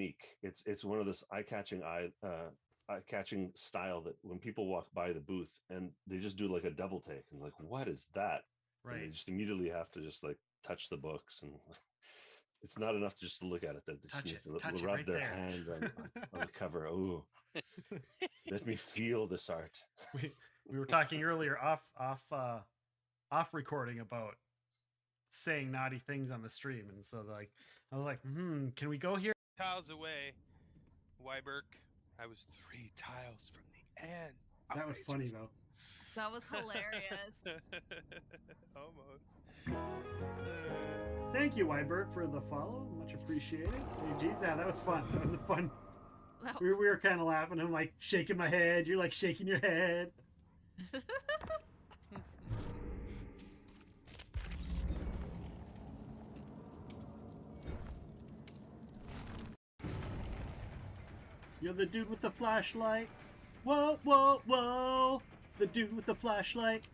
unique. It's one of this eye-catching style that when people walk by the booth and they just do like a double take and like, what is that? Right. And they just immediately have to just like touch the books, and it's not enough to just look at it. They Touch just it. need to Touch it rub right their there. hand on the cover. Oh, let me feel this art. We were talking earlier off recording about saying naughty things on the stream, and so like I was like, can we go here? Tiles away, Weiberg. I was 3 tiles from the end. That was funny though. That was hilarious. Almost. Thank you, Weiberg, for the follow. Much appreciated. Hey, geez, yeah, that was fun. That was fun. We were kind of laughing. I'm like shaking my head. You're like shaking your head. You're the dude with the flashlight. Whoa, whoa, whoa. The dude with the flashlight.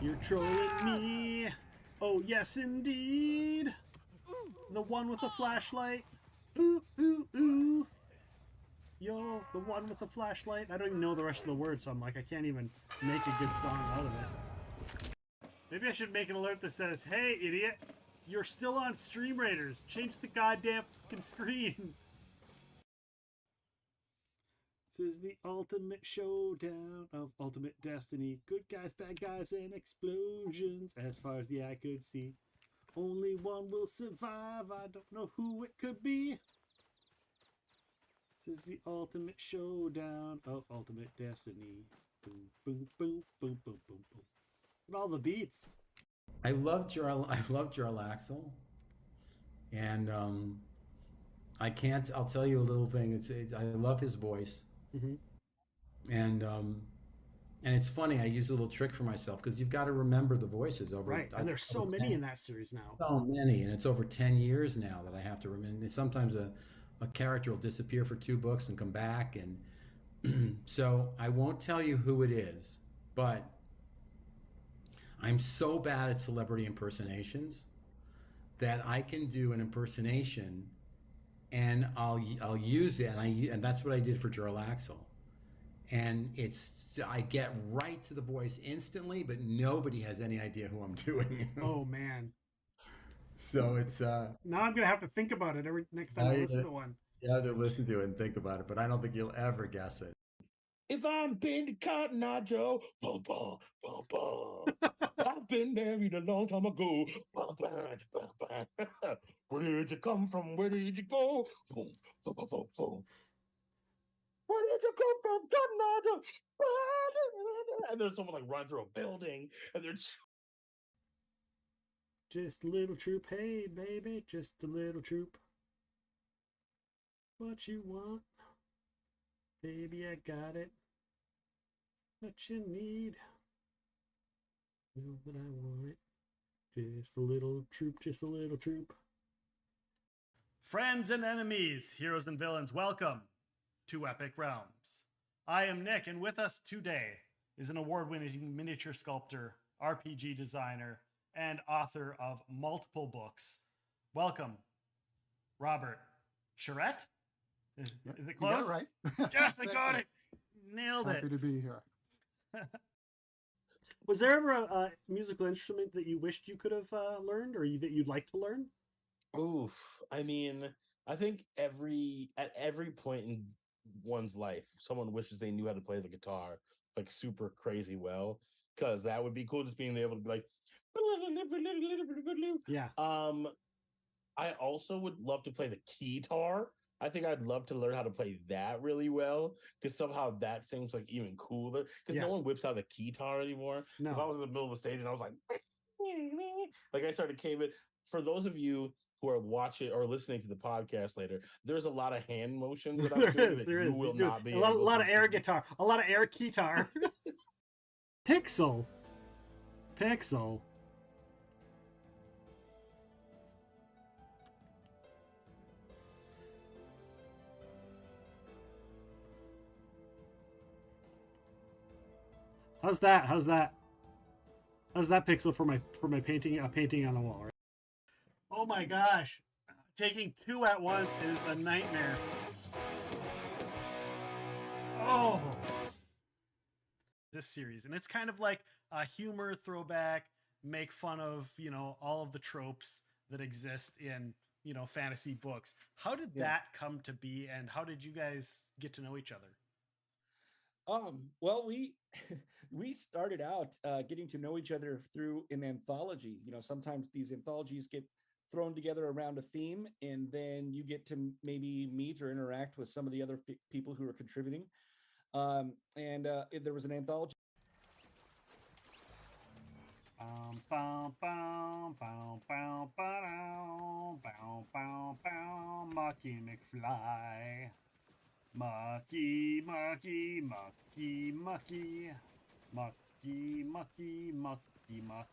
You're trolling me. Oh, yes, indeed. The one with the flashlight. Ooh, ooh, ooh. Yo, the one with the flashlight. I don't even know the rest of the words, so I'm like, I can't even make a good song out of it. Maybe I should make an alert that says, hey, idiot, you're still on Stream Raiders. Change the goddamn fucking screen. This is the ultimate showdown of ultimate destiny. Good guys, bad guys, and explosions. As far as the eye could see. Only one will survive. I don't know who it could be. This is the ultimate showdown of ultimate destiny. Boom, boom, boom, boom, boom, boom, boom. Look at all the beats. I loved Jarlaxle. And I'll tell you a little thing. I love his voice. Mm-hmm. And it's funny, I use a little trick for myself because you've got to remember the voices over. Right, and there's so many in that series now. So many, and it's over 10 years now that I have to remember. Sometimes a character will disappear for 2 books and come back, and so I won't tell you who it is, but I'm so bad at celebrity impersonations that I can do an impersonation and I'll use it, and that's what I did for Jarlaxle. And I get right to the voice instantly, but nobody has any idea who I'm doing. Oh man! So it's now I'm gonna have to think about it every next time I listen to one. You have to listen to it and think about it, but I don't think you'll ever guess it. If I'm been Cotton Eye Joe, boom, boom, boom, boom. I've been married a long time ago. Boom, boom, boom, boom. Where did you come from? Where did you go? Boom, boom, boom, boom, boom. Where did you come from, Cotton Eye Joe? And there's someone like running through a building, and they're just a little troop, hey baby, just a little troop. What you want? Baby, I got it. What you need? Know that I want it. Just a little troop, just a little troop. Friends and enemies, heroes and villains, welcome to Epic Realms. I am Nick, and with us today is an award-winning miniature sculptor, RPG designer, and author of multiple books. Welcome, Robert Charette? Is it close? You got it right. Yes, I got it. Nailed it. Happy to be here. Was there ever a musical instrument that you wished you could have learned, or that you'd like to learn? Oof. I mean, I think at every point in one's life, someone wishes they knew how to play the guitar like super crazy well, because that would be cool. Just being able to be like, yeah. I also would love to play the keytar. I think I'd love to learn how to play that really well, because somehow that seems like even cooler. Because no one whips out a keytar anymore. No. If I was in the middle of the stage and I was like I started came in. For those of you who are watching or listening to the podcast later, there's a lot of hand motions that I'm doing that you will not be. A lot of air guitar, a lot of air keytar. Pixel. How's that? How's that Pixel for my painting? A painting on the wall, right? Oh my gosh! taking two at once is a nightmare. Oh, this series, and it's kind of like a humor throwback, make fun of, you know, all of the tropes that exist in, you know, fantasy books. How did that come to be, and how did you guys get to know each other? Well, we we started out getting to know each other through an anthology. You know, sometimes these anthologies get thrown together around a theme, and then you get to maybe meet or interact with some of the other people who are contributing. And there was an anthology. Mucky McFly. Mucky, mucky, mucky, mucky. Mucky, mucky, mucky, muck.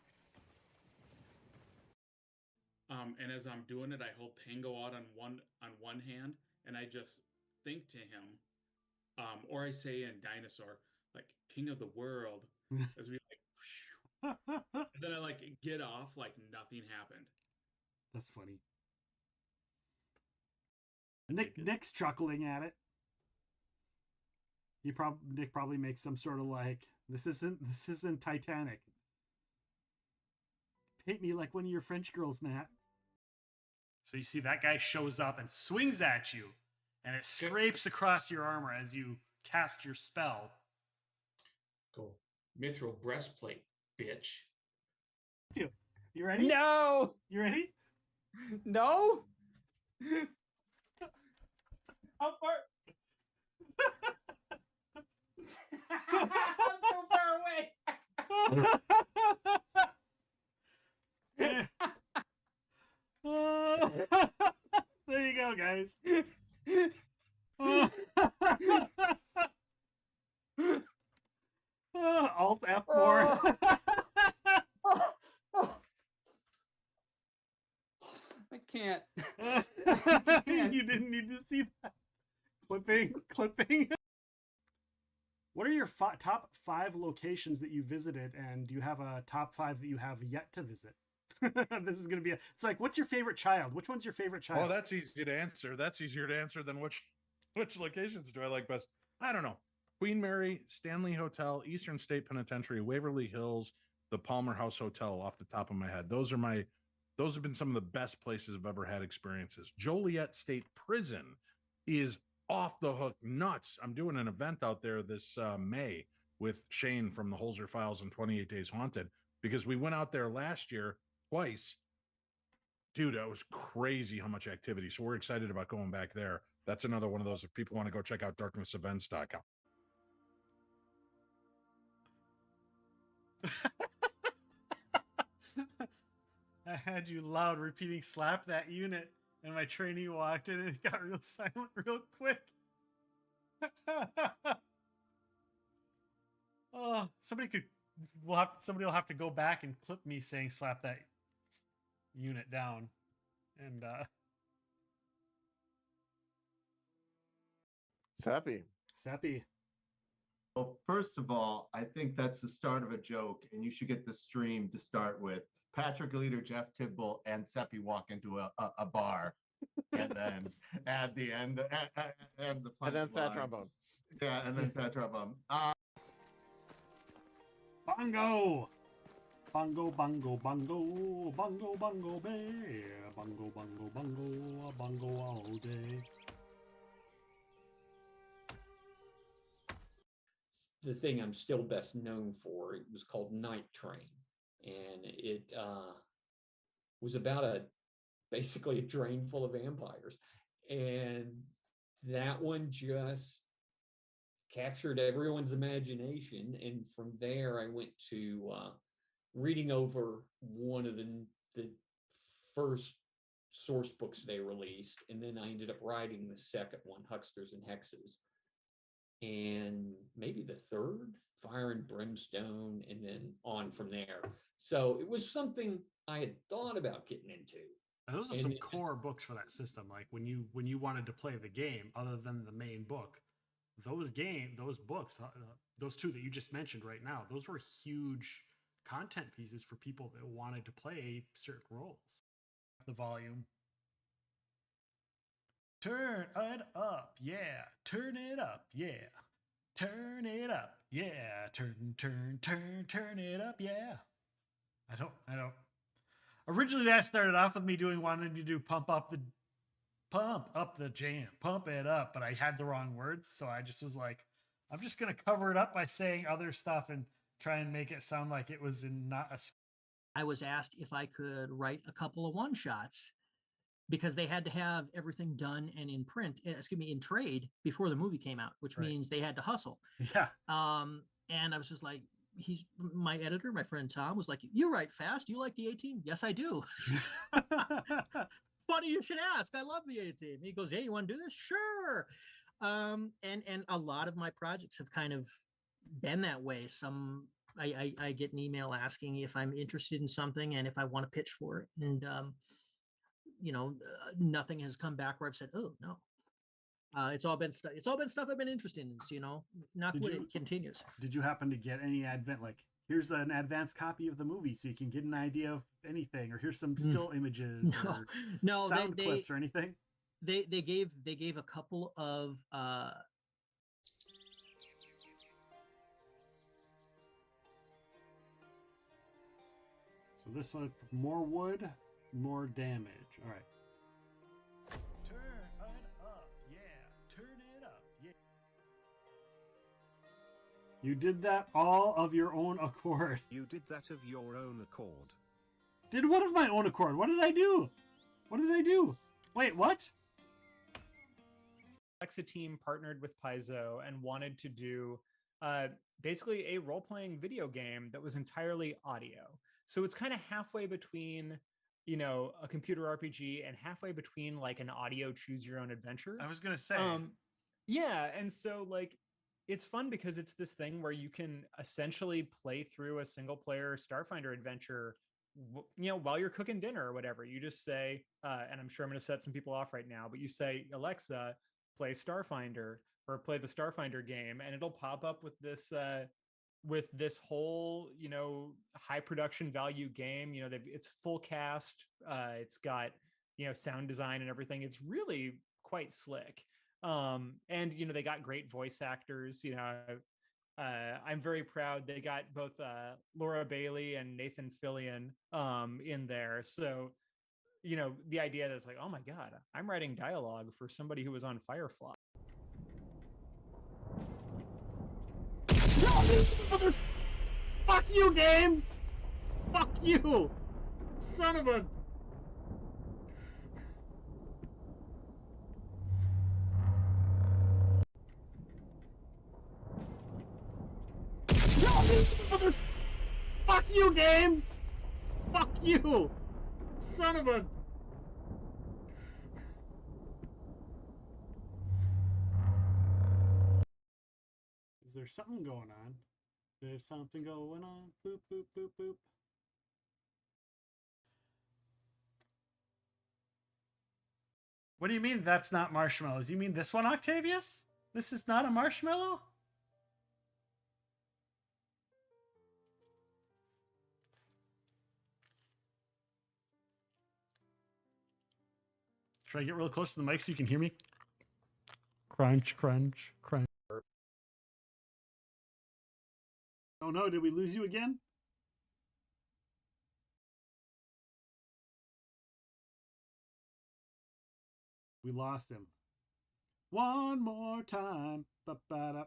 And as I'm doing it, I hold Tango out on one hand, and I just think to him, or I say in Dinosaur, like King of the World, as we like, and then I like get off like nothing happened. That's funny. Nick's chuckling at it. Nick probably makes some sort of like, this isn't Titanic. Hit me like one of your French girls, Matt. So you see that guy shows up and swings at you, and it scrapes across your armor as you cast your spell. Cool. Mithril breastplate, bitch. You ready? No. You ready? No. How far? I'm so far away. There you go, guys. Alt F4. I can't. You didn't need to see that. Clipping. What are your top 5 locations that you visited, and do you have a top 5 that you have yet to visit? This is going to be it's like, what's your favorite child? Which one's your favorite child? Well, that's easy to answer. That's easier to answer than which locations do I like best? I don't know. Queen Mary, Stanley Hotel, Eastern State Penitentiary, Waverly Hills, the Palmer House Hotel off the top of my head. Those have been some of the best places I've ever had experiences. Joliet State Prison is off the hook nuts. I'm doing an event out there this May with Shane from the Holzer Files and 28 Days Haunted, because we went out there last year twice. Dude, that was crazy how much activity. So we're excited about going back there. That's another one of those, if people want to go check out darknessevents.com. I had you loud repeating slap that unit, and my trainee walked in and it got real silent real quick. Oh, somebody will have to go back and clip me saying slap that unit down. And Seppi. Well, first of all, I think that's the start of a joke, and you should get the stream to start with. Patrick Leader, Jeff Tidball, and Seppi walk into a bar, and then add the end, and the And then Fat line. Trombone. Yeah, and then Fat Trombone. Bongo! Bongo, bongo, bongo, bongo, bongo, bear. Bongo, bongo, bongo, bongo all day. The thing I'm still best known for, it was called Night Train. And it was about basically a drain full of vampires. And that one just captured everyone's imagination. And from there, I went to reading over one of the first source books they released. And then I ended up writing the second one, Hucksters and Hexes. And maybe the third, Fire and Brimstone, and then on from there. So it was something I had thought about getting into. And those are some core books for that system. Like when you wanted to play the game, other than the main book, those books, those two that you just mentioned right now, those were huge content pieces for people that wanted to play certain roles. The volume. Turn it up, yeah. Turn it up, yeah. Turn it up, yeah. Turn it up, yeah. I don't. Originally, that started off with me wanting to do pump up the jam, pump it up, but I had the wrong words, so I just was like, I'm just gonna cover it up by saying other stuff and try and make it sound like it was in not a. I was asked if I could write a couple of one shots because they had to have everything done and in in trade before the movie came out, which means they had to hustle. Yeah. And I was just like, my editor, my friend Tom, was like, "You write fast. You like the A-Team?" "Yes, I do." "Funny you should ask. I love the A-Team." He goes, "Hey, you want to do this?" "Sure." And a lot of my projects have kind of been that way. I get an email asking if I'm interested in something and if I want to pitch for it. And nothing has come back where I've said, "Oh no." It's all been stuff I've been interested in. So, knock wood, it continues. Did you happen to get any here's an advanced copy of the movie so you can get an idea of anything, or here's some still images or sound clips or anything? They gave a couple of So this one, more wood, more damage. All right. Turn it up, yeah. Turn it up, yeah. You did that all of your own accord. You did that of your own accord. Did what of my own accord? What did I do? What did I do? Wait, what? Alexa team partnered with Paizo and wanted to do basically a role-playing video game that was entirely audio. So it's kind of halfway between, a computer RPG and halfway between like an audio choose your own adventure. I was going to say. Yeah. And so like, it's fun because it's this thing where you can essentially play through a single player Starfinder adventure, while you're cooking dinner or whatever. You just say, and I'm sure I'm going to set some people off right now, but you say, "Alexa, play Starfinder," or play the Starfinder game, and it'll pop up with this whole, high production value game. It's full cast. It's got, sound design and everything. It's really quite slick. And, they got great voice actors. I'm very proud they got both Laura Bailey and Nathan Fillion in there. So, the idea that's like, oh my God, I'm writing dialogue for somebody who was on Firefly. Fuck you, game! Fuck you! Son of a... Fuck you, game! Fuck you! Son of a... Is there something going on? There's something going on. Boop, boop, boop, boop. What do you mean that's not marshmallows? You mean this one, Octavius? This is not a marshmallow? Should I get real close to the mic so you can hear me? Crunch, crunch, crunch. Oh no, did we lose you again? We lost him. One more time. Ba-ba-da.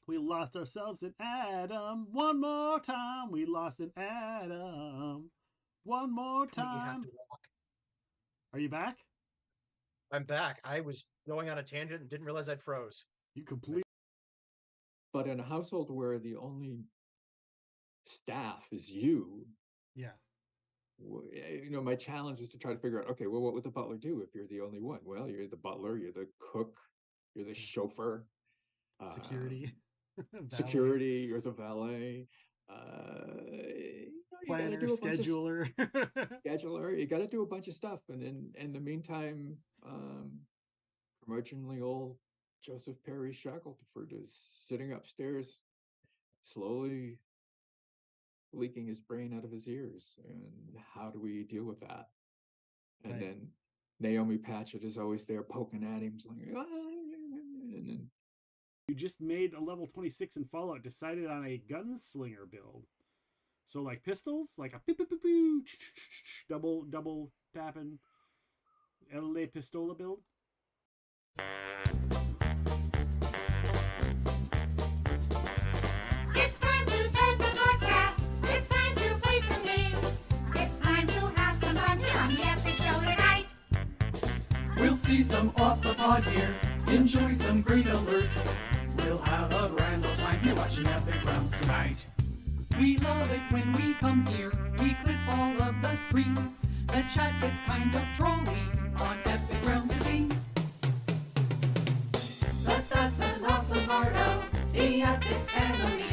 We lost ourselves in Adam. One more time. We lost in Adam. One more time. You have to walk. Are you back? I'm back. I was going on a tangent and didn't realize I'd froze. You completely. But in a household where the only staff is you, yeah, my challenge is to try to figure out, okay, well, what would the butler do if you're the only one? Well, you're the butler, you're the cook, you're the chauffeur, security, security, you're the valet, planner, scheduler, scheduler. You got to do a bunch of stuff, and in the meantime, curmudgeonly old Joseph Perry Shackelford is sitting upstairs, slowly leaking his brain out of his ears. And how do we deal with that? And then Naomi Patchett is always there poking at him, like, "Ah," and then You just made a level 26 in Fallout, decided on a gunslinger build. So like pistols, like a pew, pew, pew, pew, double tapping LA Pistola build. It's time to start the podcast. It's time to play some games. It's time to have some fun here on the Epic Show tonight. We'll see some off the pod gear, enjoy some great alerts. We'll have a grand old time here watching Epic Rounds tonight. We love it when we come here, we clip all of the screens. The chat gets kind of trolly on Epic Rounds of Things. But that's an awesome part of the Epic family.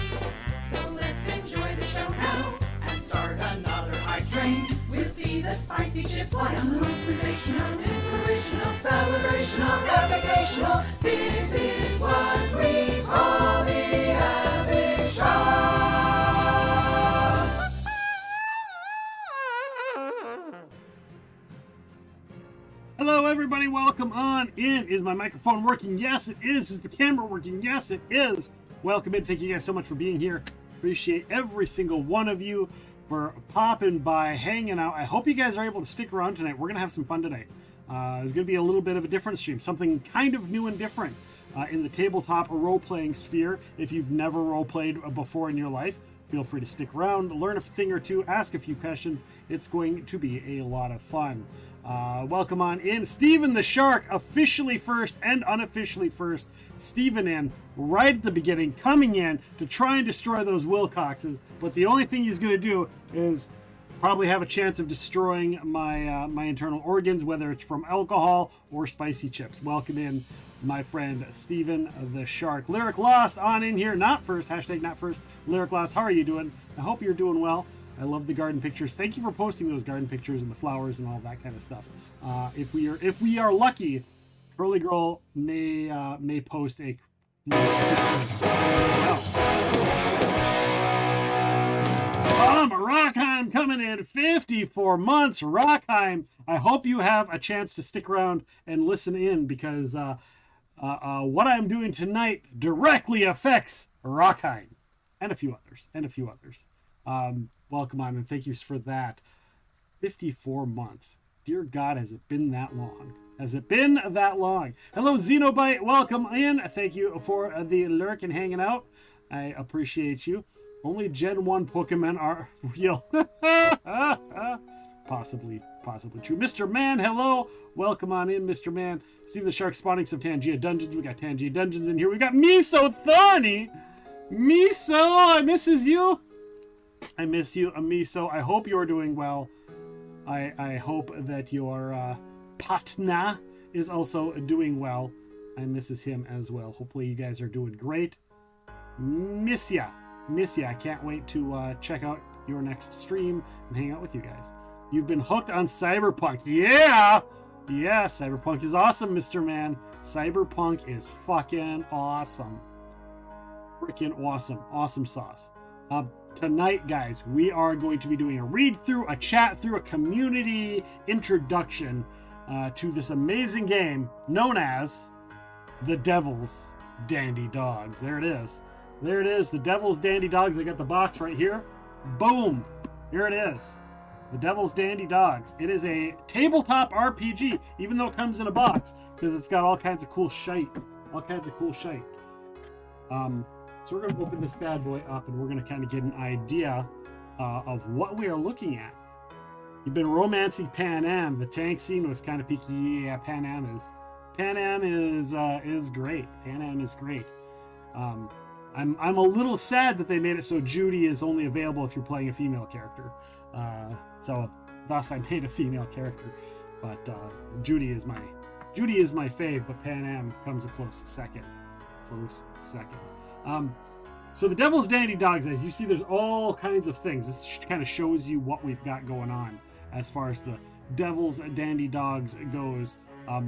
So let's enjoy the show now and start another hype train. We'll see the spicy chips fly on the most sensational, inspirational, celebrational, epicational. This is what we call the Epic Show. Hello, everybody. Welcome on in. Is my microphone working? Yes, it is. Is the camera working? Yes, it is. Welcome in. Thank you guys so much for being here. Appreciate every single one of you for popping by, hanging out. I hope you guys are able to stick around tonight. We're going to have some fun today. There's going to be a little bit of a different stream, something kind of new and different in the tabletop role-playing sphere. If you've never role-played before in your life, feel free to stick around, learn a thing or two, ask a few questions. It's going to be a lot of fun. Welcome on in. Steven the Shark, officially first and unofficially first. Steven in right at the beginning, coming in to try and destroy those Wilcoxes. But the only thing he's going to do is probably have a chance of destroying my my internal organs, whether it's from alcohol or spicy chips. Welcome in, my friend Steven the Shark. Lyric Lost on in here. Not first. Hashtag not first. Lyric Lost, how are you doing? I hope you're doing well. I love the garden pictures. Thank you for posting those garden pictures and the flowers and all that kind of stuff. If we are lucky, Curly Girl may post a Rockheim coming in 54 months. Rockheim, I hope you have a chance to stick around and listen in, because what I'm doing tonight directly affects Rockheim and a few others. Welcome on, and thank you for that. 54 months. Dear God, has it been that long? Has it been that long? Hello, Xenobite. Welcome in. Thank you for the lurk and hanging out. I appreciate you. Only Gen 1 Pokemon are real. Possibly true. Mr. Man, hello. Welcome on in, Mr. Man. Steve the Shark spawning some Tangia Dungeons. We got Tangia Dungeons in here. We got Miso Thorny. Miso, I misses you. I miss you, Miso. I hope you're doing well. I hope that your Patna is also doing well. I misses him as well. Hopefully you guys are doing great. Miss ya. I can't wait to check out your next stream and hang out with you guys. You've been hooked on Cyberpunk. Yeah, Cyberpunk is awesome, Mr. Man. Cyberpunk is fucking awesome. Freaking awesome sauce. Tonight, guys, we are going to be doing a read-through, a chat-through, a community introduction to this amazing game known as The Devil's Dandy Dogs. There it is. The Devil's Dandy Dogs. I got the box right here. Boom. Here it is. The Devil's Dandy Dogs. It is a tabletop RPG, even though it comes in a box, because it's got all kinds of cool shite. So we're going to open this bad boy up, and we're going to kind of get an idea of what we are looking at. You've been romancing Pan Am. The tank scene was kind of peaky. Yeah, Pan Am is great. Pan Am is great. I'm a little sad that they made it so Judy is only available if you're playing a female character. So thus I made a female character. But Judy is my fave, but Pan Am comes a close second. So the Devil's Dandy Dogs, as you see, there's all kinds of things. This kind of shows you what we've got going on as far as the Devil's Dandy Dogs goes.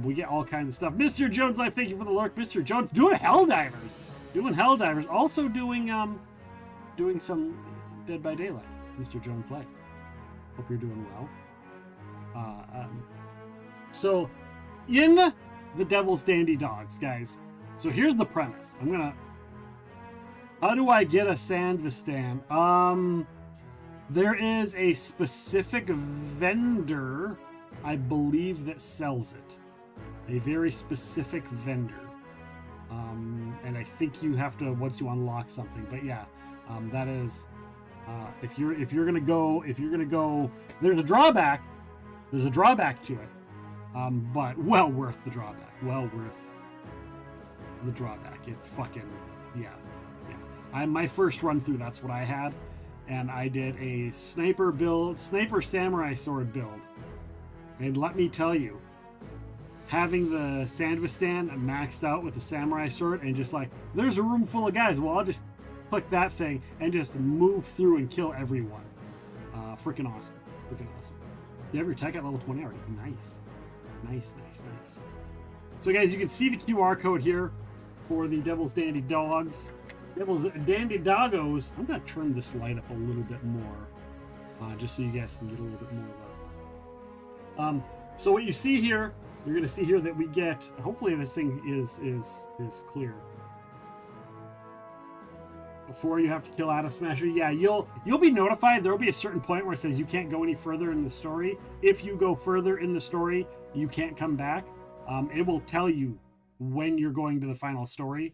We get all kinds of stuff. Mr. Jones Life, thank you for the lurk. Mr. Jones doing Helldivers. Also doing some Dead by Daylight. Mr. Jones Life, hope you're doing well. So, in the Devil's Dandy Dogs, guys. So here's the premise. How do I get a Sandvistan? There is a specific vendor, I believe, that sells it. A very specific vendor. And I think you have to once you unlock something. But yeah, that is if you're gonna go, there's a drawback. There's a drawback to it. But well worth the drawback. Well worth the drawback. It's fucking yeah. My first run through, that's what I had, and I did a sniper samurai sword build. And let me tell you, having the Sandvistan maxed out with the samurai sword and just like, there's a room full of guys. Well, I'll just click that thing and just move through and kill everyone. Freaking awesome. Freaking awesome. You have your tech at level 20 already. Nice. Nice. So guys, you can see the QR code here for the Devil's Dandy Dogs. Devil's Dandy Doggos. I'm going to turn this light up a little bit more, just so you guys can get a little bit more of that. So what you see here, you're going to see here that we get, hopefully this thing is clear. Before you have to kill Atom Smasher, yeah, you'll be notified. There will be a certain point where it says you can't go any further in the story. If you go further in the story, you can't come back. It will tell you when you're going to the final story,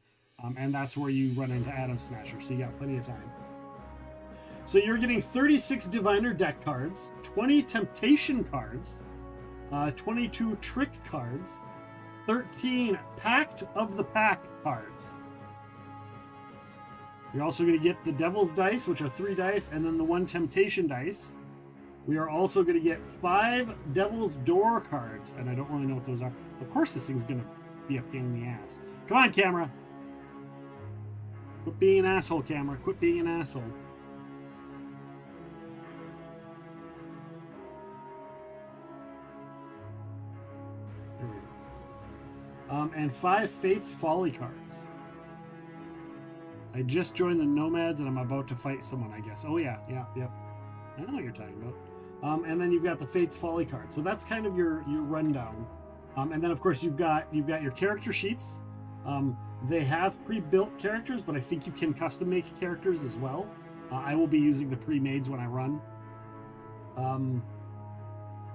and that's where you run into Atom Smasher, so you got plenty of time. So you're getting 36 Diviner deck cards, 20 Temptation cards, 22 Trick cards, 13 Pact of the Pack cards. You're also going to get the Devil's Dice, which are 3 dice, and then the 1 Temptation dice. We are also going to get 5 Devil's Door cards, and I don't really know what those are. Of course this thing's going to be a pain in the ass. Come on, camera. Quit being an asshole, camera. Quit being an asshole. There we go. And 5 Fate's Folly cards. I just joined the Nomads and I'm about to fight someone, I guess. Oh yeah, yep. I know what you're talking about. And then you've got the Fate's Folly card. So that's kind of your rundown. And then of course you've got your character sheets. They have pre-built characters, but I think you can custom make characters as well. I will be using the pre-mades when I run.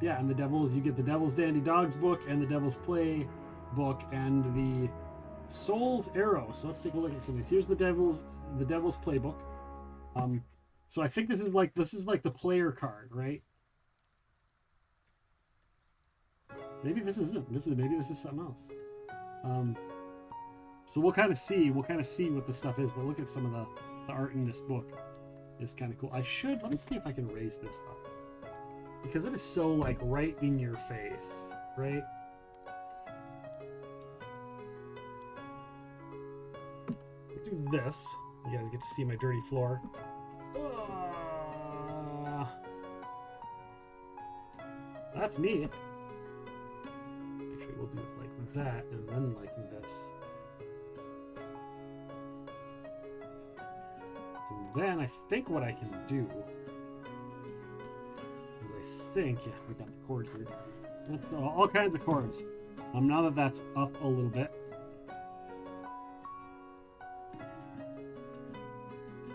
Yeah, and you get the Devil's Dandy Dogs book and the Devil's Play book and the Soul's Arrow. So let's take a look at some of these. Here's the Devil's Playbook. So I think this is like the player card, right? Maybe this isn't. Maybe this is something else. So we'll kind of see what the stuff is. But look at some of the art in this book. It's kind of cool. Let me see if I can raise this up, because it is so like right in your face, right? Do this. You guys get to see my dirty floor. That's me. Actually, we'll do it like that and then like this. And then I think what I can do is yeah, we got the cord here. That's all kinds of cords. Now that that's up a little bit.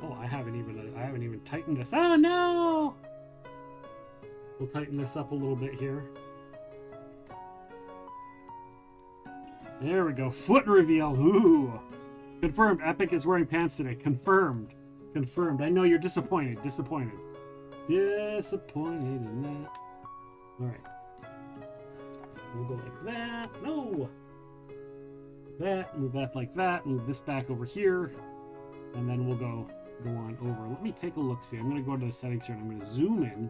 Oh, I haven't even tightened this. Oh no! We'll tighten this up a little bit here. There we go. Foot reveal. Ooh. Confirmed. Epic is wearing pants today. Confirmed. I know you're disappointed. Disappointed in that. All right. We'll go like that. No. That. Move that like that. Move this back over here, and then we'll go on over. Let me take a look. See, I'm going to go to the settings here, and I'm going to zoom in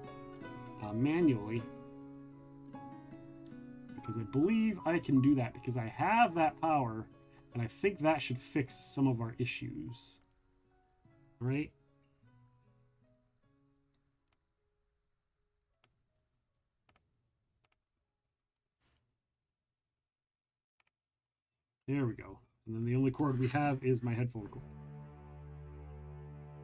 manually, because I believe I can do that because I have that power, and I think that should fix some of our issues. Right? There we go. And then the only cord we have is my headphone cord.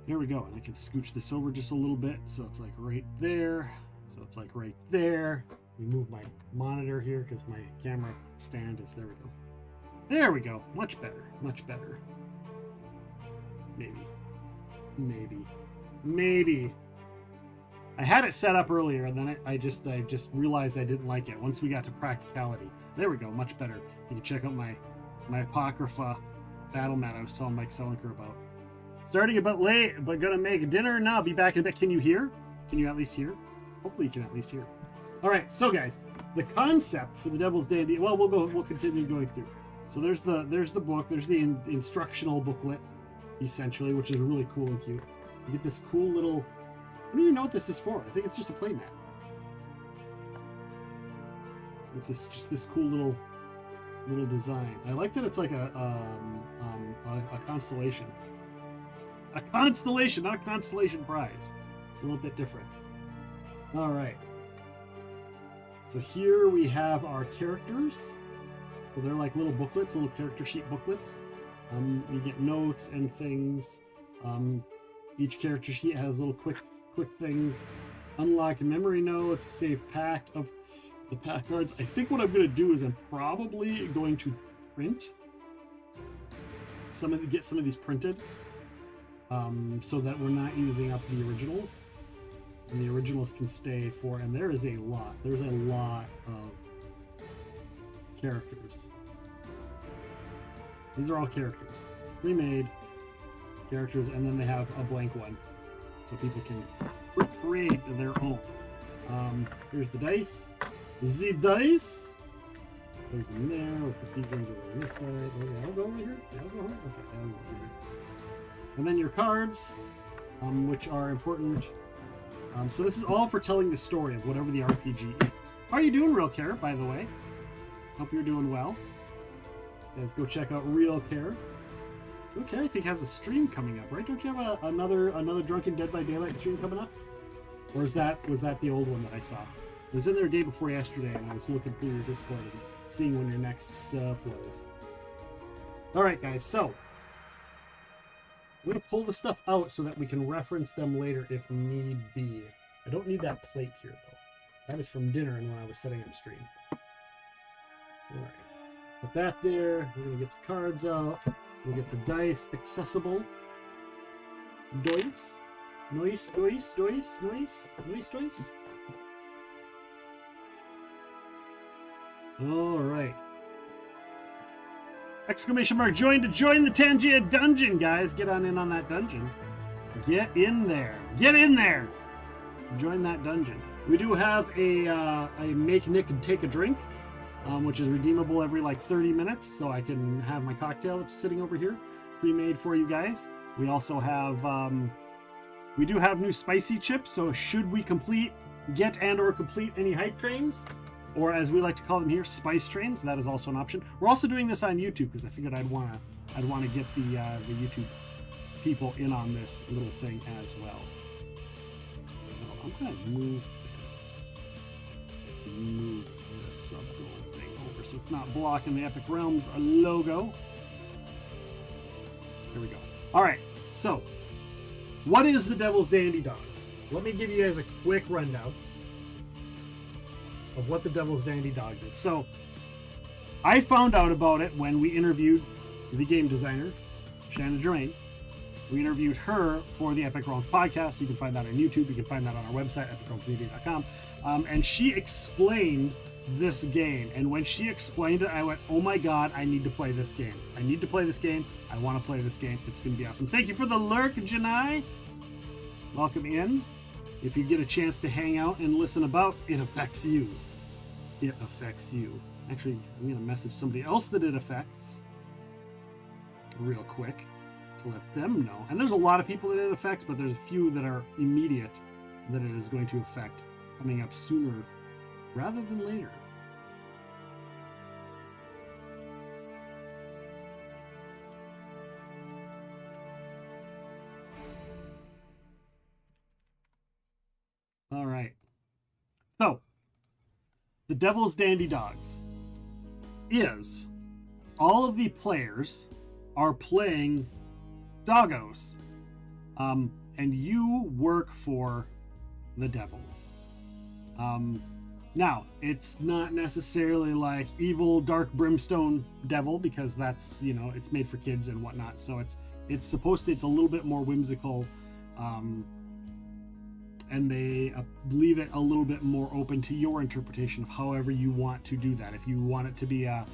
There we go. And I can scooch this over just a little bit, so it's like right there. So it's like right there. Let me move my monitor here because my camera stand is, there we go. There we go. Much better. Much better. Maybe. Maybe. Maybe. I had it set up earlier, and then I just realized I didn't like it. Once we got to practicality. There we go. Much better. You can check out my Apocrypha battle mat I was telling Mike Selinker about. Starting a bit late, but gonna make dinner now. Be back in a bit. Can you hear? Can you at least hear? Hopefully you can at least hear. All right, so guys, the concept for the Devil's Dandy. Well, we'll continue going through. So there's the book. There's the instructional booklet, essentially, which is really cool and cute. You get this cool little. I don't even know what this is for. I think it's just a playmat. It's just this cool little design. I like that it's like a constellation. A constellation, not a constellation prize. A little bit different. All right. So here we have our characters. So they're like little booklets, little character sheet booklets. You get notes and things. Each character sheet has little quick things. Unlock memory notes, save pack of the pack cards. I think what I'm going to do is I'm probably going to print get some of these printed, so that we're not using up the originals, and the originals can stay for. And there's a lot of characters. These are all characters, pre-made characters, and then they have a blank one, so people can create their own. Here's the dice. The dice goes in there. We'll put these ones over on this side. Oh, yeah, I'll go over here. Yeah, I'll go here. Okay, I'll go over here. And then your cards, which are important. So this is all for telling the story of whatever the RPG is. How are you doing, Real Care, by the way? Hope you're doing well. Guys, go check out Real Care. Real Care, I think, has a stream coming up, right? Don't you have another Drunken Dead by Daylight stream coming up? Or was that the old one that I saw? It was in there day before yesterday, and I was looking through your Discord and seeing when your next stuff was. All right, guys, so I'm going to pull the stuff out so that we can reference them later if need be. I don't need that plate here, though. That is from dinner and when I was setting up stream. All right. Put that there. We're going to get the cards out. We'll get the dice accessible. Dice. Noise. All right. Exclamation mark, join the Tangia dungeon, guys. Get on in on that dungeon. Get in there. Get in there. Join that dungeon. We do have a make Nick take a drink, which is redeemable every like 30 minutes. So I can have my cocktail that's sitting over here, pre-made for you guys. We also have, we do have new spicy chips. So should we get and or complete any hype trains, or as we like to call them here, spice trains, that is also an option. We're also doing this on YouTube because I figured I'd want to get the YouTube people in on this little thing as well. So I'm gonna move this sub goal thing over so it's not blocking the Epic Realms logo. There we go. All right. So, what is the Devil's Dandy Dogs? Let me give you guys a quick rundown of what the Devil's Dandy Dogs is. So, I found out about it when we interviewed the game designer, Shannon Germain. We interviewed her for the Epic Realms podcast. You can find that on YouTube. You can find that on our website, epicrealmsmedia.com. And she explained this game. And when she explained it, I went, oh my God, I need to play this game. I need to play this game. I want to play this game. It's going to be awesome. Thank you for the lurk, Janai. Welcome in. If you get a chance to hang out and listen about, it affects you. It affects you. Actually, I'm going to message somebody else that it affects real quick to let them know. And there's a lot of people that it affects, but there's a few that are immediate that it is going to affect, coming up sooner rather than later. All right. So, the Devil's Dandy Dogs is all of the players are playing doggos, and you work for the devil. Now, it's not necessarily like evil, dark brimstone devil, because that's, you know, it's made for kids and whatnot. So it's supposed to, it's a little bit more whimsical, and they leave it a little bit more open to your interpretation of however you want to do that. If you want it to be a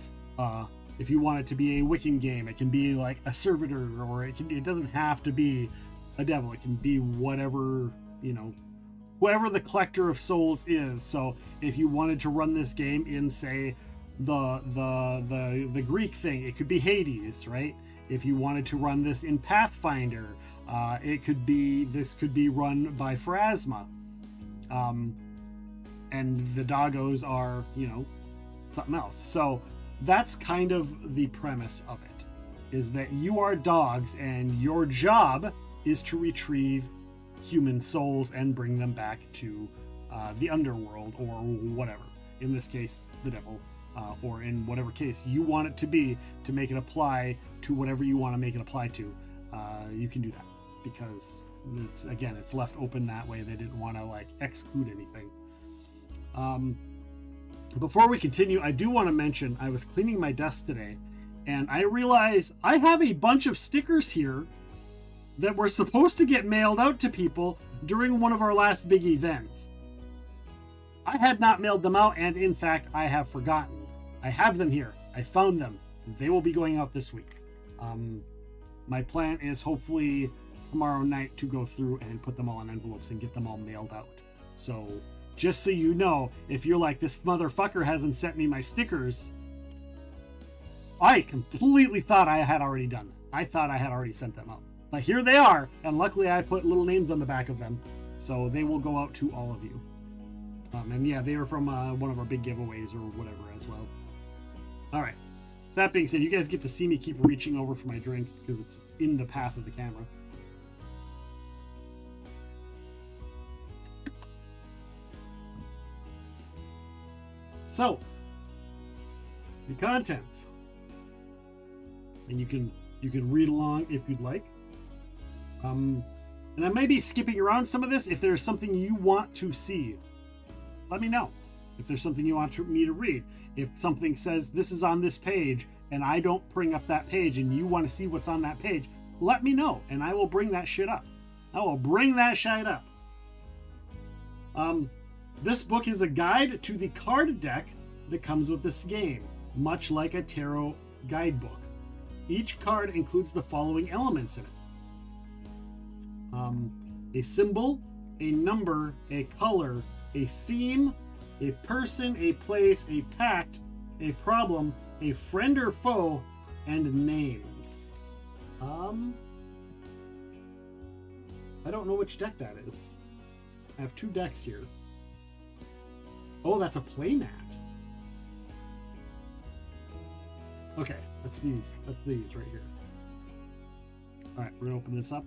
Wiccan game, it can be like a servitor, or it doesn't have to be a devil. It can be whatever, you know, whoever the collector of souls is. So if you wanted to run this game in, say, the Greek thing, it could be Hades, right? If you wanted to run this in Pathfinder, this could be run by Pharasma, and the doggos are, you know, something else. So that's kind of the premise of it, is that you are dogs and your job is to retrieve human souls and bring them back to the underworld, or whatever, in this case the devil, or in whatever case you want it to be, to make it apply to whatever you want to make it apply to. You can do that, because it's left open that way. They didn't want to like exclude anything. Before we continue, I do want to mention I was cleaning my desk today and I realized I have a bunch of stickers here that were supposed to get mailed out to people during one of our last big events. I had not mailed them out, and in fact, I have forgotten. I have them here. I found them. They will be going out this week. My plan is hopefully tomorrow night to go through and put them all in envelopes and get them all mailed out. So just so you know, if you're like, this motherfucker hasn't sent me my stickers, I completely thought I had already done that. I thought I had already sent them out. But here they are, and luckily I put little names on the back of them, so they will go out to all of you. And yeah, they were from one of our big giveaways or whatever as well. All right. That being said, you guys get to see me keep reaching over for my drink because it's in the path of the camera. So, the contents, and you can read along if you'd like. And I may be skipping around some of this. If there's something you want to see, let me know. If there's something you want me to read, if something says this is on this page and I don't bring up that page and you want to see what's on that page, let me know and I will bring that shit up. I will bring that shit up. This book is a guide to the card deck that comes with this game, much like a tarot guidebook. Each card includes the following elements in it: a symbol, a number, a color, a theme, a person, a place, a pact, a problem, a friend or foe, and names. I don't know which deck that is. I have two decks here. Oh, that's a playmat. Okay, that's these. That's these right here. All right, we're gonna open this up.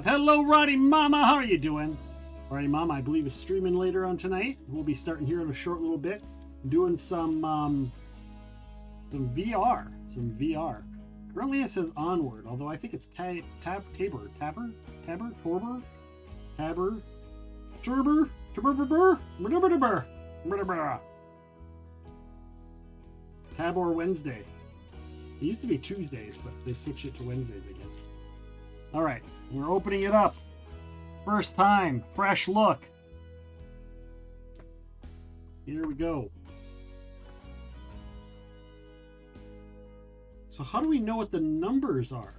Hello, Roddy Mama. How are you doing? Roddy Mama, I believe, is streaming later on tonight. We'll be starting here in a short little bit, doing some VR. Currently, it says Onward, although I think it's Tabber. Tabor Wednesday. It used to be Tuesdays, but they switched it to Wednesdays, I guess. All right, we're opening it up. First time, fresh look. Here we go. So how do we know what the numbers are?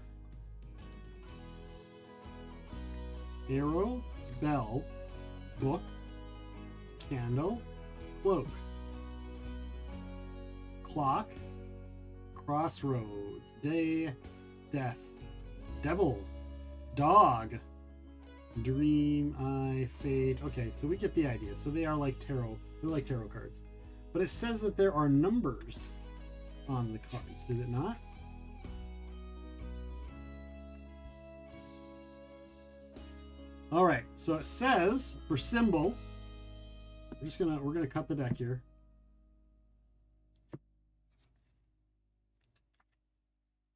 Arrow, bell, book, candle, cloak, clock, crossroads, day, death, devil, dog, dream, eye, fate. Okay, so we get the idea. So they are like tarot. They're like tarot cards. But it says that there are numbers on the cards, did it not? All right, so it says for symbol, we're gonna cut the deck here.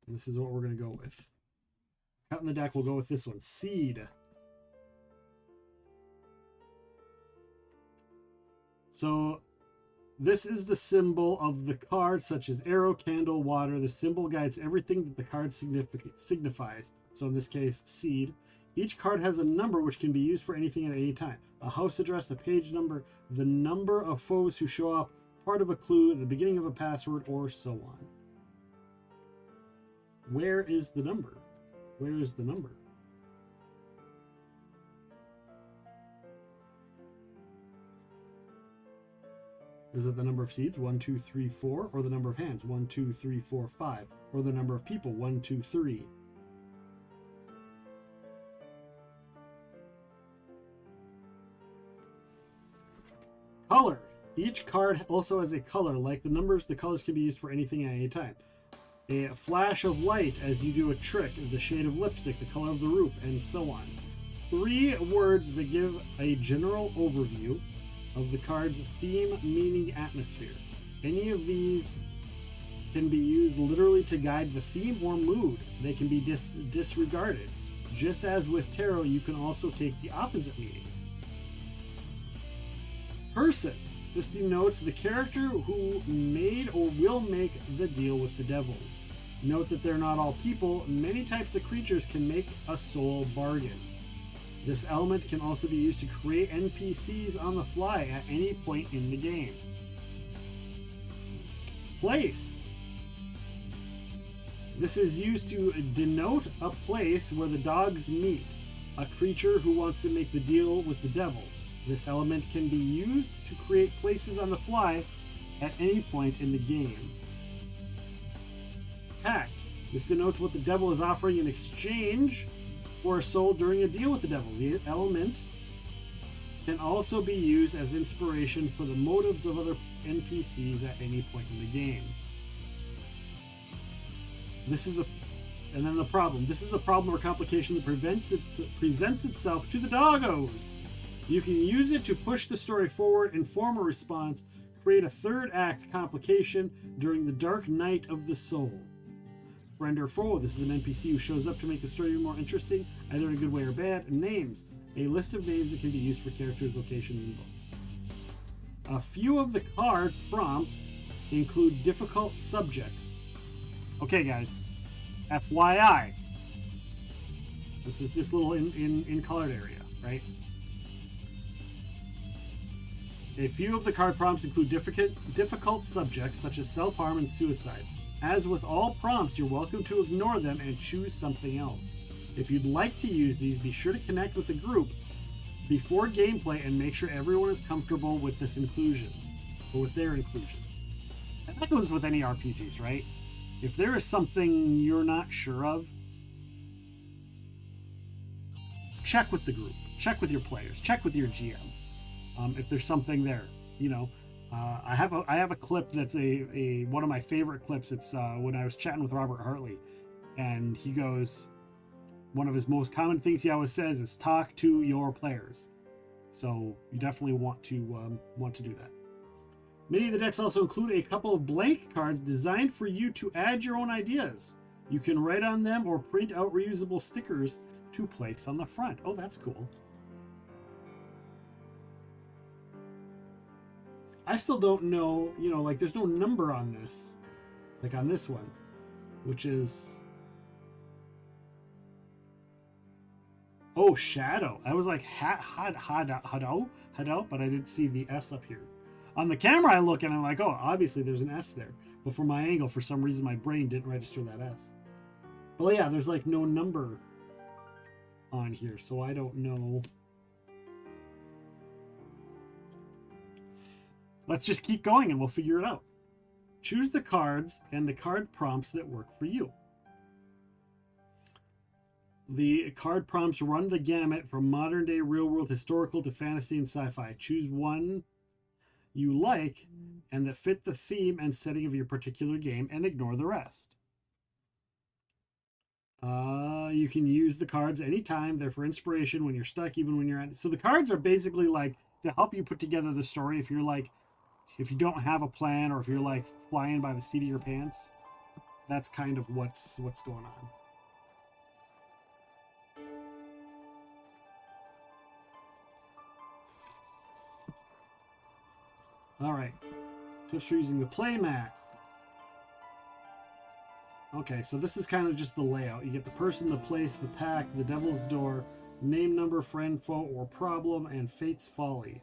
And this is what we're gonna go with. Cutting the deck, we'll go with this one, seed. So this is the symbol of the card, such as arrow, candle, water. The symbol guides everything that the card signifies. So in this case, seed. Each card has a number which can be used for anything at any time. A house address, a page number, the number of foes who show up, part of a clue, the beginning of a password, or so on. Where is the number? Where is the number? Is it the number of seeds, 1, 2, 3, 4, or the number of hands, 1, 2, 3, 4, 5, or the number of people, 1, 2, 3? Color. Each card also has a color. Like the numbers, the colors can be used for anything at any time. A flash of light as you do a trick, the shade of lipstick, the color of the roof, and so on. 3 words that give a general overview of the card's theme, meaning, atmosphere. Any of these can be used literally to guide the theme or mood. They can be disregarded. Just as with tarot, you can also take the opposite meaning. Person. This denotes the character who made or will make the deal with the devil. Note that they're not all people. Many types of creatures can make a soul bargain. This element can also be used to create NPCs on the fly at any point in the game. Place. This is used to denote a place where the dogs meet, a creature who wants to make the deal with the devil. This element can be used to create places on the fly at any point in the game. Pact. This denotes what the devil is offering in exchange for a soul during a deal with the devil. The element can also be used as inspiration for the motives of other NPCs at any point in the game. And then the problem. This is a problem or complication that presents itself to the doggos. You can use it to push the story forward, inform a response, create a third act complication during the dark night of the soul. Friend or foe. This is an NPC who shows up to make the story more interesting, either in a good way or bad. Names. A list of names that can be used for characters, locations, and books. A few of the card prompts include difficult subjects. Okay, guys. FYI. This is this little in colored area, right? A few of the card prompts include difficult subjects such as self-harm and suicide. As with all prompts, you're welcome to ignore them and choose something else. If you'd like to use these, be sure to connect with the group before gameplay and make sure everyone is comfortable with this inclusion, or with their inclusion. And that goes with any RPGs, right? If there is something you're not sure of, check with the group, check with your players, check with your GM. If there's something there, you know, I have a clip that's a one of my favorite clips. It's when I was chatting with Robert Hartley, and he goes, one of his most common things he always says is talk to your players. So you definitely want to do that. Many of the decks also include a couple of blank cards designed for you to add your own ideas. You can write on them or print out reusable stickers to place on the front. Oh, that's cool. I still don't know, you know, like there's no number on this, like on this one, which is, oh, Shadow. I was like, Hado, but I didn't see the S up here. On the camera I look and I'm like, oh, obviously there's an S there. But from my angle, for some reason, my brain didn't register that S. But yeah, there's like no number on here, so I don't know. Let's just keep going and we'll figure it out. Choose the cards and the card prompts that work for you. The card prompts run the gamut from modern day, real world, historical to fantasy and sci-fi. Choose one you like and that fit the theme and setting of your particular game and ignore the rest. You can use the cards anytime. They're for inspiration when you're stuck, even when you're at. So the cards are basically like to help you put together the story. If you're like, if you don't have a plan, or if you're like flying by the seat of your pants, that's kind of what's going on. All right. Tips for using the play mat. Okay, so this is kind of just the layout. You get the person, the place, the pack, the devil's door, name, number, friend, foe, or problem, and fate's folly.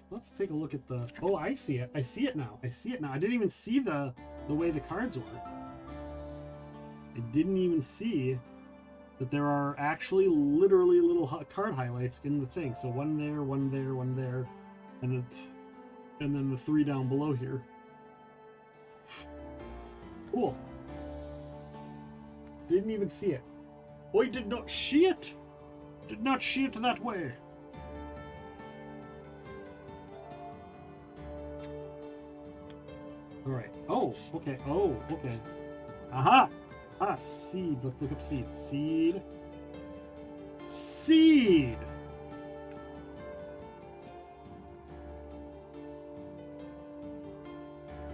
Let's take a look at the... Oh, I see it. I see it now. I see it now. I didn't even see the way the cards were. I didn't even see that there are actually literally little card highlights in the thing. So one there, one there, one there, and then the 3 down below here. Cool. Didn't even see it. I did not see it. Did not see it that way. All right. Oh, okay. Oh, okay. Aha. Ah, seed. Let's look up seed. Seed. Seed.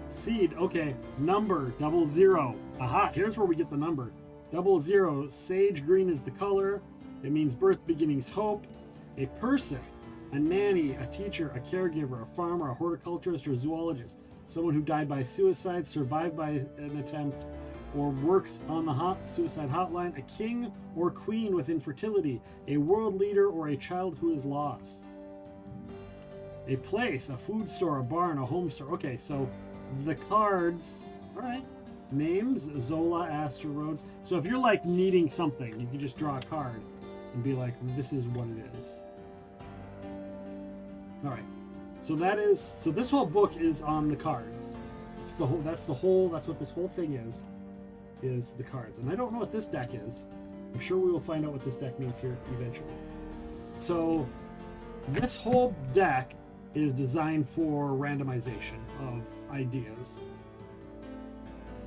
Seed. Okay. Number 00. Aha. Here's where we get the number. 00. Sage green is the color. It means birth, beginnings, hope. A person. A nanny, a teacher, a caregiver, a farmer, a horticulturist, or zoologist. Someone who died by suicide, survived by an attempt, or works on the suicide hotline. A king or queen with infertility. A world leader or a child who is lost. A place, a food store, a barn, a home store. Okay, so the cards. All right. Names, Zola, Astor, Rhodes. So if you're like needing something, you can just draw a card and be like, this is what it is. All right. So this whole book is on the cards. It's the whole, that's what this whole thing is the cards. And I don't know what this deck is. I'm sure we will find out what this deck means here eventually. So this whole deck is designed for randomization of ideas.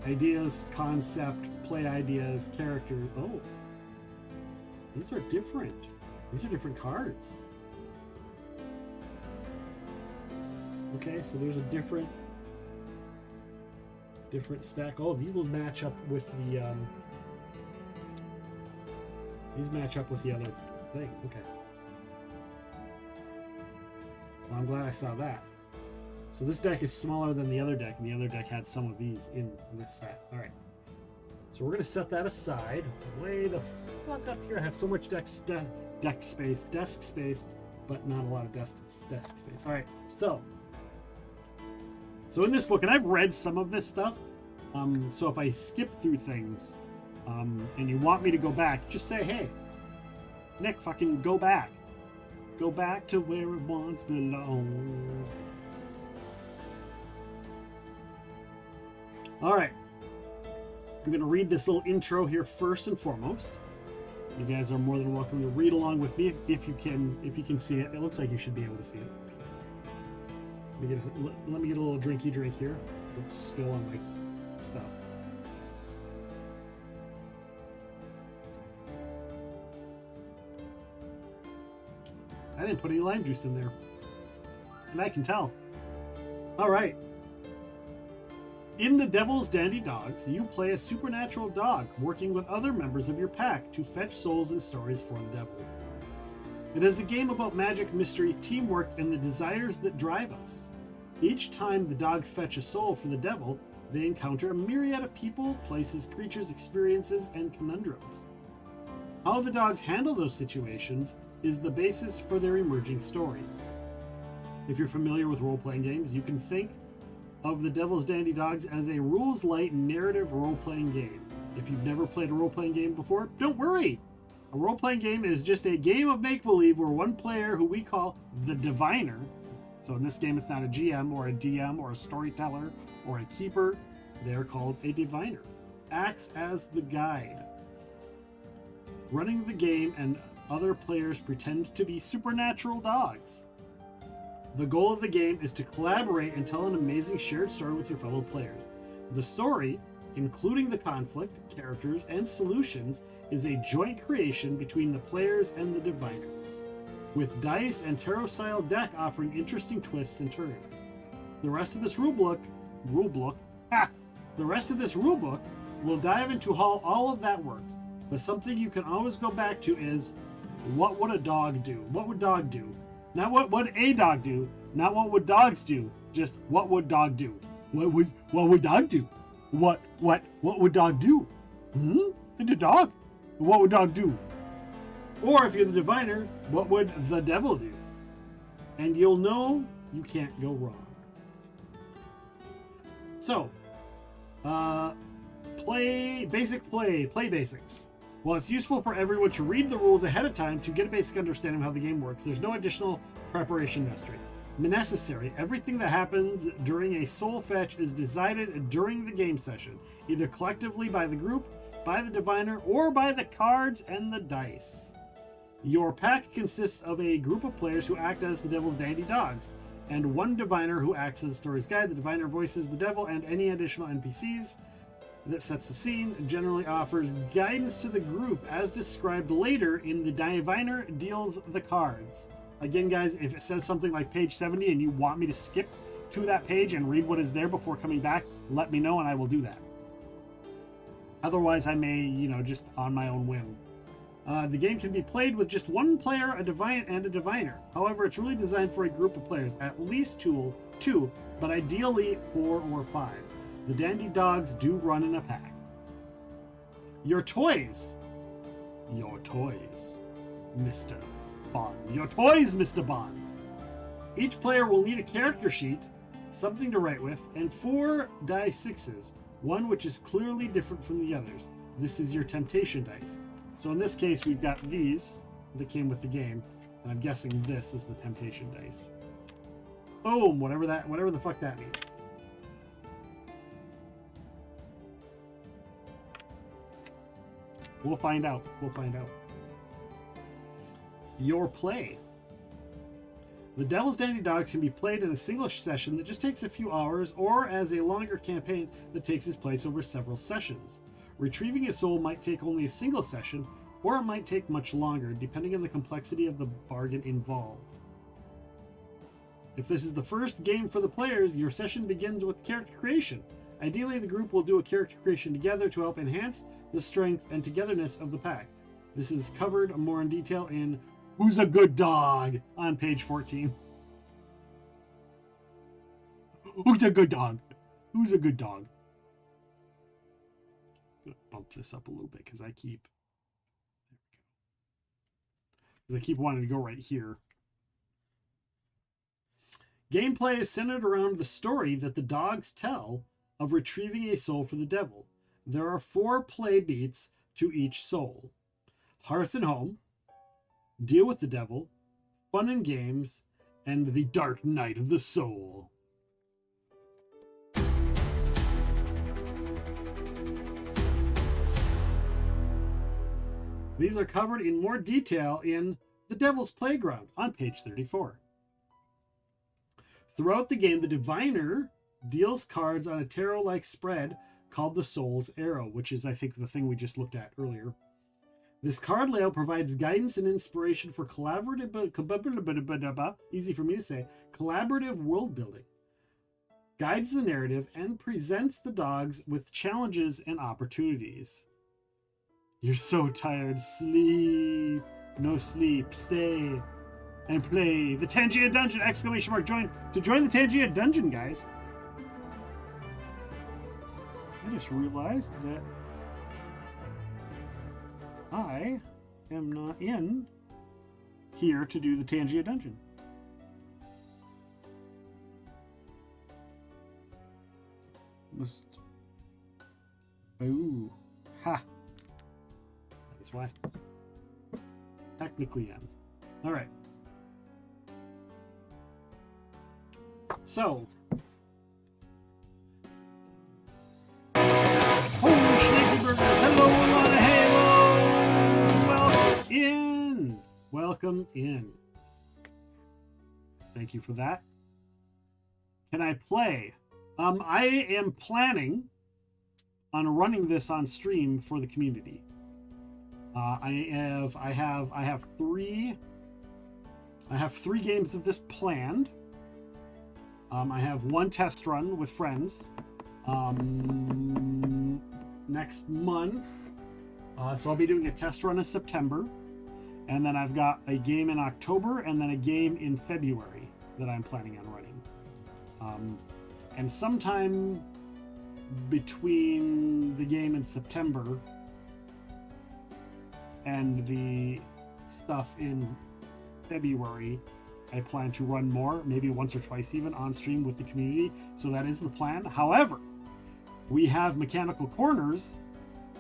Ideas, concept, play ideas, characters. Oh, these are different. These are different cards. Okay, so there's a different stack. Oh, these will match up with the these match up with the other thing. Okay. Well, I'm glad I saw that. So this deck is smaller than the other deck, and the other deck had some of these in this set. All right. So we're gonna set that aside. Way the fuck up here. I have so much desk space, but not a lot of desk space. All right. So in this book, and I've read some of this stuff, so if I skip through things, and you want me to go back, just say, hey, Nick, fucking go back. Go back to where it once belonged. All right. I'm going to read this little intro here first and foremost. You guys are more than welcome to read along with me if you can see it. It looks like you should be able to see it. Let me get a little drinky drink here. Let's spill on my stuff. I didn't put any lime juice in there. And I can tell. All right. In The Devil's Dandy Dogs, you play a supernatural dog working with other members of your pack to fetch souls and stories for the devil. It is a game about magic, mystery, teamwork, and the desires that drive us. Each time the dogs fetch a soul for the devil, they encounter a myriad of people, places, creatures, experiences, and conundrums. How the dogs handle those situations is the basis for their emerging story. If you're familiar with role-playing games, you can think of The Devil's Dandy Dogs as a rules-light narrative role-playing game. If you've never played a role-playing game before, don't worry! A role-playing game is just a game of make-believe where one player, who we call the diviner, so in this game it's not a GM or a DM or a storyteller or a keeper, they're called a diviner, acts as the guide. Running the game and other players pretend to be supernatural dogs. The goal of the game is to collaborate and tell an amazing shared story with your fellow players. The story, including the conflict, characters, and solutions, is a joint creation between the players and the diviner, with dice and tarot-style deck offering interesting twists and turns. The rest of this rulebook will dive into how all of that works, but something you can always go back to is What would a dog do? What would dog do? Not what would a dog do? Not what would dogs do? Just what would dog do? What would dog do? What would dog do? It's a dog. What would dog do? Or if you're the diviner, what would the devil do? And you'll know you can't go wrong. So, play basics. While it's useful for everyone to read the rules ahead of time to get a basic understanding of how the game works, there's no additional preparation necessary. Everything that happens during a soul fetch is decided during the game session, either collectively by the group, by the diviner, or by the cards and the dice. Your pack consists of a group of players who act as the devil's dandy dogs, and one diviner who acts as the story's guide. The diviner voices the devil and any additional NPCs that sets the scene, generally offers guidance to the group as described later in the diviner deals the cards. Again, guys, if it says something like page 70 and you want me to skip to that page and read what is there before coming back, let me know and I will do that. Otherwise, I may, just on my own whim. The game can be played with just one player, a diviner. However, it's really designed for a group of players, at least two, but ideally 4 or 5. The dandy dogs do run in a pack. Your toys, Mr. Bond. Your toys, Mr. Bond. Each player will need a character sheet, something to write with, and 4 die 6s, one which is clearly different from the others. This is your temptation dice. So in this case, we've got these that came with the game, and I'm guessing this is the temptation dice. Boom, whatever the fuck that means. We'll find out. Your play. The Devil's Dandy Dogs can be played in a single session that just takes a few hours, or as a longer campaign that takes its place over several sessions. Retrieving a soul might take only a single session, or it might take much longer, depending on the complexity of the bargain involved. If this is the first game for the players, your session begins with character creation. Ideally, the group will do a character creation together to help enhance the strength and togetherness of the pack. This is covered more in detail in Who's a Good Dog on page 14. Who's a good dog? Who's a good dog? I'm gonna bump this up a little bit because I keep wanting to go right here. Gameplay is centered around the story that the dogs tell of retrieving a soul for the devil. There are 4 play beats to each soul: Hearth and Home, Deal with the Devil, Fun and Games, and The Dark Night of the Soul. These are covered in more detail in The Devil's Playground on page 34. Throughout the game, the diviner deals cards on a tarot-like spread called the Soul's Arrow, which is, I think, the thing we just looked at earlier. This card layout provides guidance and inspiration for collaborative world building, guides the narrative, and presents the dogs with challenges and opportunities. You're so tired. Sleep. No sleep. Stay and play the Tangia Dungeon! ! Join the Tangia Dungeon, guys. I just realized that I am not in here to do the Tangia Dungeon. Oh, ha. That's why. Technically in. All right. So. Holy Schnacky Burgers! Hello, Alana! Hello! Welcome in! Welcome in. Thank you for that. Can I play? I am planning on running this on stream for the community. I have three games of this planned. I have one test run with friends next month. So I'll be doing a test run in September. And then I've got a game in October and then a game in February that I'm planning on running. And sometime between the game in September and the stuff in February, I plan to run more, maybe once or twice even, on stream with the community. So that is the plan. However, we have Mechanical Corners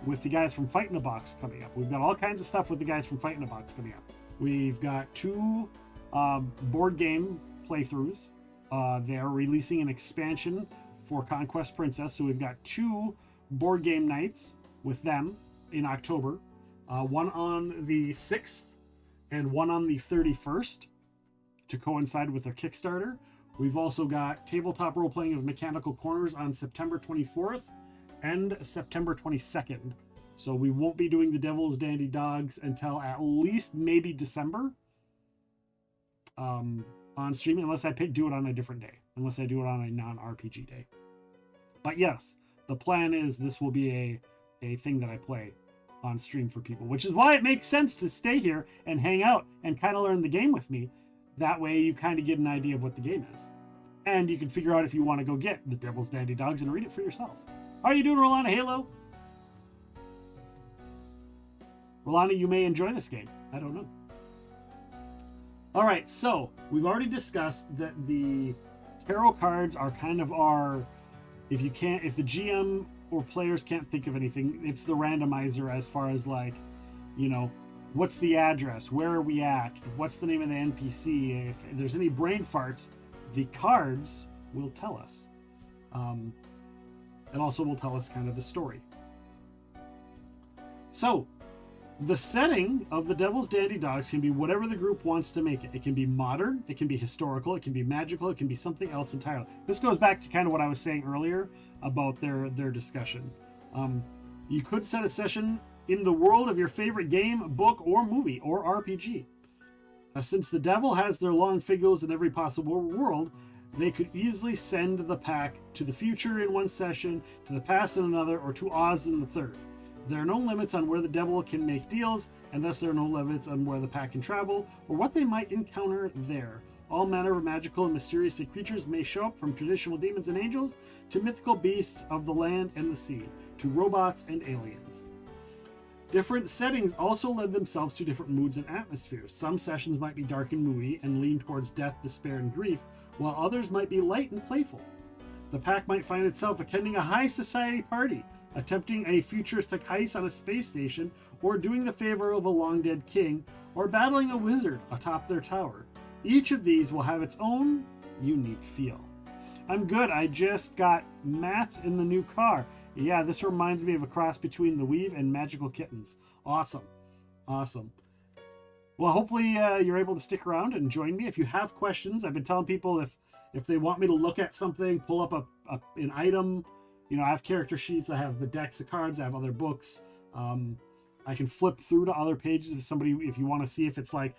with the guys from Fight in a Box coming up. We've got all kinds of stuff with the guys from Fight in a Box coming up. We've got 2 board game playthroughs. They're releasing an expansion for Conquest Princess. So we've got 2 board game nights with them in October. One on the 6th and one on the 31st to coincide with their Kickstarter. We've also got tabletop role-playing of Mechanical Corners on September 24th and September 22nd. So we won't be doing the Devil's Dandy Dogs until at least maybe December on stream, unless I do it on a different day, unless I do it on a non-RPG day. But yes, the plan is this will be a thing that I play on stream for people, which is why it makes sense to stay here and hang out and kind of learn the game with me. That way you kind of get an idea of what the game is. And you can figure out if you want to go get the Devil's Dandy Dogs and read it for yourself. How are you doing, Rolana Halo? Rolana, you may enjoy this game. I don't know. All right, so we've already discussed that the tarot cards are kind of our, if the GM or players can't think of anything, it's the randomizer as far as like, you know, what's the address? Where are we at? What's the name of the NPC? If there's any brain farts, the cards will tell us. It also will tell us kind of the story. So, the setting of the Devil's Dandy Dogs can be whatever the group wants to make it. It can be modern, it can be historical, it can be magical, it can be something else entirely. This goes back to kind of what I was saying earlier about their discussion. You could set a session in the world of your favorite game, book, or movie, or RPG. Since the devil has their long figures in every possible world, they could easily send the pack to the future in one session, to the past in another, or to Oz in the third. There are no limits on where the devil can make deals, and thus there are no limits on where the pack can travel, or what they might encounter there. All manner of magical and mysterious creatures may show up, from traditional demons and angels, to mythical beasts of the land and the sea, to robots and aliens. Different settings also lend themselves to different moods and atmospheres. Some sessions might be dark and moody and lean towards death, despair, and grief, while others might be light and playful. The pack might find itself attending a high society party, attempting a futuristic heist on a space station, or doing the favor of a long-dead king, or battling a wizard atop their tower. Each of these will have its own unique feel. I'm good. I just got mats in the new car. Yeah, this reminds me of a cross between the Weave and Magical Kittens. Awesome. Awesome. Well, hopefully you're able to stick around and join me. If you have questions, I've been telling people if they want me to look at something, pull up an item. You know, I have character sheets, I have the decks of cards, I have other books. I can flip through to other pages if you want to see if it's like,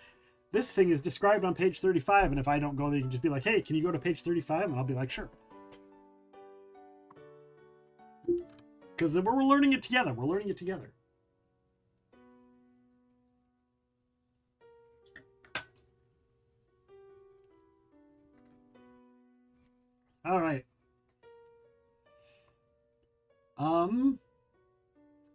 this thing is described on page 35, and if I don't go there, you can just be like, hey, can you go to page 35? And I'll be like, sure. Because we're learning it together. We're learning it together. All right.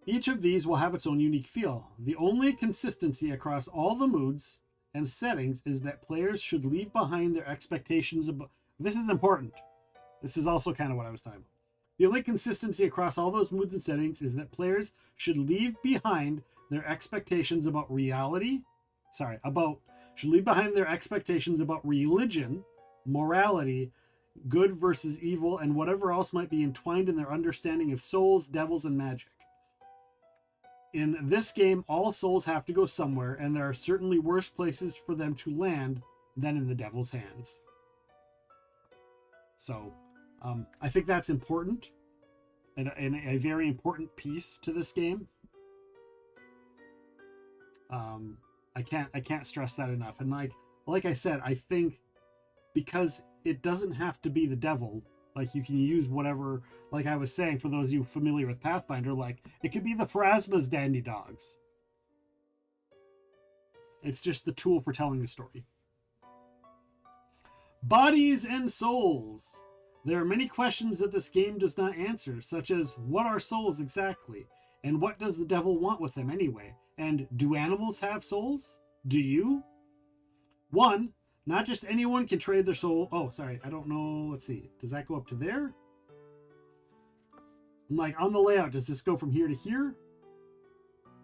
Each of these will have its own unique feel. The only consistency across all the moods and settings is that players should leave behind their expectations about... This is important. This is also kind of what I was talking about. The only consistency across all those moods and settings is that players should leave behind their expectations about should leave behind their expectations about religion, morality, good versus evil, and whatever else might be entwined in their understanding of souls, devils, and magic. In this game, all souls have to go somewhere, and there are certainly worse places for them to land than in the devil's hands. So, I think that's important, and a very important piece to this game. I can't stress that enough. And like I said, I think because it doesn't have to be the devil. Like, you can use whatever, like I was saying, for those of you familiar with Pathfinder, like, it could be the Pharasma's Dandy Dogs. It's just the tool for telling the story. Bodies and souls. There are many questions that this game does not answer, such as what are souls exactly? And what does the devil want with them anyway? And do animals have souls? Do you? 1. Not just anyone can trade their soul. Oh, sorry. I don't know. Let's see. Does that go up to there? Like on the layout, does this go from here to here?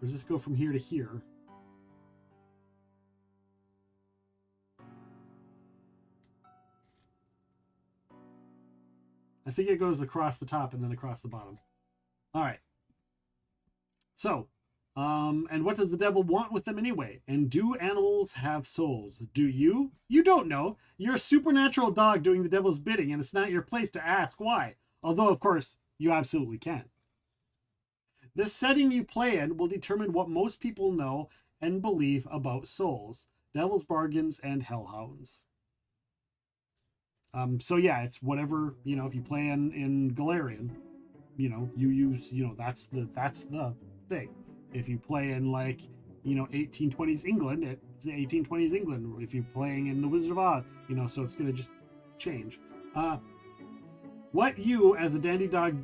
Or does this go from here to here? I think it goes across the top and then across the bottom. All right. So, and what does the devil want with them anyway? And do animals have souls? Do you? You don't know. You're a supernatural dog doing the devil's bidding, and it's not your place to ask why. Although, of course, you absolutely can. The setting you play in will determine what most people know and believe about souls, devil's bargains, and hellhounds. So yeah, it's whatever, you know, if you play in Galarian, you know, you use, you know, that's the thing. If you play in, like, you know, 1820s England, it's 1820s England. If you're playing in the Wizard of Oz, you know, so it's going to just change. What you, as a dandy dog,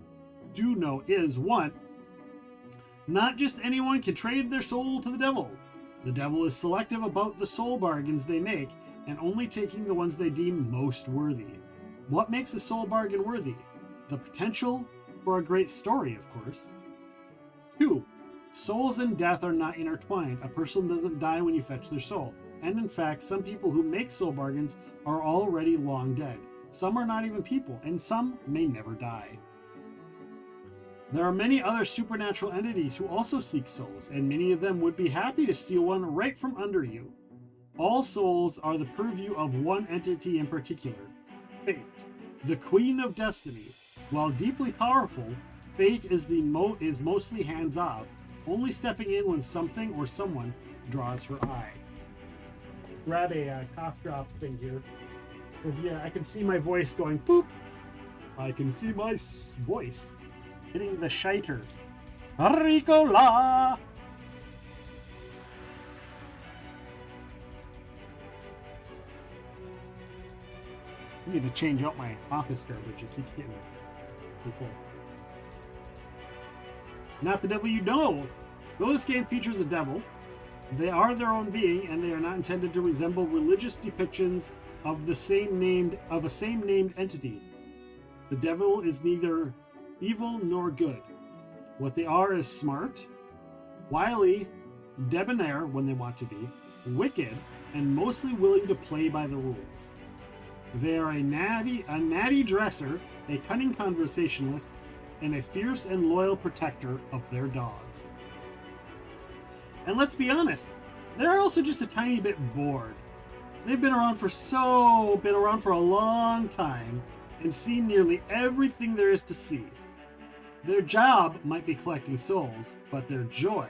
do know is, 1, not just anyone can trade their soul to the devil. The devil is selective about the soul bargains they make, and only taking the ones they deem most worthy. What makes a soul bargain worthy? The potential for a great story, of course. 2, souls and death are not intertwined. A person doesn't die when you fetch their soul. And in fact, some people who make soul bargains are already long dead. Some are not even people, and some may never die. There are many other supernatural entities who also seek souls, and many of them would be happy to steal one right from under you. All souls are the purview of one entity in particular, Fate, the Queen of Destiny. While deeply powerful, Fate is mostly hands-off, only stepping in when something or someone draws her eye. Grab a cough drop thing here, because yeah, I can see my voice going boop. I can see my voice hitting the shiter. Ricola! I need to change out my office garbage. It keeps getting pretty cool. Not the devil you know. Though this game features a devil, they are their own being, and they are not intended to resemble religious depictions of a same named entity. The devil is neither evil nor good. What they are is smart, wily, debonair when they want to be, wicked, and mostly willing to play by the rules. They are a natty dresser, a cunning conversationalist, and a fierce and loyal protector of their dogs. And let's be honest, they're also just a tiny bit bored. They've been around for a long time and seen nearly everything there is to see. Their job might be collecting souls, but their true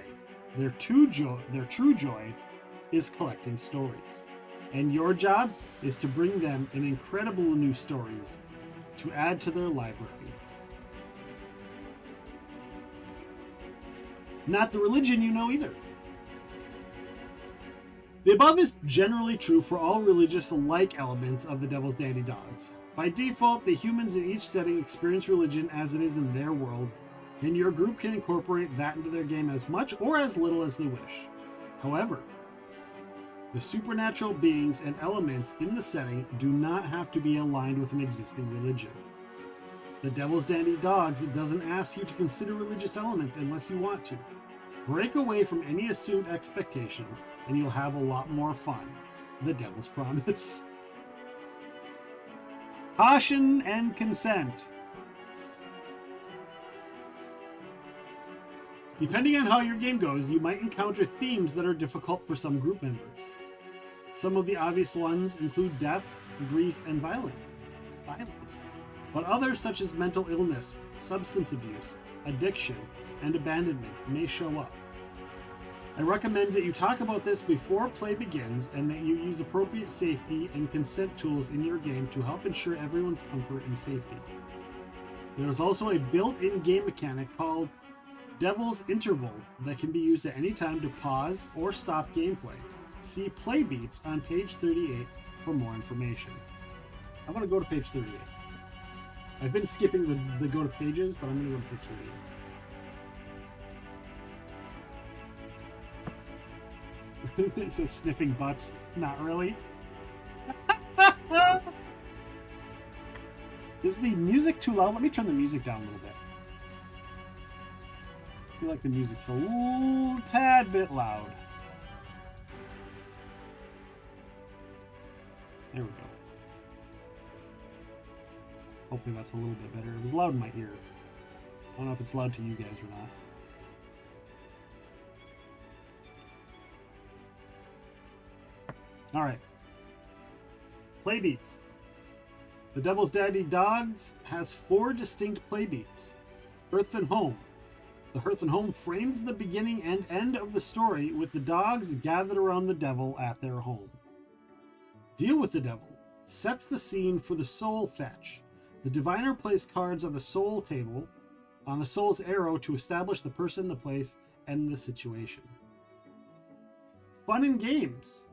joy, is collecting stories. And your job is to bring them in incredible new stories to add to their library. Not the religion you know either. The above is generally true for all religious-like elements of the Devil's Dandy Dogs. By default, the humans in each setting experience religion as it is in their world, and your group can incorporate that into their game as much or as little as they wish. However, the supernatural beings and elements in the setting do not have to be aligned with an existing religion. The Devil's Dandy Dogs doesn't ask you to consider religious elements unless you want to. Break away from any assumed expectations, and you'll have a lot more fun. The Devil's Promise. Caution and consent. Depending on how your game goes, you might encounter themes that are difficult for some group members. Some of the obvious ones include death, grief, and violence. But others, such as mental illness, substance abuse, addiction, and abandonment, may show up. I recommend that you talk about this before play begins and that you use appropriate safety and consent tools in your game to help ensure everyone's comfort and safety. There is also a built-in game mechanic called Devil's Interval that can be used at any time to pause or stop gameplay. See Playbeats on page 38 for more information. I'm going to go to page 38. I've been skipping the go to pages, but I'm going to go to page 38. It says sniffing butts. Not really. Is the music too loud? Let me turn the music down a little bit. I feel like the music's a little tad bit loud. There we go. Hopefully that's a little bit better. It was loud in my ear. I don't know if it's loud to you guys or not. Alright. Playbeats. The Devil's Daddy Dogs has 4 distinct playbeats. Hearth and Home. The Hearth and Home frames the beginning and end of the story with the dogs gathered around the devil at their home. Deal with the Devil sets the scene for the Soul Fetch. The diviner plays cards on the soul table, on the soul's arrow to establish the person, the place, and the situation. Fun and Games.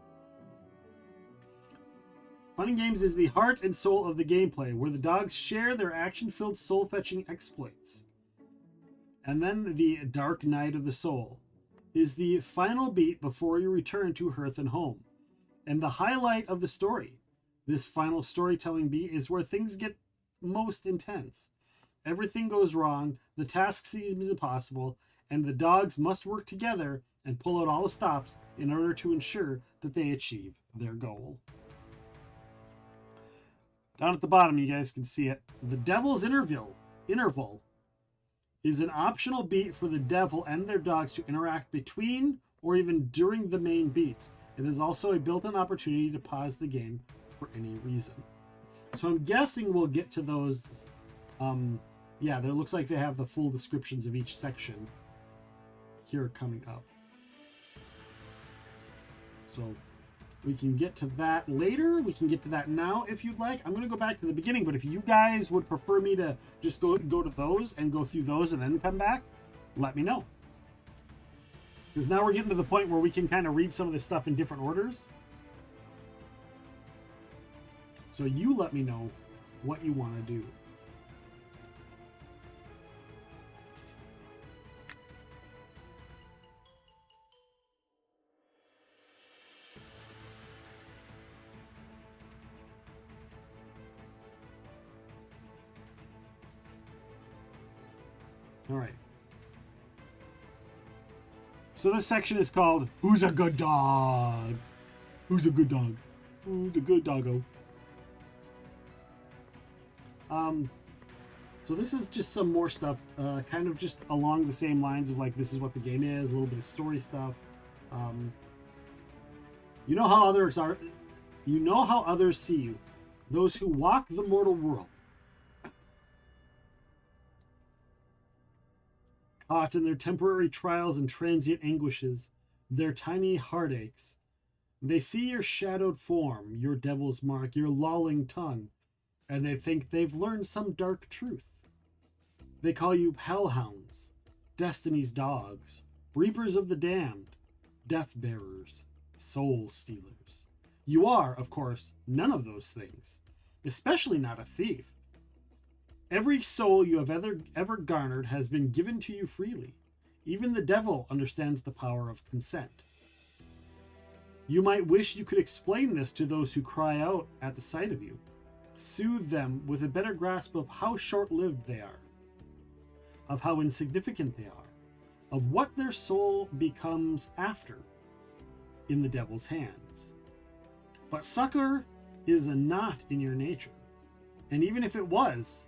Fun and Games is the heart and soul of the gameplay, where the dogs share their action-filled soul-fetching exploits. And then the Dark Night of the Soul is the final beat before you return to Hearth and Home, and the highlight of the story. This final storytelling beat is where things get most intense. Everything goes wrong, the task seems impossible, and the dogs must work together and pull out all the stops in order to ensure that they achieve their goal. Down at the bottom, you guys can see it. The Devil's Interval is an optional beat for the devil and their dogs to interact between or even during the main beat. It is also a built-in opportunity to pause the game for any reason. So I'm guessing we'll get to those. Yeah, there looks like they have the full descriptions of each section here coming up. So we can get to that later. We can get to that now if you'd like. I'm going to go back to the beginning, but if you guys would prefer me to just go to those and go through those and then come back, let me know. Because now we're getting to the point where we can kind of read some of this stuff in different orders. So you let me know what you want to do. All right. So this section is called Who's a Good Dog? Who's a good dog? Who's a good doggo? So this is just some more stuff, kind of just along the same lines of like, this is what the game is, a little bit of story stuff. You know how others are, you know how others see you, those who walk the mortal world. Caught in their temporary trials and transient anguishes, their tiny heartaches. They see your shadowed form, your devil's mark, your lolling tongue, and they think they've learned some dark truth. They call you hellhounds, destiny's dogs, reapers of the damned, death bearers, soul stealers. You are, of course, none of those things, especially not a thief. Every soul you have ever garnered has been given to you freely. Even the devil understands the power of consent. You might wish you could explain this to those who cry out at the sight of you. Soothe them with a better grasp of how short-lived they are, of how insignificant they are, of what their soul becomes after in the devil's hands. But succor is not in your nature, and even if it was,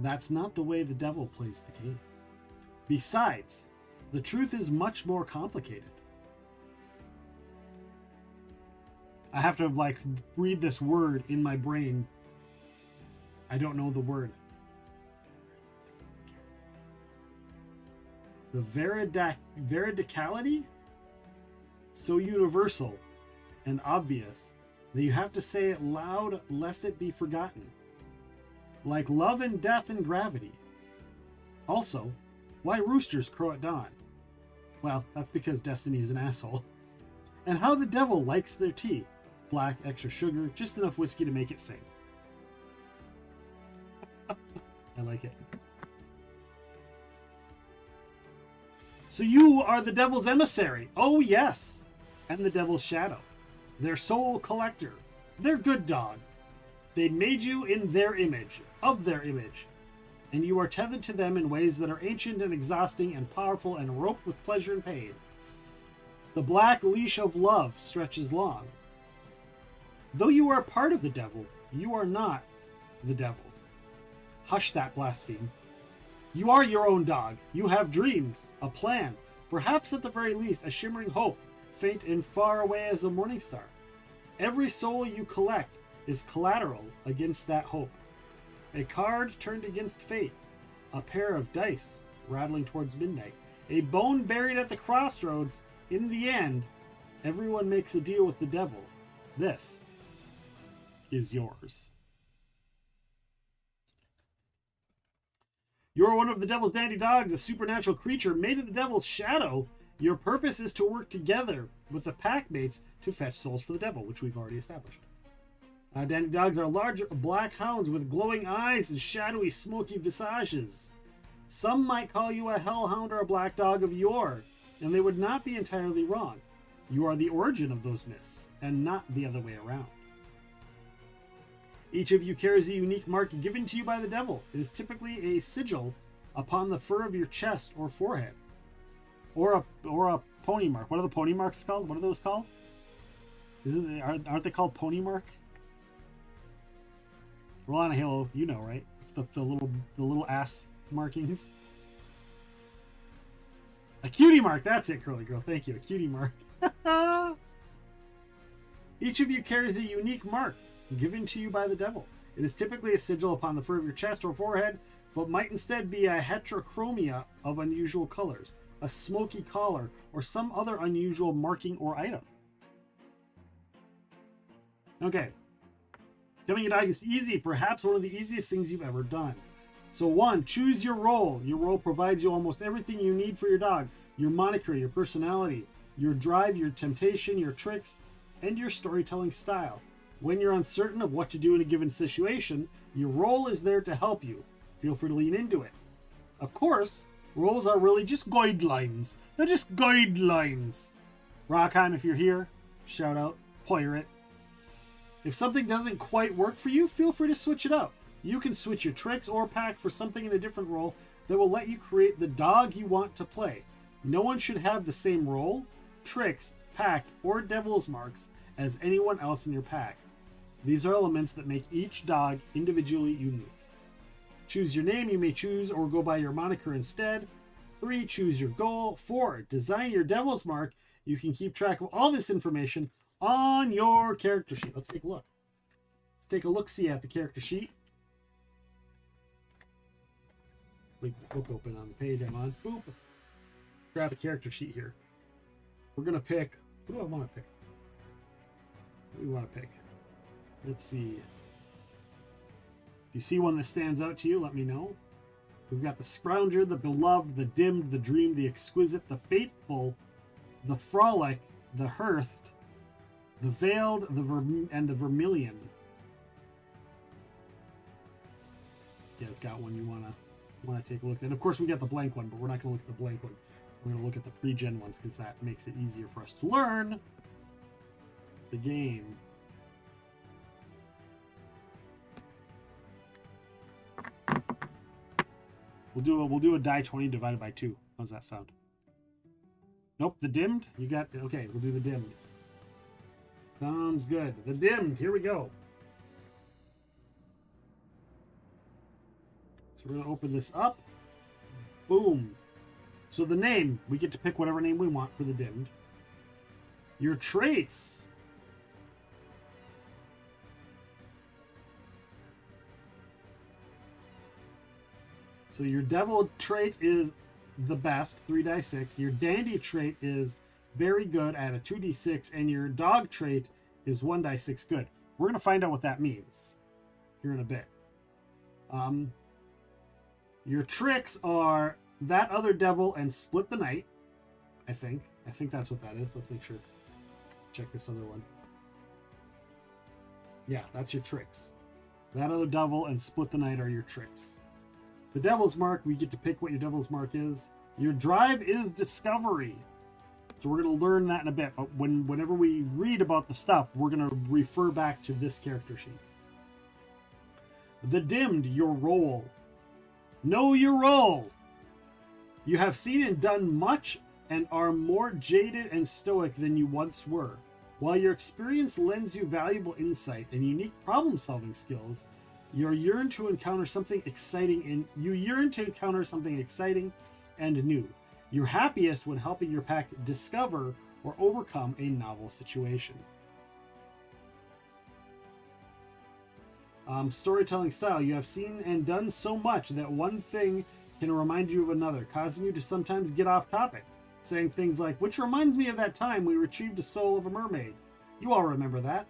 that's not the way the devil plays the game. Besides, the truth is much more complicated. I have to like read this word in my brain. I don't know the word. The veridicality? So universal and obvious that you have to say it loud lest it be forgotten. Like love and death and gravity. Also, why roosters crow at dawn? Well, that's because Destiny is an asshole. and how the devil likes their tea. Black, extra sugar, just enough whiskey to make it sing. I like it. So you are the devil's emissary. Oh, yes. And the devil's shadow. Their soul collector. Their good dog. They made you in their image, of their image. And you are tethered to them in ways that are ancient and exhausting and powerful and roped with pleasure and pain. The black leash of love stretches long. Though you are a part of the devil, you are not the devil. Hush that blaspheme. You are your own dog. You have dreams, a plan, perhaps at the very least a shimmering hope, faint and far away as a morning star. Every soul you collect is collateral against that hope. A card turned against fate, a pair of dice rattling towards midnight, a bone buried at the crossroads. In the end, everyone makes a deal with the devil. This is yours. You're one of the devil's dandy dogs, a supernatural creature made of the devil's shadow. Your purpose is to work together with the pack mates to fetch souls for the devil, which we've already established. Dandy dogs are large black hounds with glowing eyes and shadowy, smoky visages. Some might call you a hellhound or a black dog of yore, and they would not be entirely wrong. You are the origin of those myths, and not the other way around. Each of you carries a unique mark given to you by the devil. It is typically a sigil upon the fur of your chest or forehead, or a pony mark. What are the pony marks called? What are those called? Aren't they called pony mark? Roll on a Halo, you know, right? It's the little ass markings. A cutie mark. That's it, Curly Girl. Thank you. A cutie mark. Each of you carries a unique mark given to you by the devil. It is typically a sigil upon the fur of your chest or forehead, but might instead be a heterochromia of unusual colors, a smoky collar, or some other unusual marking or item. Okay. Becoming a dog is easy, perhaps one of the easiest things you've ever done. So 1, choose your role. Your role provides you almost everything you need for your dog. Your moniker, your personality, your drive, your temptation, your tricks, and your storytelling style. When you're uncertain of what to do in a given situation, your role is there to help you. Feel free to lean into it. Of course, roles are really just guidelines. They're just guidelines. Rockheim, if you're here, shout out, pirate. If something doesn't quite work for you, feel free to switch it out. You can switch your tricks or pack for something in a different role that will let you create the dog you want to play. No one should have the same role, tricks, pack, or devil's marks as anyone else in your pack. These are elements that make each dog individually unique. Choose your name. You may choose or go by your moniker instead. 3, choose your goal. 4, design your devil's mark. You can keep track of all this information on your character sheet. Let's take a look. Let's take a look-see at the character sheet. Leave the book open on the page I'm on. Boop. Grab a character sheet here. We're going to pick... What do I want to pick? What do we want to pick? Let's see. If you see one that stands out to you, let me know. We've got the Scrounger, the Beloved, the Dimmed, the Dreamed, the Exquisite, the Fateful, the Frolic, the Hearthed, the Veiled, and the Vermilion. You guys got one you want to take a look at? And of course, we got the blank one, but we're not going to look at the blank one. We're going to look at the pre-gen ones because that makes it easier for us to learn the game. We'll do a die 20 divided by 2. How's that sound? Nope, the dimmed. You got okay. We'll do the dimmed. Sounds good. The dimmed. Here we go. So we're gonna open this up. Boom. So the name, we get to pick whatever name we want for the dimmed. Your traits. So your devil trait is the best, 3 die 6. Your dandy trait is very good at a 2d6, and your dog trait is 1 die 6 good. We're going to find out what that means here in a bit. Your tricks are that other devil and split the night, I think. I think that's what that is. Let's make sure. check this other one. Yeah, that's your tricks. That other devil and split the night are your tricks. The devil's mark, we get to pick what your devil's mark is. Your drive is discovery. So we're going to learn that in a bit. But whenever we read about the stuff, we're going to refer back to this character sheet. The dimmed, your role. Know your role. You have seen and done much and are more jaded and stoic than you once were. While your experience lends you valuable insight and unique problem-solving skills, you yearn to encounter something exciting and new. You're happiest when helping your pack discover or overcome a novel situation. Storytelling style. You have seen and done so much that one thing can remind you of another, causing you to sometimes get off topic, saying things like, which reminds me of that time we retrieved a soul of a mermaid. You all remember that.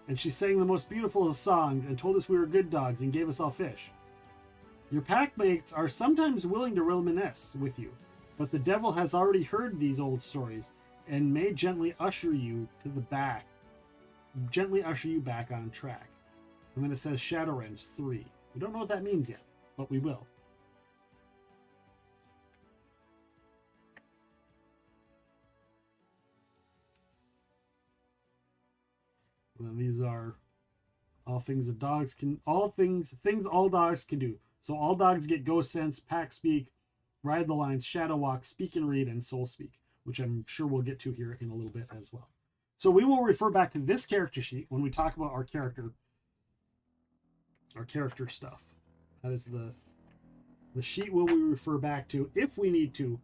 And she sang the most beautiful of songs and told us we were good dogs and gave us all fish. Your packmates are sometimes willing to reminisce with you, but the devil has already heard these old stories and may gently usher you back on track. And then it says Shadowrends 3. We don't know what that means yet, but we will. And then these are all things of dogs can, all things all dogs can do. So all dogs get ghost sense, pack speak, ride the lines, shadow walk, speak and read, and soul speak, which I'm sure we'll get to here in a little bit as well. So we will refer back to this character sheet when we talk about our character stuff. That is the sheet will we refer back to if we need to.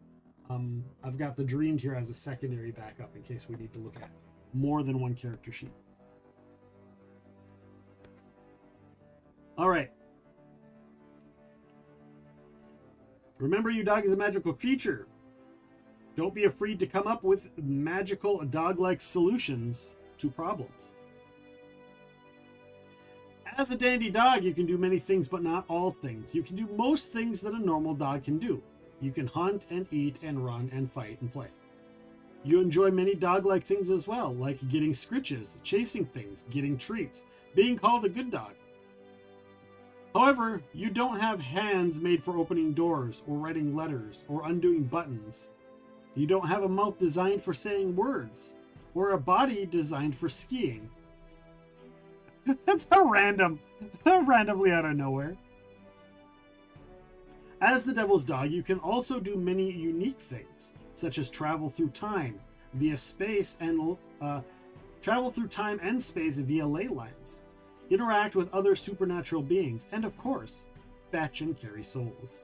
I've got the dreamed here as a secondary backup in case we need to look at more than one character sheet. All right. Remember, your dog is a magical creature. Don't be afraid to come up with magical dog-like solutions to problems. As a dandy dog, you can do many things, but not all things. You can do most things that a normal dog can do. You can hunt and eat and run and fight and play. You enjoy many dog-like things as well, like getting scritches, chasing things, getting treats, being called a good dog. However, you don't have hands made for opening doors or writing letters or undoing buttons. You don't have a mouth designed for saying words or a body designed for skiing. That's randomly out of nowhere. As the devil's dog, you can also do many unique things, such as travel through time and space via ley lines, interact with other supernatural beings, and of course, fetch and carry souls.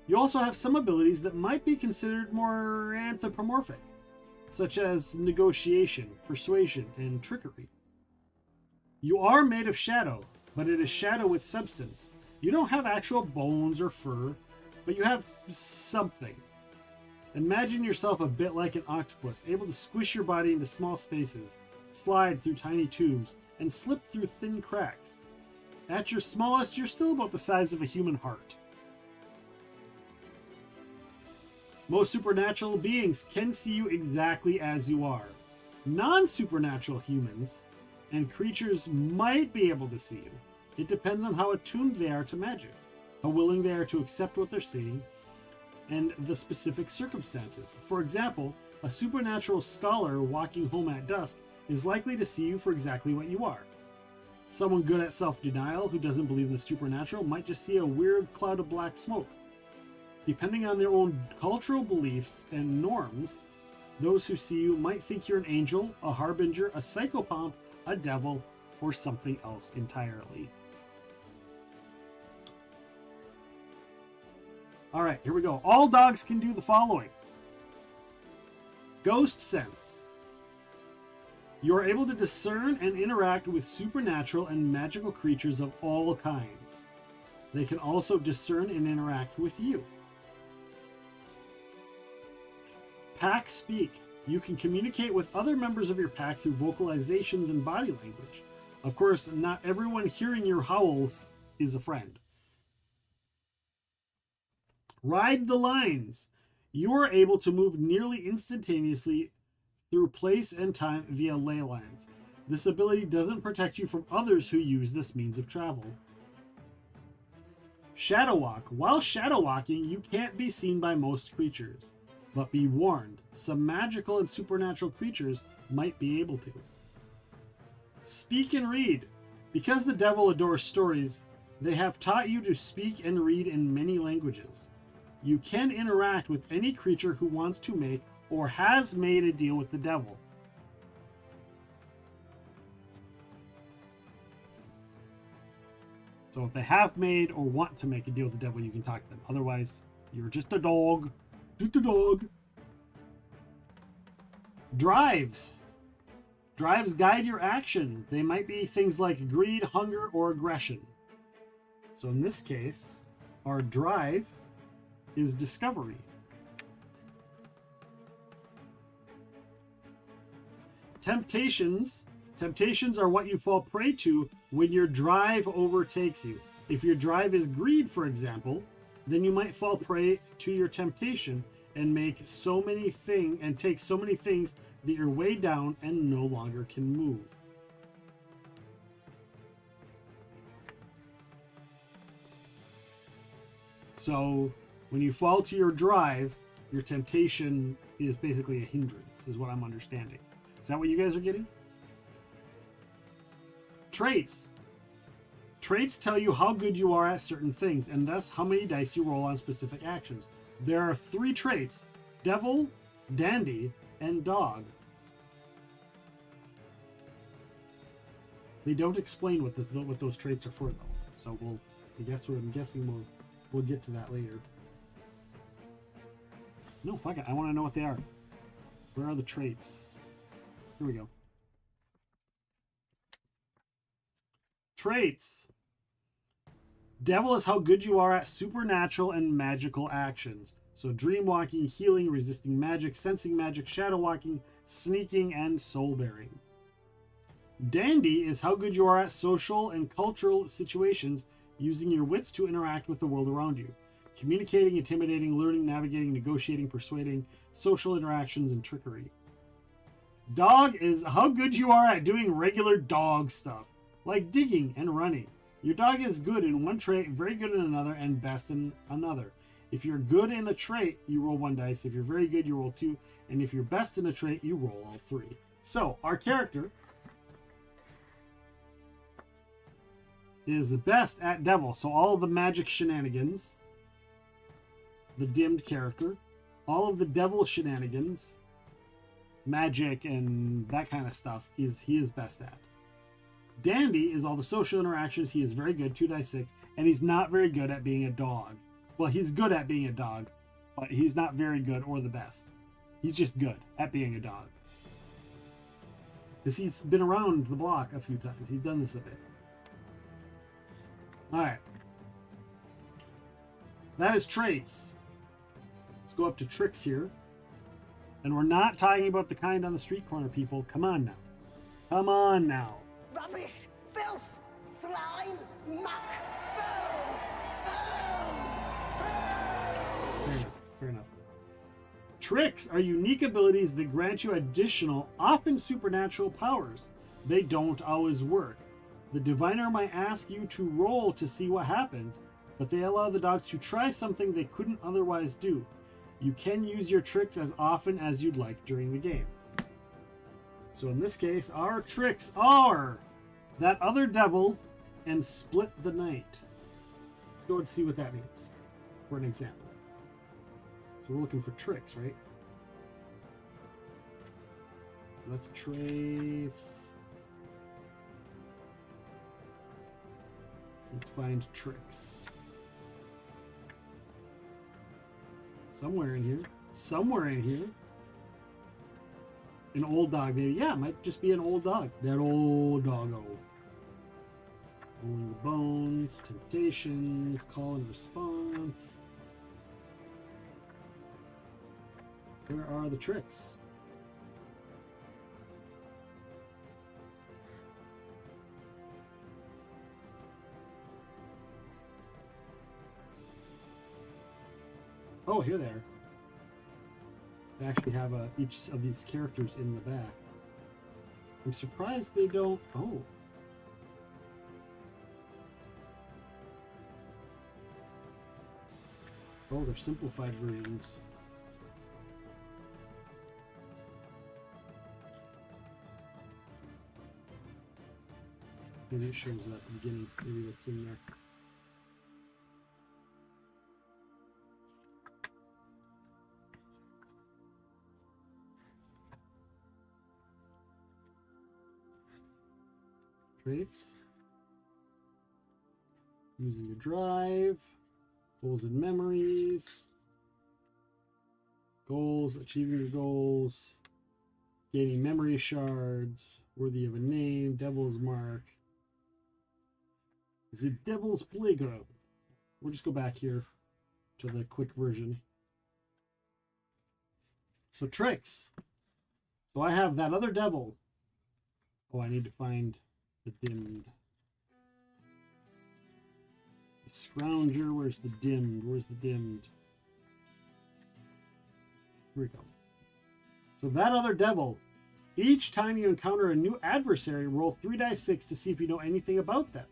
You also have some abilities that might be considered more anthropomorphic, such as negotiation, persuasion, and trickery. You are made of shadow, but it is shadow with substance. You don't have actual bones or fur, but you have something. Imagine yourself a bit like an octopus, able to squish your body into small spaces, slide through tiny tubes, and slip through thin cracks. At your smallest, you're still about the size of a human heart. Most supernatural beings can see you exactly as you are. Non-supernatural humans and creatures might be able to see you. It depends on how attuned they are to magic, how willing they are to accept what they're seeing, and the specific circumstances. For example, a supernatural scholar walking home at dusk is likely to see you for exactly what you are. Someone good at self-denial who doesn't believe in the supernatural might just see a weird cloud of black smoke. Depending on their own cultural beliefs and norms, those who see you might think you're an angel, a harbinger, a psychopomp, a devil, or something else entirely. All right, here we go. All dogs can do the following. Ghost sense. You are able to discern and interact with supernatural and magical creatures of all kinds. They can also discern and interact with you. Pack speak. You can communicate with other members of your pack through vocalizations and body language. Of course, not everyone hearing your howls is a friend. Ride the lines. You are able to move nearly instantaneously through place and time via ley lines. This ability doesn't protect you from others who use this means of travel. Shadow Walk. While shadow walking, you can't be seen by most creatures. But be warned, some magical and supernatural creatures might be able to. Speak and read. Because the devil adores stories, they have taught you to speak and read in many languages. You can interact with any creature who wants to make or has made a deal with the devil. So if they have made or want to make a deal with the devil, you can talk to them. Otherwise, you're just a dog. Just a dog. Drives. Drives guide your action. They might be things like greed, hunger, or aggression. So in this case, our drive is discovery. Temptations. Temptations are what you fall prey to when your drive overtakes you. If your drive is greed, for example, then you might fall prey to your temptation and take so many things that you're weighed down and no longer can move. So when you fall to your drive, your temptation is basically a hindrance, is what I'm understanding. Is that what you guys are getting? Traits. Traits tell you how good you are at certain things, and thus how many dice you roll on specific actions. There are 3 traits: Devil, Dandy, and Dog. They don't explain what those traits are for, though. So I'm guessing we'll get to that later. No, fuck it. I want to know what they are. Where are the traits? Here we go. Traits. Devil is how good you are at supernatural and magical actions. So dream walking, healing, resisting magic, sensing magic, shadow walking, sneaking, and soul bearing. Dandy is how good you are at social and cultural situations, using your wits to interact with the world around you. Communicating, intimidating, learning, navigating, negotiating, persuading, social interactions, and trickery. Dog is how good you are at doing regular dog stuff, like digging and running. Your dog is good in one trait, very good in another, and best in another. If you're good in a trait, you roll 1 dice. If you're very good, you roll 2. And if you're best in a trait, you roll all 3. So, our character is the best at devil. So all of the magic shenanigans, the dimmed character, all of the devil shenanigans, magic and that kind of stuff he is best at. Dandy is all the social interactions. He is very good, 2 dice 6, and he's not very good at being a dog. Well, he's good at being a dog, but he's not very good or the best. He's just good at being a dog. Because he's been around the block a few times. He's done this a bit. Alright. That is traits. Let's go up to tricks here. And we're not talking about the kind on the street corner, people. Come on now. Come on now. Rubbish, filth, slime, muck, Fair enough. Tricks are unique abilities that grant you additional, often supernatural powers. They don't always work. The diviner might ask you to roll to see what happens, but they allow the dogs to try something they couldn't otherwise do. You can use your tricks as often as you'd like during the game. So in this case, our tricks are that other devil and split the night. Let's go and see what that means for an example. So we're looking for tricks, right? Let's traits. Let's find tricks. Somewhere in here. Somewhere in here. An old dog, maybe. Yeah, it might just be an old dog. That old doggo. Rolling the bones, temptations, call and response. Where are the tricks? Oh, here they are. They actually have each of these characters in the back. I'm surprised they don't. Oh. Oh, they're simplified versions. Maybe it shows that at the beginning. Maybe that's in there. Traits. Using a drive. Goals and memories. Goals, achieving your goals. Gaining memory shards. Worthy of a name. Devil's mark. Is it Devil's Playground? We'll just go back here to the quick version. So tricks. So I have that other devil. Oh, I need to find the dimmed. The Scrounger, where's the dimmed? Where's the dimmed? Here we go. So that other devil, each time you encounter a new adversary, roll 3d6 to see if you know anything about them.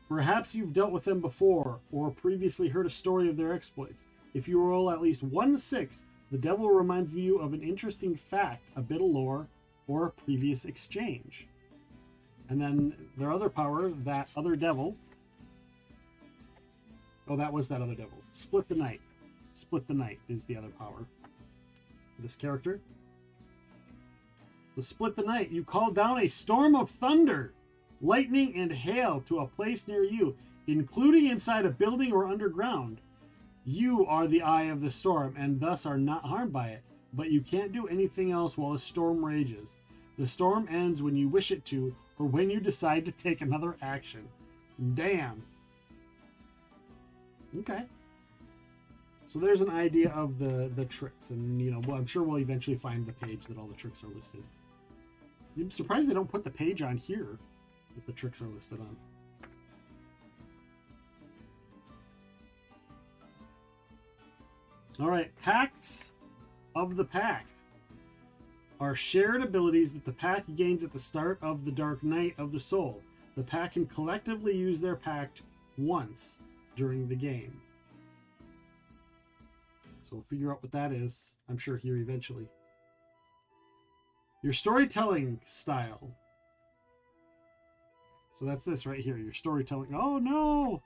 Perhaps you've dealt with them before or previously heard a story of their exploits. If you roll at least 1 6, the devil reminds you of an interesting fact, a bit of lore, or a previous exchange. And then their other power, that other devil. Oh, that was that other devil. Split the night. Split the night is the other power. This character. To split the night, you call down a storm of thunder, lightning, and hail to a place near you, including inside a building or underground. You are the eye of the storm and thus are not harmed by it, but you can't do anything else while the storm rages. The storm ends when you wish it to, or when you decide to take another action. Damn. Okay. So there's an idea of the tricks, and you know, well, I'm sure we'll eventually find the page that all the tricks are listed. I'm surprised they don't put the page on here that the tricks are listed on. All right, Pacts of the Pack are shared abilities that the pack gains at the start of the Dark Night of the Soul. The pack can collectively use their pact once during the game. So we'll figure out what that is, I'm sure, here eventually. Your storytelling style. So that's this right here, your storytelling. Oh no!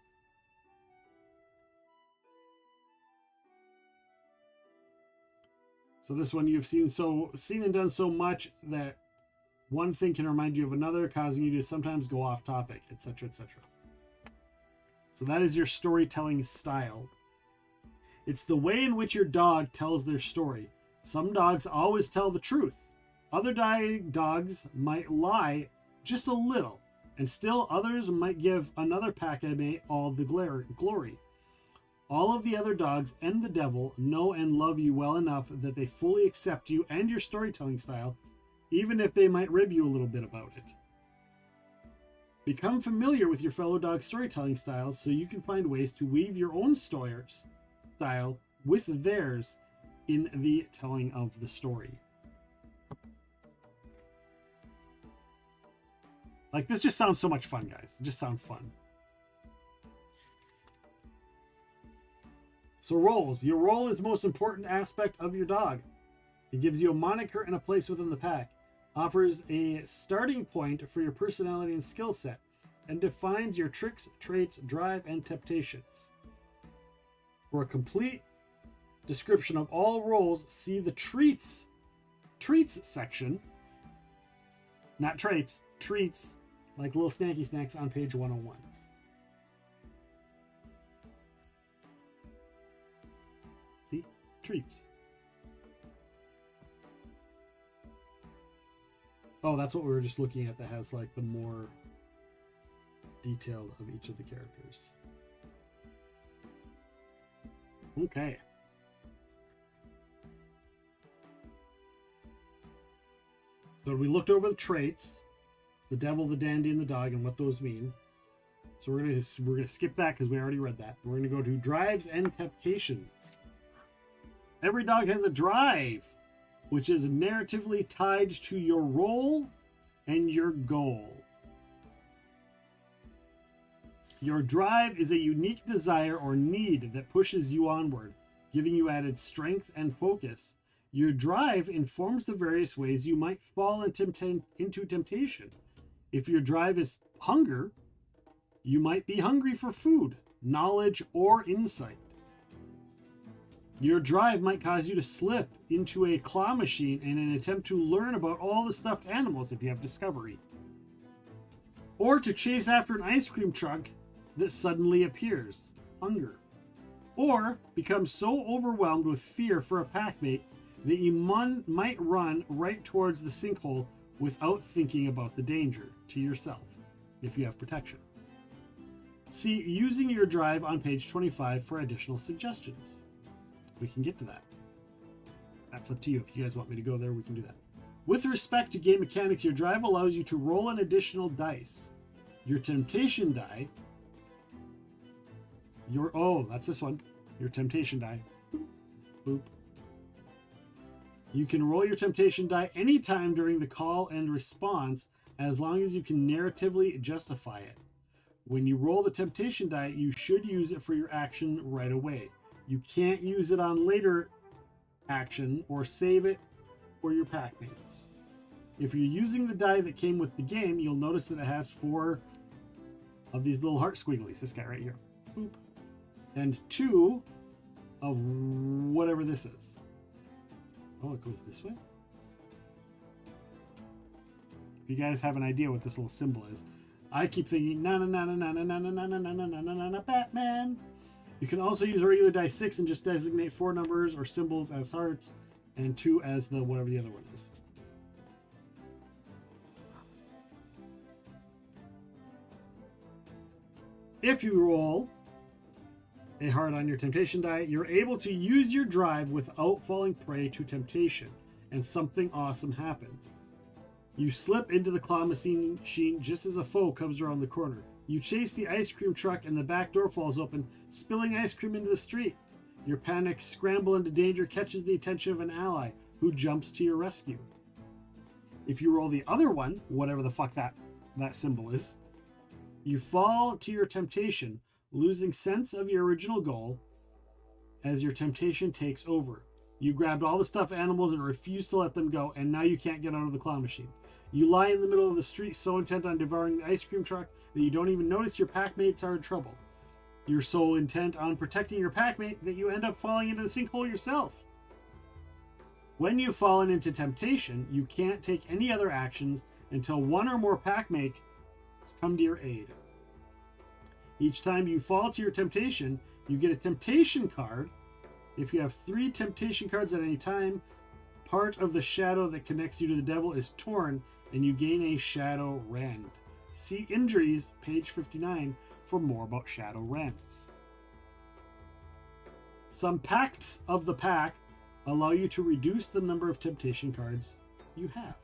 So this one you've seen and done so much that one thing can remind you of another, causing you to sometimes go off topic, etc., etc. So that is your storytelling style. It's the way in which your dog tells their story. Some dogs always tell the truth. Other dogs might lie just a little, and still others might give another pack-mate all the glory. All of the other dogs and the devil know and love you well enough that they fully accept you and your storytelling style, even if they might rib you a little bit about it. Become familiar with your fellow dog's storytelling styles so you can find ways to weave your own style with theirs in the telling of the story. Like, this just sounds so much fun, guys. It just sounds fun. So roles. Your role is the most important aspect of your dog. It gives you a moniker and a place within the pack, offers a starting point for your personality and skill set, and defines your tricks, traits, drive, and temptations. For a complete description of all roles, see the treats section. Not traits, treats, like little snacky snacks on page 101. See? Treats. Oh, that's what we were just looking at that has like the more detailed of each of the characters. Okay. So we looked over the traits, the devil, the dandy, and the dog, and what those mean. So we're gonna skip that because we already read that. We're gonna go to drives and temptations. Every dog has a drive, which is narratively tied to your role and your goal. Your drive is a unique desire or need that pushes you onward, giving you added strength and focus. Your drive informs the various ways you might fall into temptation. If your drive is hunger, you might be hungry for food, knowledge, or insight. Your drive might cause you to slip into a claw machine in an attempt to learn about all the stuffed animals if you have discovery. Or to chase after an ice cream truck that suddenly appears, hunger. Or become so overwhelmed with fear for a packmate that you might run right towards the sinkhole without thinking about the danger to yourself, if you have protection. See Using Your Drive on page 25 for additional suggestions. We can get to that. That's up to you. If you guys want me to go there, we can do that. With respect to game mechanics, your drive allows you to roll an additional dice. Your temptation die. That's this one. Your temptation die. Boop. You can roll your temptation die anytime during the call and response, as long as you can narratively justify it. When you roll the temptation die, you should use it for your action right away. You can't use it on later action or save it for your pack mates. If you're using the die that came with the game, you'll notice that it has 4 of these little heart squigglies. This guy right here. Boop. And 2 of whatever this is. Oh, it goes this way? If you guys have an idea what this little symbol is, I keep thinking, na Batman. You can also use a regular die 6 and just designate 4 numbers or symbols as hearts and 2 as the whatever the other one is. If you roll a heart on your temptation die, you're able to use your drive without falling prey to temptation, and something awesome happens. You slip into the claw machine just as a foe comes around the corner. You chase the ice cream truck and the back door falls open, spilling ice cream into the street. Your panicked scramble into danger catches the attention of an ally who jumps to your rescue. If you roll the other one, whatever the fuck that symbol is, you fall to your temptation, losing sense of your original goal as your temptation takes over. You grabbed all the stuffed animals and refused to let them go, and now you can't get out of the claw machine. You lie in the middle of the street so intent on devouring the ice cream truck that you don't even notice your packmates are in trouble. You're so intent on protecting your packmate that you end up falling into the sinkhole yourself. When you've fallen into temptation, you can't take any other actions until one or more packmates come to your aid. Each time you fall to your temptation, you get a temptation card. If you have 3 temptation cards at any time, part of the shadow that connects you to the devil is torn, and you gain a shadow rend. See Injuries, page 59, for more about shadow rends. Some pacts of the pack allow you to reduce the number of temptation cards you have.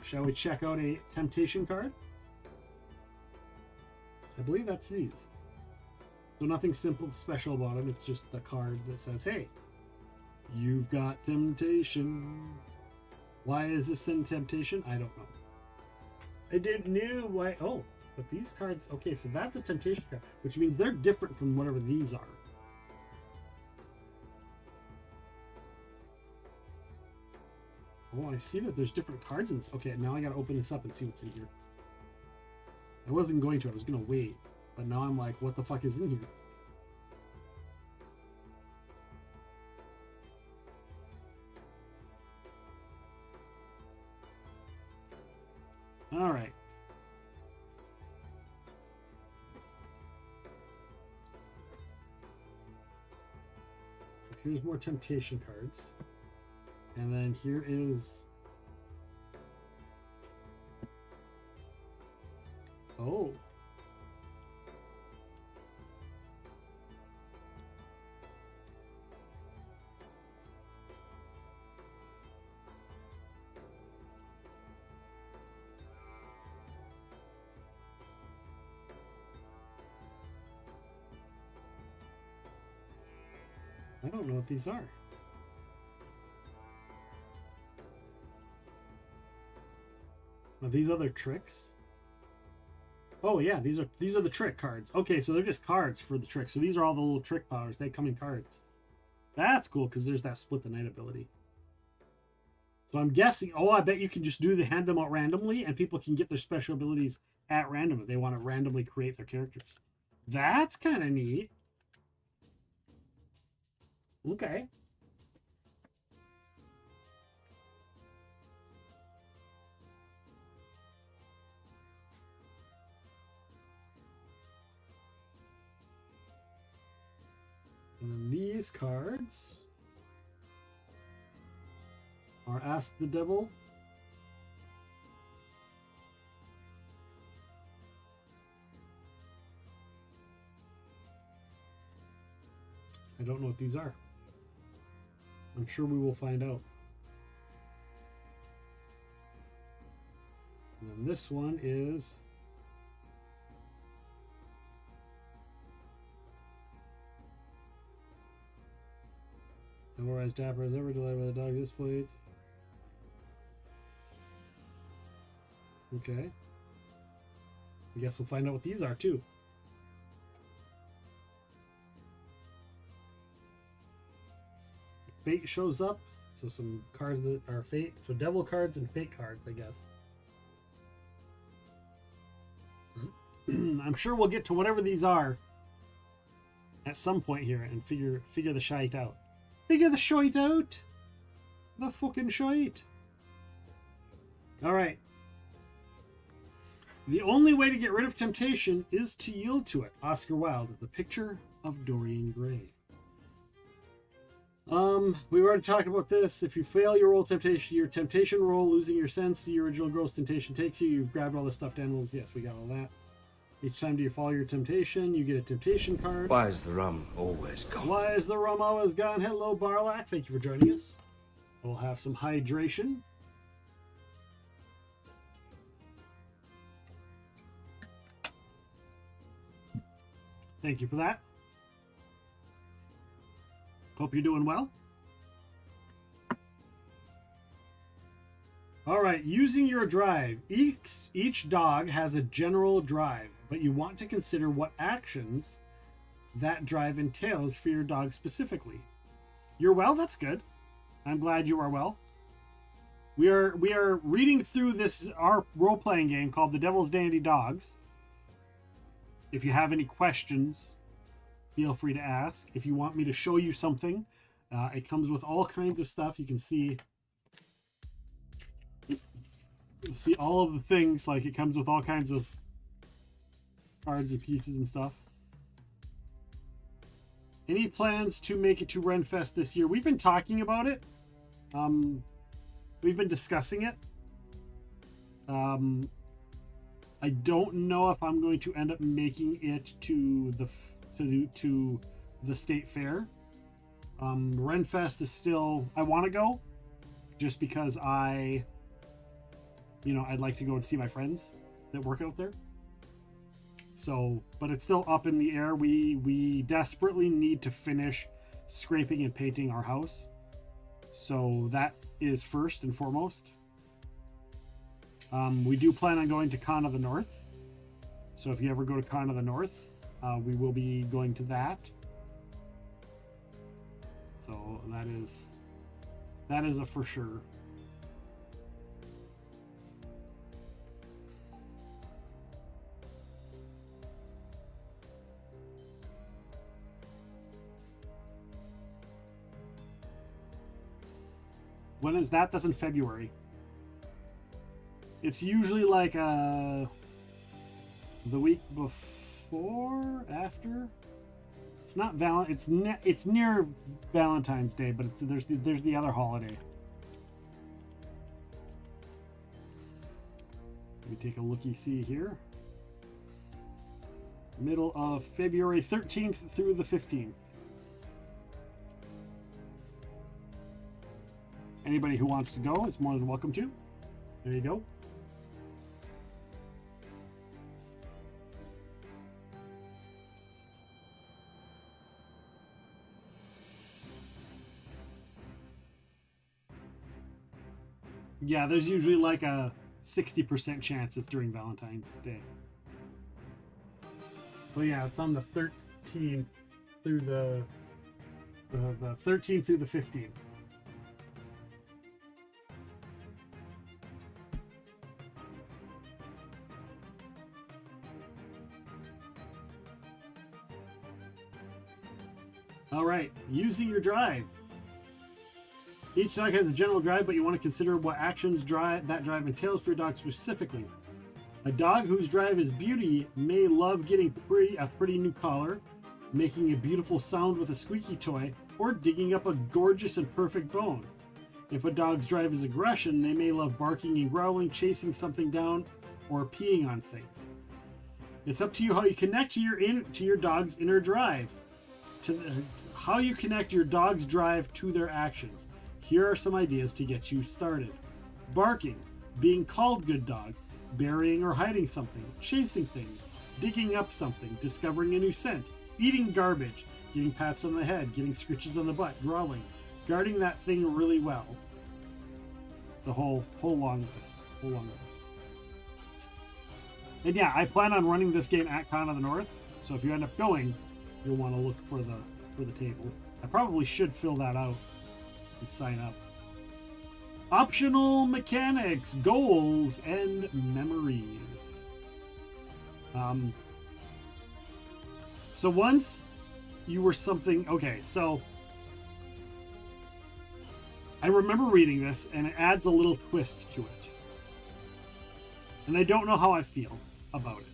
Shall we check out a temptation card? I believe that's these. So nothing simple special about them. It's just the card that says, hey, you've got temptation. Why is this in temptation? I don't know. I didn't know why. Oh, but these cards. Okay, so that's a temptation card, which means they're different from whatever these are. Oh, I see that there's different cards in this. Okay, now I gotta open this up and see what's in here. I wasn't going to. I was gonna wait. But now I'm like, what the fuck is in here? All right. So here's more temptation cards. And then here is... Oh. I don't know what these are. Are these other tricks? Oh yeah, these are the trick cards. Okay, so they're just cards for the trick. So these are all the little trick powers. They come in cards. That's cool because there's that split the night ability. So I'm guessing. Oh, I bet you can just do the hand them out randomly, and people can get their special abilities at random if they want to randomly create their characters. That's kind of neat. Okay. And then these cards are Ask the Devil. I don't know what these are. I'm sure we will find out. And then this one is Memorize Dapper as ever delayed by the dog displayed. Okay. I guess we'll find out what these are too. Fate shows up. So some cards that are fate. So devil cards and fate cards, I guess. I'm sure we'll get to whatever these are at some point here and figure the shite out. Figure the shite out. The fucking shite. All right. The only way to get rid of temptation is to yield to it. Oscar Wilde, The Picture of Dorian Gray. We've already talked about this. If you fail your temptation roll, losing your sense to your original gross temptation takes you. You've grabbed all the stuffed animals. Yes, we got all that. Each time you follow your temptation, you get a temptation card. Why is the rum always gone? Why is the rum always gone? Hello, Barlack. Thank you for joining us. We'll have some hydration. Thank you for that. Hope you're doing well. All right, using your drive. Each dog has a general drive, but you want to consider what actions that drive entails for your dog specifically. You're well? That's good. I'm glad you are well. We are reading through our role-playing game called The Devil's Dandy Dogs. If you have any questions, feel free to ask. If you want me to show you something, it comes with all kinds of stuff. You can see all of the things. Like, it comes with all kinds of cards and pieces and stuff. Any plans to make it to Renfest this year? We've been talking about it. We've been discussing it. I don't know if I'm going to end up making it to the state fair. Renfest is still, I want to go just because I'd like to go and see my friends that work out there. So, but it's still up in the air. We desperately need to finish scraping and painting our house. So that is first and foremost. We do plan on going to Con of the North. So if you ever go to Con of the North, we will be going to that. So that is a for sure. When is that? That's in February. It's usually like the week before, after. It's not it's near Valentine's Day, but there's the other holiday. Let me take a looky-see here. Middle of February 13th through the 15th. Anybody who wants to go is more than welcome to. There you go. Yeah, there's usually like a 60% chance it's during Valentine's Day. But yeah, it's on the 13th through the 13th through the 15th. All right, using your drive. Each dog has a general drive, but you want to consider what actions that drive entails for your dog specifically. A dog whose drive is beauty may love getting a pretty new collar, making a beautiful sound with a squeaky toy, or digging up a gorgeous and perfect bone. If a dog's drive is aggression, they may love barking and growling, chasing something down, or peeing on things. It's up to you how you connect to your dog's inner drive. How you connect your dog's drive to their actions. Here are some ideas to get you started. Barking, being called good dog, burying or hiding something, chasing things, digging up something, discovering a new scent, eating garbage, getting pats on the head, getting scritches on the butt, growling, guarding that thing really well. It's a whole long list. And yeah, I plan on running this game at Con of the North, so if you end up going, you'll want to look for the table. I probably should fill that out and sign up. Optional mechanics, goals, and memories. So once you were something... Okay, so... I remember reading this, and it adds a little twist to it. And I don't know how I feel about it.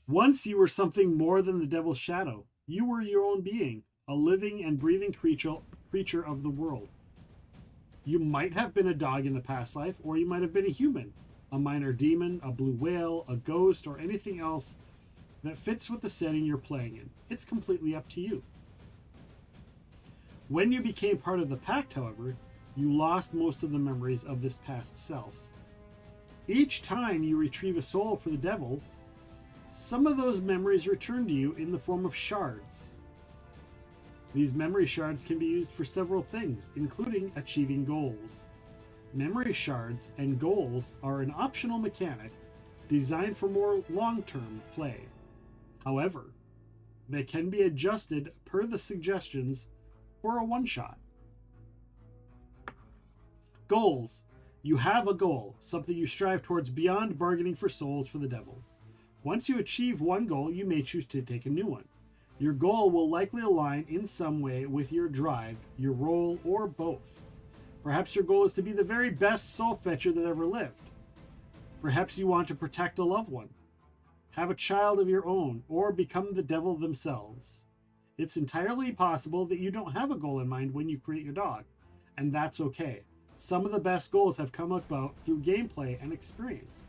Once you were something more than the devil's shadow. You were your own being, a living and breathing creature of the world. You might have been a dog in the past life, or you might have been a human, a minor demon, a blue whale, a ghost, or anything else that fits with the setting you're playing in. It's completely up to you. When you became part of the pact, however, you lost most of the memories of this past self. Each time you retrieve a soul for the devil, some of those memories return to you in the form of shards. These memory shards can be used for several things, including achieving goals. Memory shards and goals are an optional mechanic designed for more long-term play. However, they can be adjusted per the suggestions for a one-shot. Goals. You have a goal, something you strive towards beyond bargaining for souls for the devil. Once you achieve one goal, you may choose to take a new one. Your goal will likely align in some way with your drive, your role, or both. Perhaps your goal is to be the very best soul fetcher that ever lived. Perhaps you want to protect a loved one, have a child of your own, or become the devil themselves. It's entirely possible that you don't have a goal in mind when you create your dog, and that's okay. Some of the best goals have come about through gameplay and experience.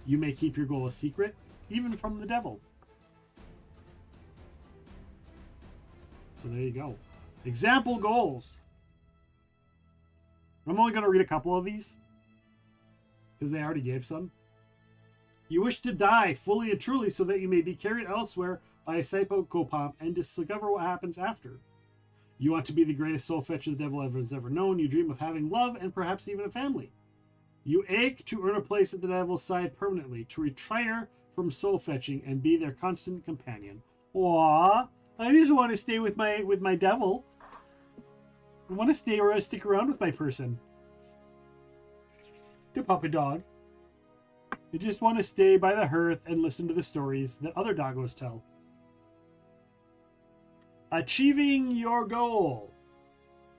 You may keep your goal a secret, even from the devil. So there you go. Example goals. I'm only going to read a couple of these because they already gave some. You wish to die fully and truly so that you may be carried elsewhere by a psychopomp and discover what happens after. You want to be the greatest soul fetcher the devil has ever known. You dream of having love and perhaps even a family. You ache to earn a place at the devil's side permanently, to retire from soul fetching and be their constant companion. Aww, I just want to stay with my devil. I want to stick around with my person. The puppy dog. I just want to stay by the hearth and listen to the stories that other doggos tell. Achieving your goal.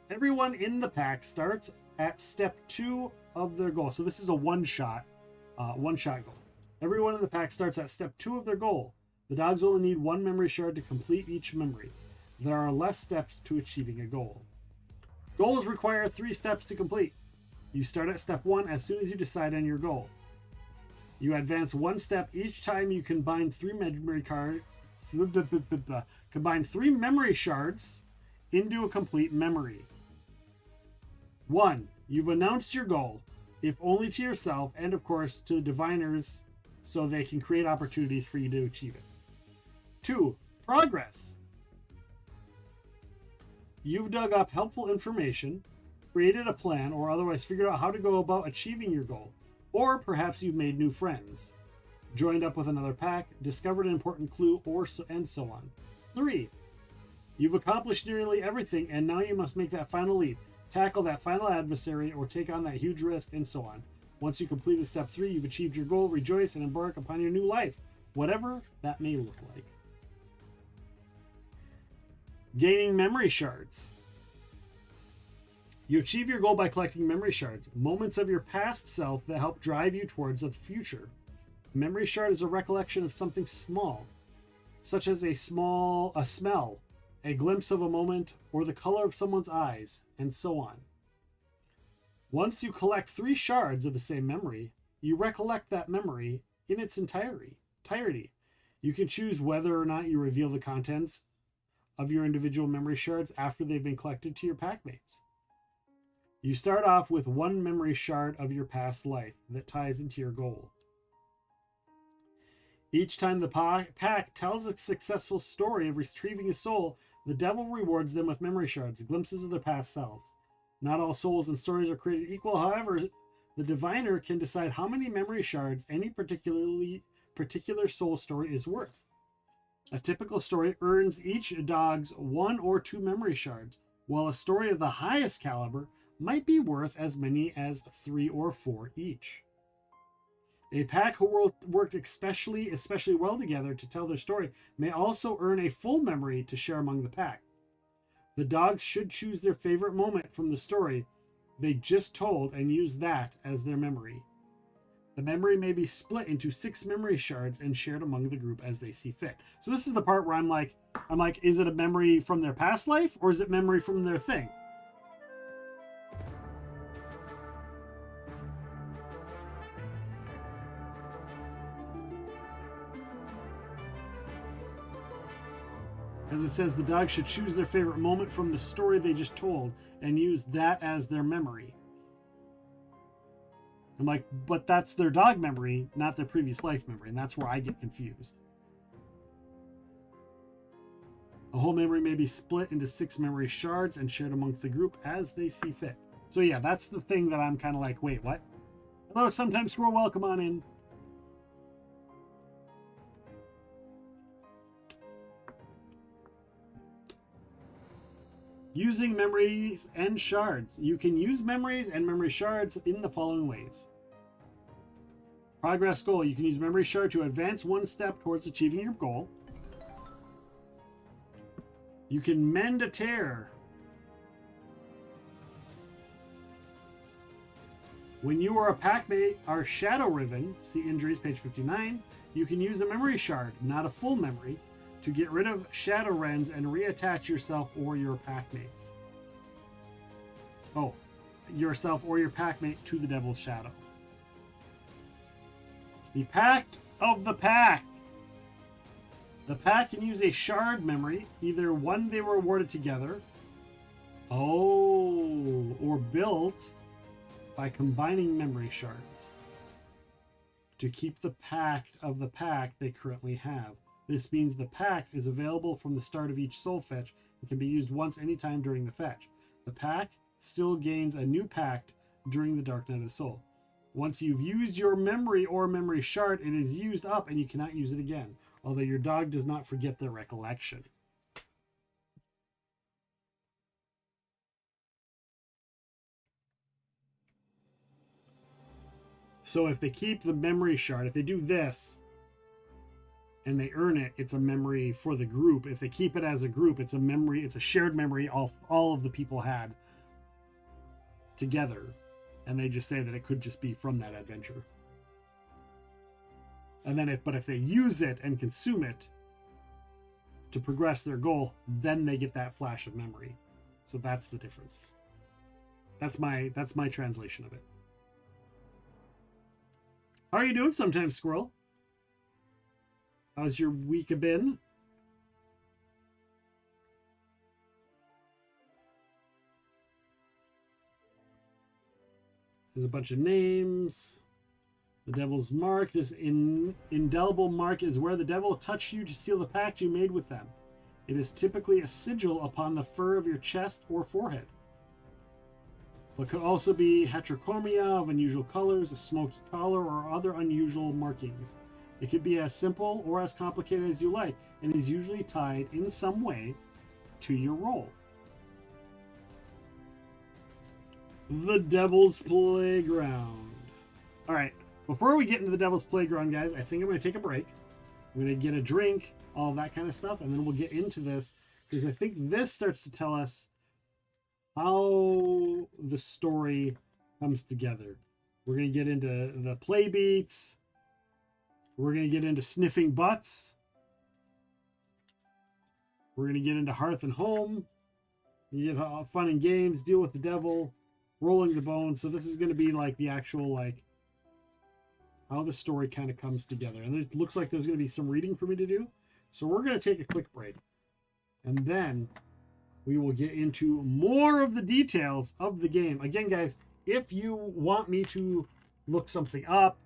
Everyone in the pack starts at step 2 of their goal. So this is a one-shot goal. Everyone in the pack starts at step 2 of their goal. The dogs only need one memory shard to complete each memory. There are less steps to achieving a goal. Goals require 3 steps to complete. You start at step 1 as soon as you decide on your goal. You advance 1 step each time you combine 3 memory shards into a complete memory. 1. You've announced your goal, if only to yourself and of course to the diviners so they can create opportunities for you to achieve it. 2. Progress. You've dug up helpful information, created a plan, or otherwise figured out how to go about achieving your goal. Or perhaps you've made new friends, joined up with another pack, discovered an important clue, and so on. 3. You've accomplished nearly everything, and now you must make that final leap, tackle that final adversary, or take on that huge risk, and so on. Once you completed step 3, you've achieved your goal. Rejoice and embark upon your new life, whatever that may look like. Gaining memory shards. You achieve your goal by collecting memory shards, moments of your past self that help drive you towards the future. A memory shard is a recollection of something small, such as a smell, a glimpse of a moment, or the color of someone's eyes, and so on. Once you collect 3 shards of the same memory, you recollect that memory in its entirety. You can choose whether or not you reveal the contents of your individual memory shards after they've been collected to your packmates. You start off with 1 memory shard of your past life that ties into your goal. Each time the pack tells a successful story of retrieving a soul, the devil rewards them with memory shards, glimpses of their past selves. Not all souls and stories are created equal. However, the diviner can decide how many memory shards any particular soul story is worth. A typical story earns each dog's 1 or 2 memory shards, while a story of the highest caliber might be worth as many as 3 or 4 each. A pack who worked especially well together to tell their story may also earn a full memory to share among the pack. The dogs should choose their favorite moment from the story they just told and use that as their memory. The memory may be split into 6 memory shards and shared among the group as they see fit. So this is the part where I'm like, is it a memory from their past life or is it memory from their thing? As it says, the dog should choose their favorite moment from the story they just told and use that as their memory. I'm like, but that's their dog memory, not their previous life memory, and that's where I get confused. A whole memory may be split into 6 memory shards and shared amongst the group as they see fit. So yeah, that's the thing that I'm kind of like, wait, what? Hello, sometimes Squirrel, welcome on in. Using memories and shards. You can use memories and memory shards in the following ways. Progress goal. You can use memory shard to advance 1 step towards achieving your goal. You can mend a tear. When you or a packmate are shadow riven, see injuries, page 59, you can use a memory shard, not a full memory, to get rid of shadow rends and reattach yourself or your packmates. Oh, yourself or your packmate to the devil's shadow. The Pact of the Pack. The pack can use a shard memory, either one they were awarded together, or built by combining memory shards to keep the pact of the pack they currently have. This means the pack is available from the start of each soul fetch and can be used once anytime during the fetch. The pack still gains a new pact during the Dark Night of the Soul. Once you've used your memory or memory shard, it is used up and you cannot use it again, although your dog does not forget their recollection. So if they keep the memory shard, if they do this, and they earn it, it's a memory for the group. If they keep it as a group, it's a memory, it's a shared memory all of the people had together. And they just say that it could just be from that adventure. And then but if they use it and consume it to progress their goal, then they get that flash of memory. So that's the difference. That's my translation of it. How are you doing sometimes, Squirrel? How's your week been? There's a bunch of names. The devil's mark. This indelible mark is where the devil touched you to seal the pact you made with them. It is typically a sigil upon the fur of your chest or forehead. but could also be heterochromia of unusual colors, a smoky color, or other unusual markings. It could be as simple or as complicated as you like, and is usually tied in some way to your role. The Devil's Playground. All right, before we get into the Devil's Playground, guys, I think I'm going to take a break. I'm going to get a drink, all of that kind of stuff, and then we'll get into this, because I think this starts to tell us how the story comes together. We're going to get into the play beats. We're going to get into sniffing butts. We're going to get into hearth and home. You get fun and games, deal with the devil, rolling the bones. So this is going to be like the actual, like, how the story kind of comes together. And it looks like there's going to be some reading for me to do. So we're going to take a quick break. And then we will get into more of the details of the game. Again, guys, if you want me to look something up,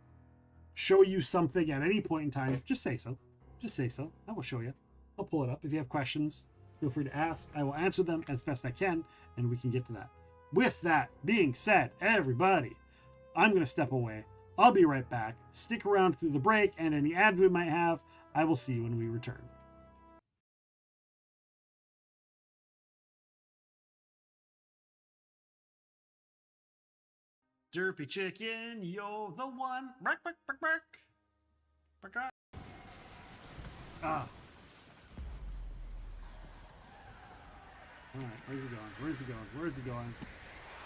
show you something at any point in time, just say so. Just say so. I will show you. I'll pull it up. If you have questions, feel free to ask. I will answer them as best I can, and we can get to that. With that being said, everybody, I'm going to step away. I'll be right back. Stick around through the break and any ads we might have. I will see you when we return. Derpy chicken, yo, the one. Bark, bark, bark, bark. Bark, bark. Ah. All right, where's he going? Where's he going? Where's he going?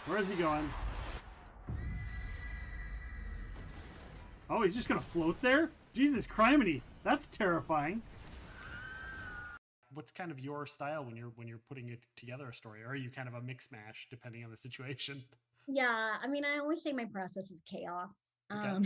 Where's he going? Oh, he's just gonna float there? Jesus criminy, that's terrifying. What's kind of your style when you're putting it together a story? Or are you kind of a mix mash depending on the situation? Yeah, I mean, I always say my process is chaos. Okay.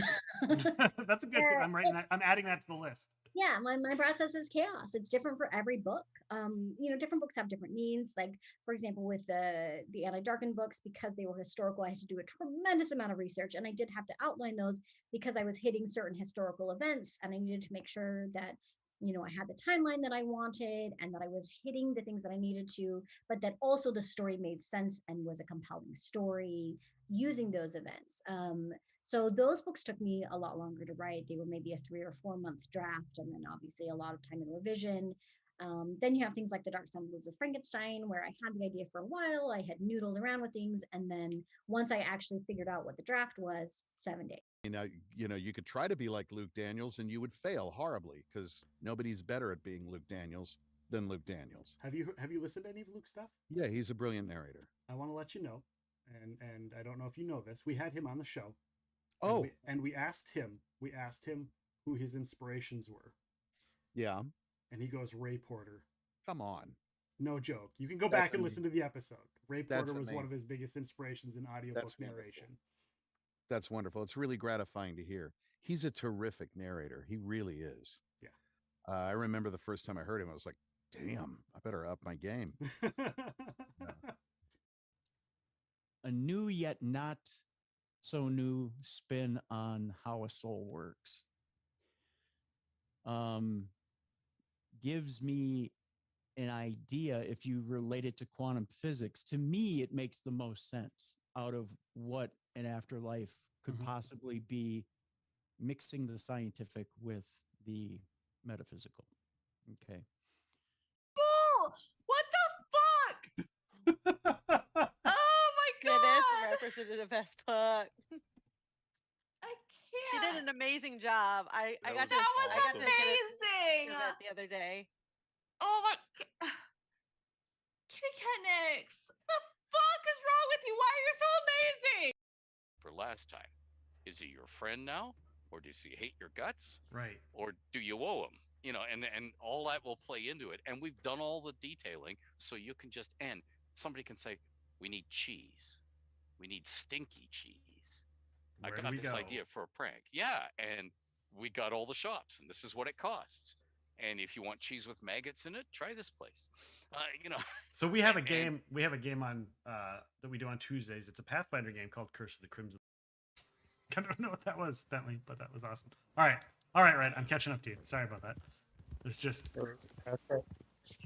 That's a good thing. I'm writing that. I'm adding that to the list. Yeah, my process is chaos. It's different for every book. Different books have different needs. Like, for example, with the Anti-Darken books, because they were historical, I had to do a tremendous amount of research, and I did have to outline those because I was hitting certain historical events, and I needed to make sure that I had the timeline that I wanted, and that I was hitting the things that I needed to, but that also the story made sense and was a compelling story using those events. So those books took me a lot longer to write. They were maybe a 3 or 4 month draft, and then obviously a lot of time in revision. Then you have things like The Dark Sun Blues of Frankenstein, where I had the idea for a while. I had noodled around with things, and then once I actually figured out what the draft was, 7 days. You could try to be like Luke Daniels and you would fail horribly because nobody's better at being Luke Daniels than Luke Daniels. Have you listened to any of Luke's stuff? Yeah, he's a brilliant narrator. I want to let you know, and I don't know if you know this, we had him on the show. Oh, and we asked him who his inspirations were. Yeah. And he goes, Ray Porter. Come on. No joke. You can go back and listen to the episode. Ray Porter was one of his biggest inspirations in audiobook narration. That's wonderful. It's really gratifying to hear. He's a terrific narrator. He really is. Yeah. I remember the first time I heard him, I was like, damn, I better up my game. A new yet not so new spin on how a soul works. Gives me an idea, if you relate it to quantum physics. To me, it makes the most sense out of what an afterlife could possibly be, mixing the scientific with the metaphysical. Okay. Bull! What the fuck? Oh my Goodness, god! representative as fuck. I She can't. did an amazing job. I got That to was I got to get amazing. that the other day. Oh my god. Kitty Catnix. The fuck is wrong with you? Why are you so amazing? For last time, is he your friend now, or does he hate your guts, right? Or do you owe him? And all that will play into it. And we've done all the detailing, so you can just end. Somebody can say, "We need cheese. We need stinky cheese." I got this idea for a prank. Yeah, and we got all the shops, and this is what it costs. And if you want cheese with maggots in it, try this place. So we have a game. We have a game on that we do on Tuesdays. It's a Pathfinder game called Curse of the Crimson. I don't know what that was, Bentley, but that was awesome. All right, Red. I'm catching up to you. Sorry about that. It's just.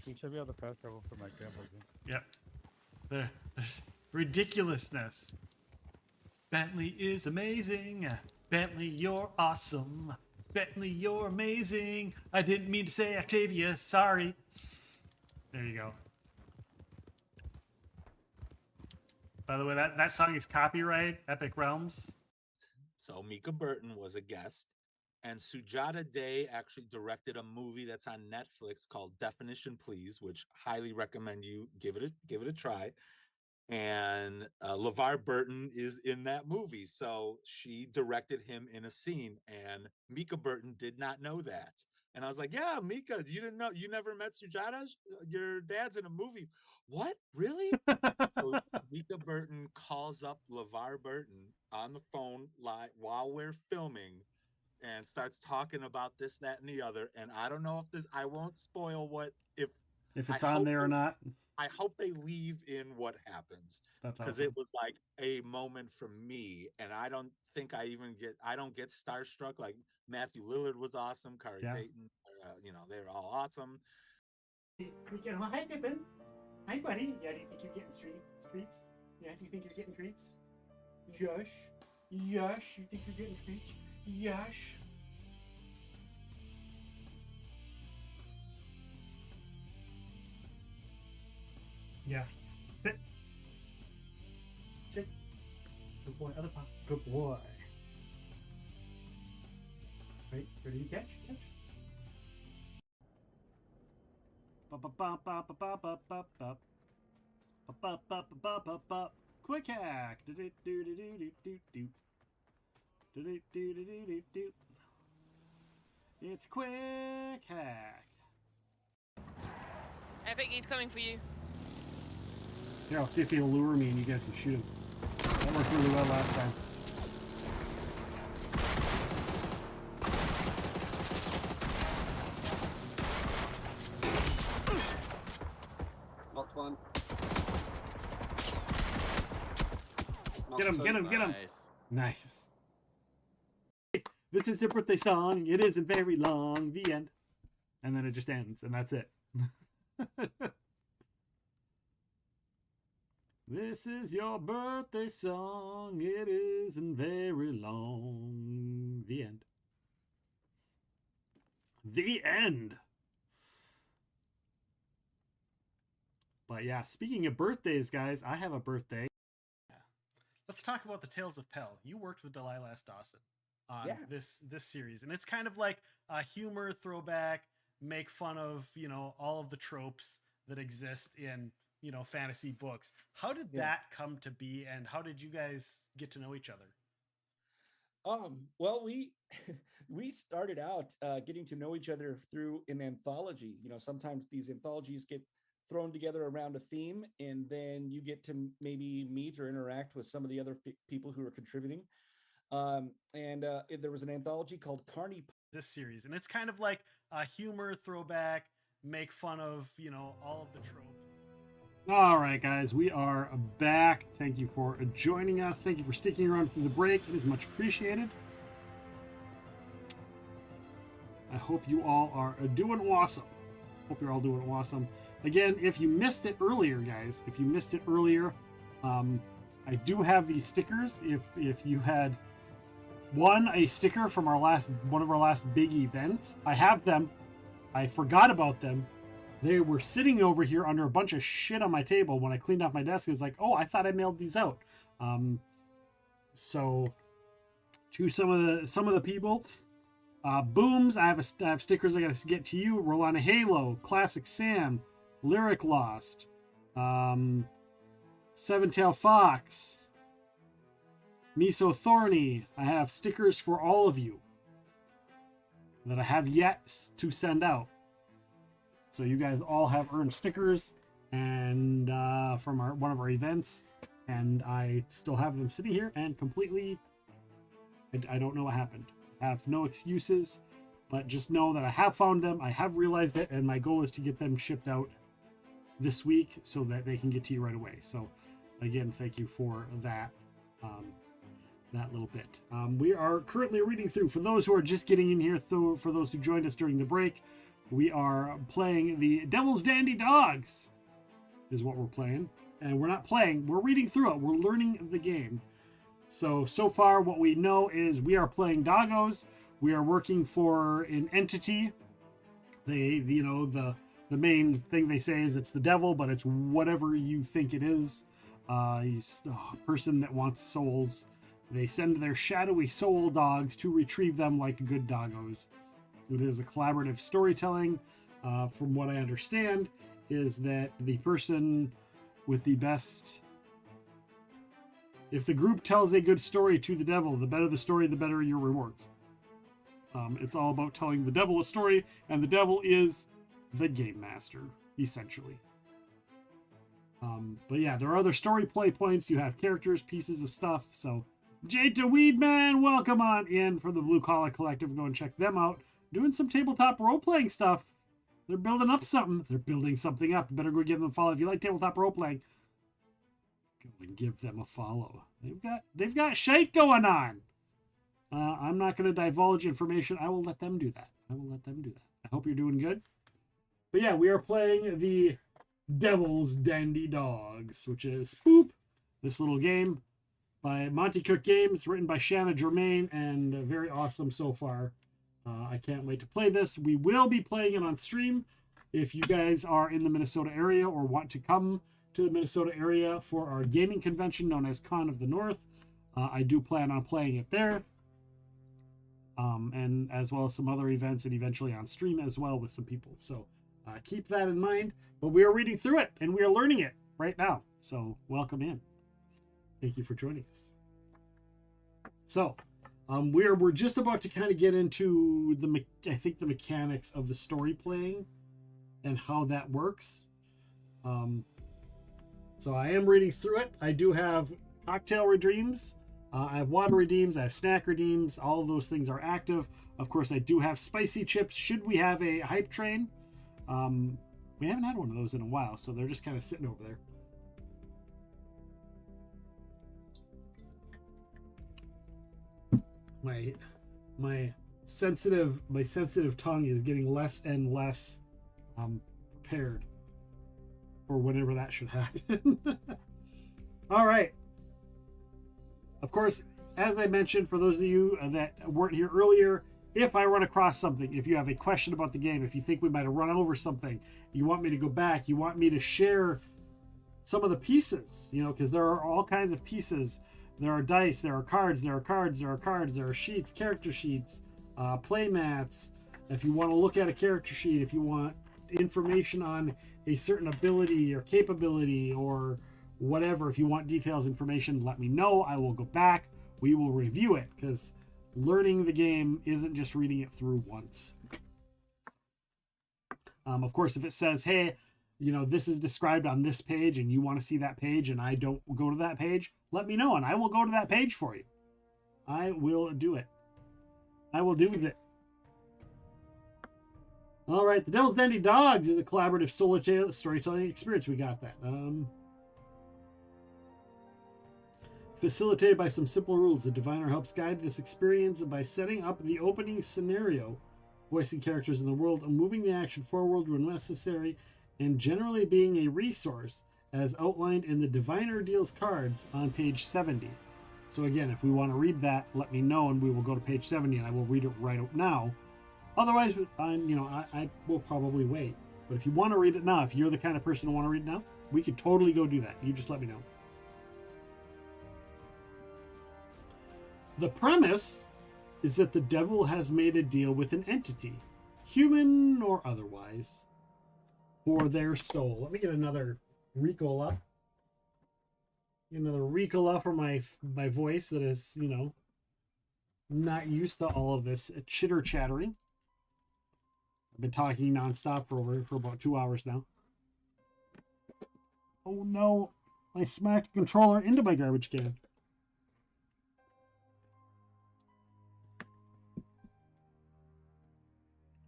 You should be able to fast travel for my grandpa's game. Yep. There's ridiculousness Bentley is amazing. Bentley, you're awesome. Bentley, you're amazing. I didn't mean to say Octavia. Sorry. There you go. By the way, that song is copyright Epic Realms. So Mika Burton was a guest, and Sujata Day actually directed a movie that's on Netflix called Definition Please, which highly recommend you give it a try. And LeVar Burton is in that movie, so she directed him in a scene, and Mika Burton did not know that. And I was like, "Yeah, Mika, you didn't know? You never met Sujata? Your dad's in a movie. What? Really?" So Mika Burton calls up LeVar Burton on the phone live while we're filming and starts talking about this, that, and the other. And I don't know if this, I won't spoil if it's I on hope there or not. I hope they leave in what happens, That's because awesome. it was like a moment for me. And I don't think I don't get starstruck. Like Matthew Lillard was awesome. Kari Yeah. Payton, they're all awesome. Hi, Pippin. Hi, buddy. Yeah, do you think you're getting treats? Yeah, do you think you're getting treats? Yes. Yes, you think you're getting treats? Yes. Yeah. Sit. Sit. Good boy. Other paw. Good boy. Right. Ready to catch? Catch. Quick hack. It's quick hack. Epic, he's coming for you. Here, I'll see if he'll lure me and you guys can shoot him. That worked really well last time. Knocked one. Get him, Knocked get two. him, get him. Nice. Nice. This is your birthday song. It isn't very long. The end. And then it just ends, and that's it. This is your birthday song. It isn't very long. The end. The end. But yeah, speaking of birthdays, guys, I have a birthday. Let's talk about the Tales of Pell. You worked with Delilah S. Dawson on this series, and it's kind of like a humor throwback, make fun of, all of the tropes that exist in, fantasy books. How did that come to be, and how did you guys get to know each other? Well, we started out getting to know each other through an anthology. Sometimes these anthologies get thrown together around a theme, and then you get to maybe meet or interact with some of the other people who are contributing. There was an anthology called Carney. This series, and it's kind of like a humor throwback, make fun of, all of the tropes. All right, guys, we are back. Thank you for joining us. Thank you for sticking around through the break. It is much appreciated. I hope you all are doing awesome. Hope you're all doing awesome. Again, if you missed it earlier, guys, I do have these stickers. If you had won a sticker from one of our last big events, I have them. I forgot about them. They were sitting over here under a bunch of shit on my table when I cleaned off my desk. It's like, oh, I thought I mailed these out. So to some of the people, Booms, I have stickers I gotta get to you. Rolana Halo, Classic Sam, Lyric Lost, Seven Tail Fox, Miso Thorny. I have stickers for all of you that I have yet to send out. So you guys all have earned stickers and from one of our events, and I still have them sitting here and completely, I don't know what happened. I have no excuses, but just know that I have found them, I have realized it, and my goal is to get them shipped out this week so that they can get to you right away. So again, thank you for that little bit. We are currently reading through, for those who are just getting in here, for those who joined us during the break, we are playing the Devil's Dandy Dogs is what we're playing. And we're not playing, we're reading through it. We're learning the game. So far what we know is we are playing doggos. We are working for an entity. The main thing they say is it's the devil, but it's whatever you think it is. He's a person that wants souls. They send their shadowy soul dogs to retrieve them like good doggos. It is a collaborative storytelling. From what I understand, is that the person with the best... If the group tells a good story to the devil, the better the story, the better your rewards. It's all about telling the devil a story, and the devil is the game master, essentially. But yeah, there are other story play points. You have characters, pieces of stuff. So, Jada Weedman, welcome on in from the Blue Collar Collective. Go and check them out. Doing some tabletop role-playing stuff. They're building up something. They're building something up. You better go give them a follow. If you like tabletop role-playing, go and give them a follow. They've got shite going on. I'm not going to divulge information. I will let them do that. I hope you're doing good. But yeah, we are playing the Devil's Dandy Dogs, which is Boop, this little game by Monte Cook Games, written by Shanna Germain, and very awesome so far. I can't wait to play this. We will be playing it on stream. If you guys are in the Minnesota area or want to come to the Minnesota area for our gaming convention known as Con of the North, I do plan on playing it there. And as well as some other events and eventually on stream as well with some people. So keep that in mind. But we are reading through it and we are learning it right now. So welcome in. Thank you for joining us. So we're just about to kind of get into the mechanics of the story playing and how that works. So I am reading through it. I do have cocktail redeems. I have water redeems. I have snack redeems. All of those things are active. Of course, I do have spicy chips. Should we have a hype train? We haven't had one of those in a while, so they're just kind of sitting over there. My sensitive tongue is getting less and less prepared for whenever that should happen. All right. Of course, as I mentioned, for those of you that weren't here earlier, if I run across something, if you have a question about the game, if you think we might have run over something, you want me to go back, you want me to share some of the pieces, because there are all kinds of pieces. There are dice, there are cards, there are sheets, character sheets, play mats. If you want to look at a character sheet, if you want information on a certain ability or capability or whatever, if you want details information, let me know. I will go back. We will review it, because learning the game isn't just reading it through once. Of course, if it says, hey, this is described on this page and you want to see that page and I don't go to that page, let me know and I will go to that page for you. I will do it. I will do it. All right, the Devil's Dandy Dogs is a collaborative storytelling experience. We got that. Facilitated by some simple rules, the diviner helps guide this experience by setting up the opening scenario, voicing characters in the world, and moving the action forward when necessary, and generally being a resource as outlined in the diviner deals cards on page 70. So again, if we want to read that, let me know and we will go to page 70 and I will read it right now. Otherwise, I will probably wait. But if you want to read it now, if you're the kind of person who want to read it now, we could totally go do that. You just let me know. The premise is that the devil has made a deal with an entity, human or otherwise, for their soul. Let me get another Ricola. Another Ricola for my voice that is, not used to all of this chitter chattering. I've been talking nonstop for about 2 hours now. Oh no, I smacked the controller into my garbage can.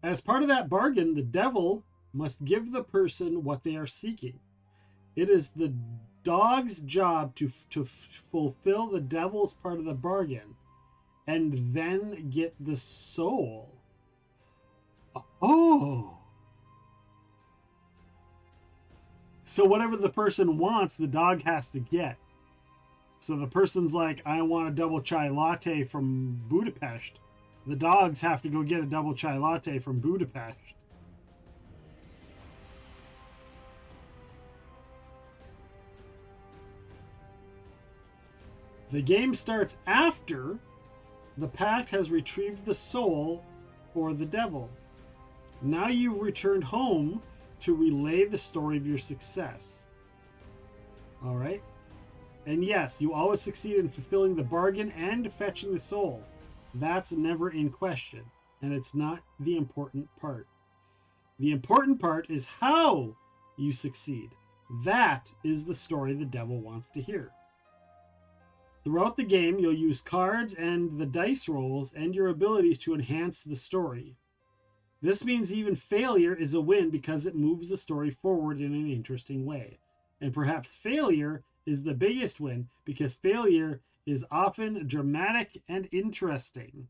As part of that bargain, the devil must give the person what they are seeking. It is the dog's job to fulfill the devil's part of the bargain and then get the soul. Oh. So whatever the person wants, the dog has to get. So the person's like, I want a double chai latte from Budapest. The dogs have to go get a double chai latte from Budapest. The game starts after the pact has retrieved the soul for the devil. Now you've returned home to relay the story of your success. All right? And yes, you always succeed in fulfilling the bargain and fetching the soul. That's never in question, and it's not the important part. The important part is how you succeed. That is the story the devil wants to hear. Throughout the game, you'll use cards and the dice rolls and your abilities to enhance the story. This means even failure is a win because it moves the story forward in an interesting way. And perhaps failure is the biggest win because failure is often dramatic and interesting.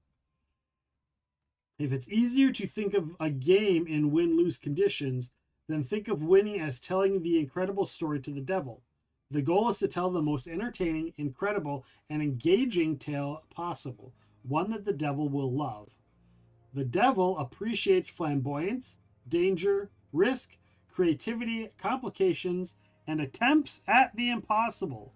If it's easier to think of a game in win-lose conditions, then think of winning as telling the incredible story to the devil. The goal is to tell the most entertaining, incredible, and engaging tale possible, one that the devil will love. The devil appreciates flamboyance, danger, risk, creativity, complications, and attempts at the impossible.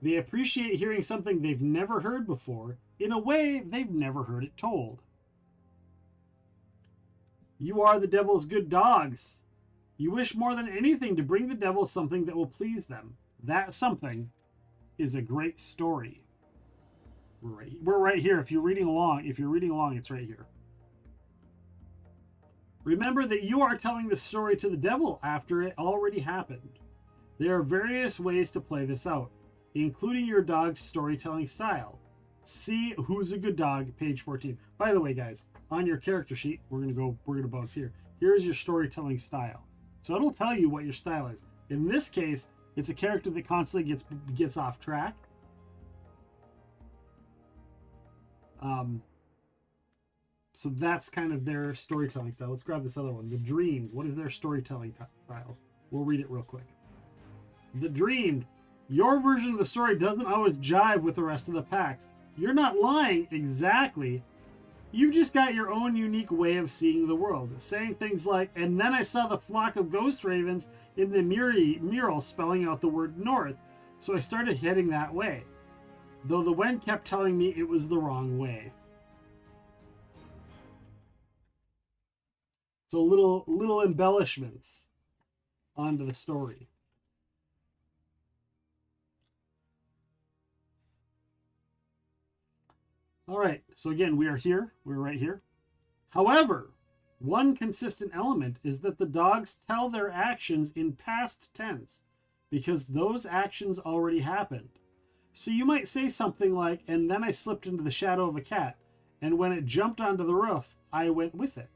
They appreciate hearing something they've never heard before in a way they've never heard it told. You are the devil's good dogs. You wish more than anything to bring the devil something that will please them. That something is a great story. We're right here. If you're reading along, it's right here. Remember that you are telling the story to the devil after it already happened. There are various ways to play this out, including your dog's storytelling style. See Who's a Good Dog, page 14. By the way, guys, on your character sheet, we're gonna bounce here. Here's your storytelling style. So it'll tell you what your style is. In this case, it's a character that constantly gets off track. So that's kind of their storytelling style. Let's grab this other one. The Dreamed. What is their storytelling style? We'll read it real quick. The Dreamed. Your version of the story doesn't always jive with the rest of the packs. You're not lying exactly. You've just got your own unique way of seeing the world. Saying things like, and then I saw the flock of ghost ravens in the mural spelling out the word north. So I started heading that way. Though the wind kept telling me it was the wrong way. So little embellishments onto the story. All right, so again, we are here. We're right here. However, one consistent element is that the dogs tell their actions in past tense because those actions already happened. So you might say something like, and then I slipped into the shadow of a cat, and when it jumped onto the roof, I went with it.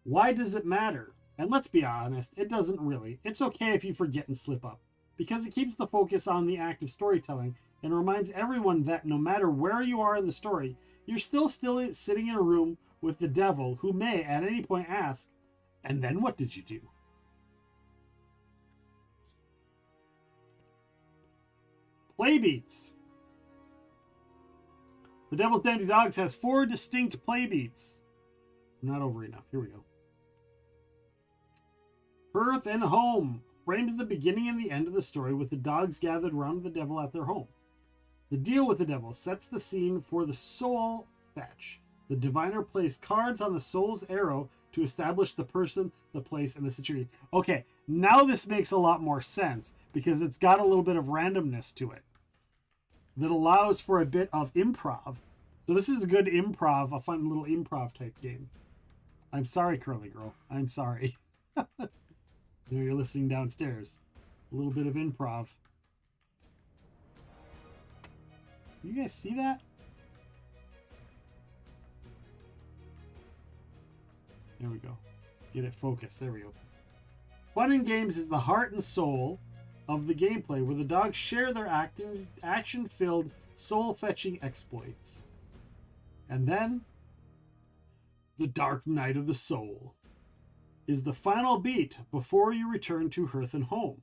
Why does it matter? And let's be honest, it doesn't really. It's okay if you forget and slip up, because it keeps the focus on the act of storytelling and reminds everyone that no matter where you are in the story, you're still sitting in a room with the devil who may at any point ask, and then what did you do? Playbeats. The Devil's Dandy Dogs has 4 distinct playbeats. Not over enough. Here we go. Hearth and Home frames the beginning and the end of the story with the dogs gathered around the devil at their home. The Deal with the Devil sets the scene for the soul fetch. The diviner plays cards on the soul's arrow to establish the person, the place, and the situation. Okay, now this makes a lot more sense because it's got a little bit of randomness to it that allows for a bit of improv. So this is a good improv, a fun little improv type game. I'm sorry, Curly Girl. I'm sorry. You're listening downstairs. A little bit of improv. You guys see that? There we go. Get it focused. There we go. Fun and games is the heart and soul of the gameplay, where the dogs share their action-filled, soul-fetching exploits. And then, the Dark Night of the Soul is the final beat before you return to Hearth and Home.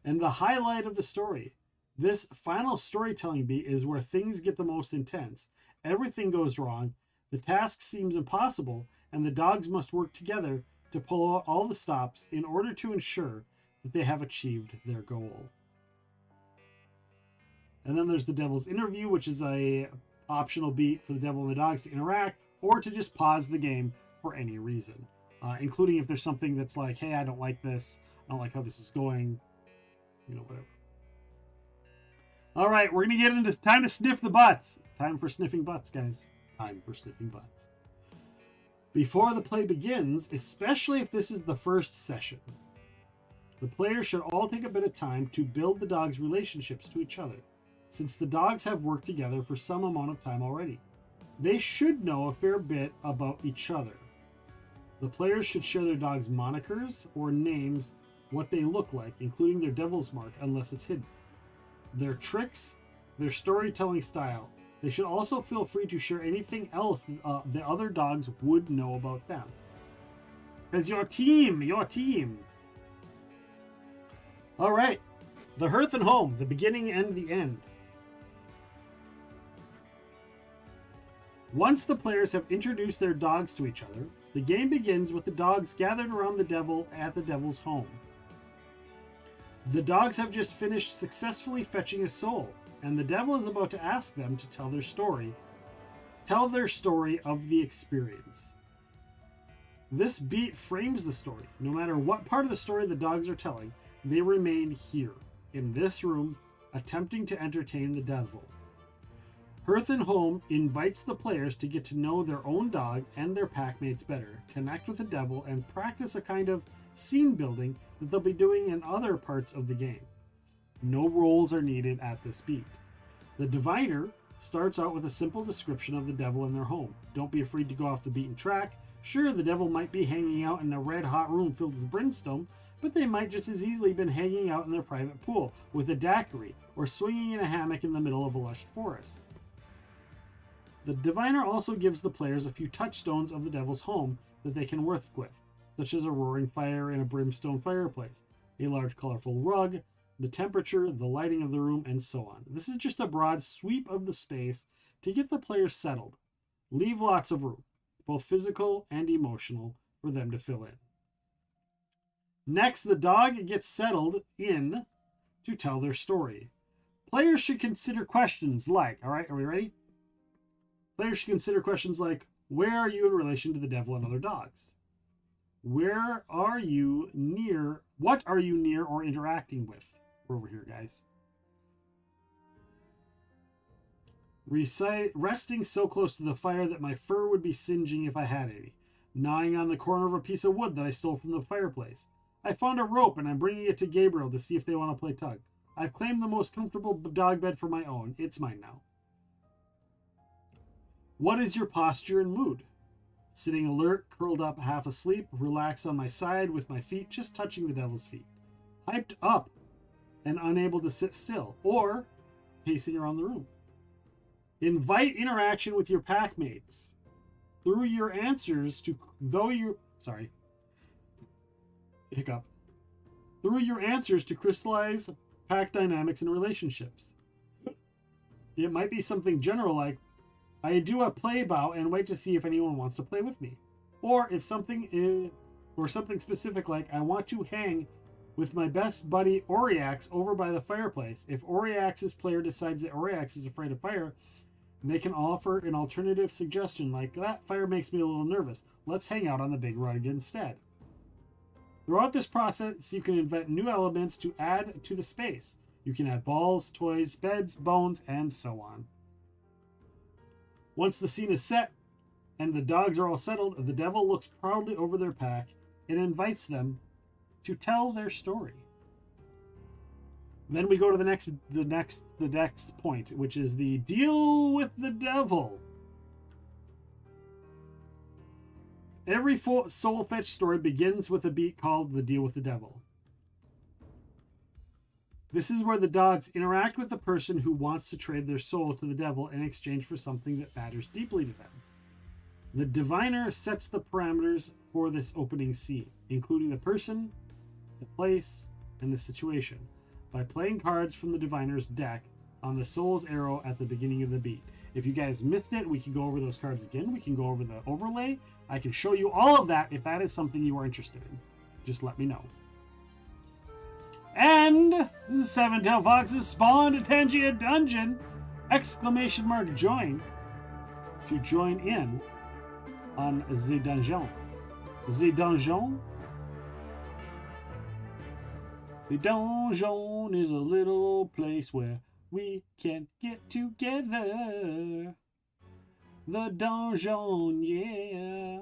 and the highlight of the story. This final storytelling beat is where things get the most intense. Everything goes wrong, the task seems impossible, and the dogs must work together to pull out all the stops in order to ensure that they have achieved their goal. And then there's the devil's interview, which is a optional beat for the devil and the dogs to interact or to just pause the game for any reason, including if there's something that's like, hey, I don't like this, I don't like how this is going, whatever. All right, we're going to get into time to sniff the butts. Time for sniffing butts, guys. Time for sniffing butts. Before the play begins, especially if this is the first session, the players should all take a bit of time to build the dogs' relationships to each other, since the dogs have worked together for some amount of time already. They should know a fair bit about each other. The players should share their dogs' monikers or names, what they look like, including their devil's mark unless it's hidden, their tricks, their storytelling style. They should also feel free to share anything else the other dogs would know about them. Because your team. All right, the hearth and home, the beginning and the end. Once the players have introduced their dogs to each other, the game begins with the dogs gathered around the devil at the devil's home. The dogs have just finished successfully fetching a soul, and the devil is about to ask them to tell their story of the experience. This beat frames the story. No matter what part of the story the dogs are telling, they remain here, in this room, attempting to entertain the devil. Hearth and Home invites the players to get to know their own dog and their packmates better, connect with the devil, and practice a kind of scene building that they'll be doing in other parts of the game. No roles are needed at this beat. The diviner starts out with a simple description of the devil in their home. Don't be afraid to go off the beaten track. Sure, the devil might be hanging out in a red-hot room filled with brimstone, but they might just as easily been hanging out in their private pool with a daiquiri or swinging in a hammock in the middle of a lush forest. The diviner also gives the players a few touchstones of the devil's home that they can work with, such as a roaring fire in a brimstone fireplace, a large colorful rug, the temperature, the lighting of the room, and so on. This is just a broad sweep of the space to get the players settled. Leave lots of room, both physical and emotional, for them to fill in. Next, the dog gets settled in to tell their story. Players should consider questions like, all right, are we ready? Players should consider questions like, where are you in relation to the devil and other dogs? Where are you near? What are you near or interacting with? We're over here, guys. Recite, resting so close to the fire that my fur would be singeing if I had any. Gnawing on the corner of a piece of wood that I stole from the fireplace. I found a rope and I'm bringing it to Gabriel to see if they want to play tug. I've claimed the most comfortable dog bed for my own. It's mine now. What is your posture and mood? Sitting alert, curled up, half asleep, relaxed on my side with my feet just touching the devil's feet. Hyped up and unable to sit still, or pacing around the room. Invite interaction with your packmates. Through your answers to Through your answers to crystallize pack dynamics and relationships. It might be something general like, I do a play bout and wait to see if anyone wants to play with me. Or if something specific like, I want to hang with my best buddy Oriax over by the fireplace. If Oriax's player decides that Oriax is afraid of fire, they can offer an alternative suggestion like, that fire makes me a little nervous. Let's hang out on the big rug instead. Throughout this process, you can invent new elements to add to the space. You can add balls, toys, beds, bones, and so on. Once the scene is set and the dogs are all settled, the devil looks proudly over their pack and invites them to tell their story. Then we go to the next point, which is the deal with the devil. Every soul fetch story begins with a beat called the deal with the devil. This is where the dogs interact with the person who wants to trade their soul to the devil in exchange for something that matters deeply to them. The diviner sets the parameters for this opening scene, including the person, the place, and the situation. by playing cards from the Diviner's deck on the Soul's Arrow at the beginning of the beat. If you guys missed it, we can go over those cards again. We can go over the overlay. I can show you all of that if that is something you are interested in. Just let me know. And Seven-Tailed Foxes spawned a Tangia dungeon! Exclamation mark join to join in on the dungeon. The donjon. The donjon is a little place where we can get together. The donjon, yeah.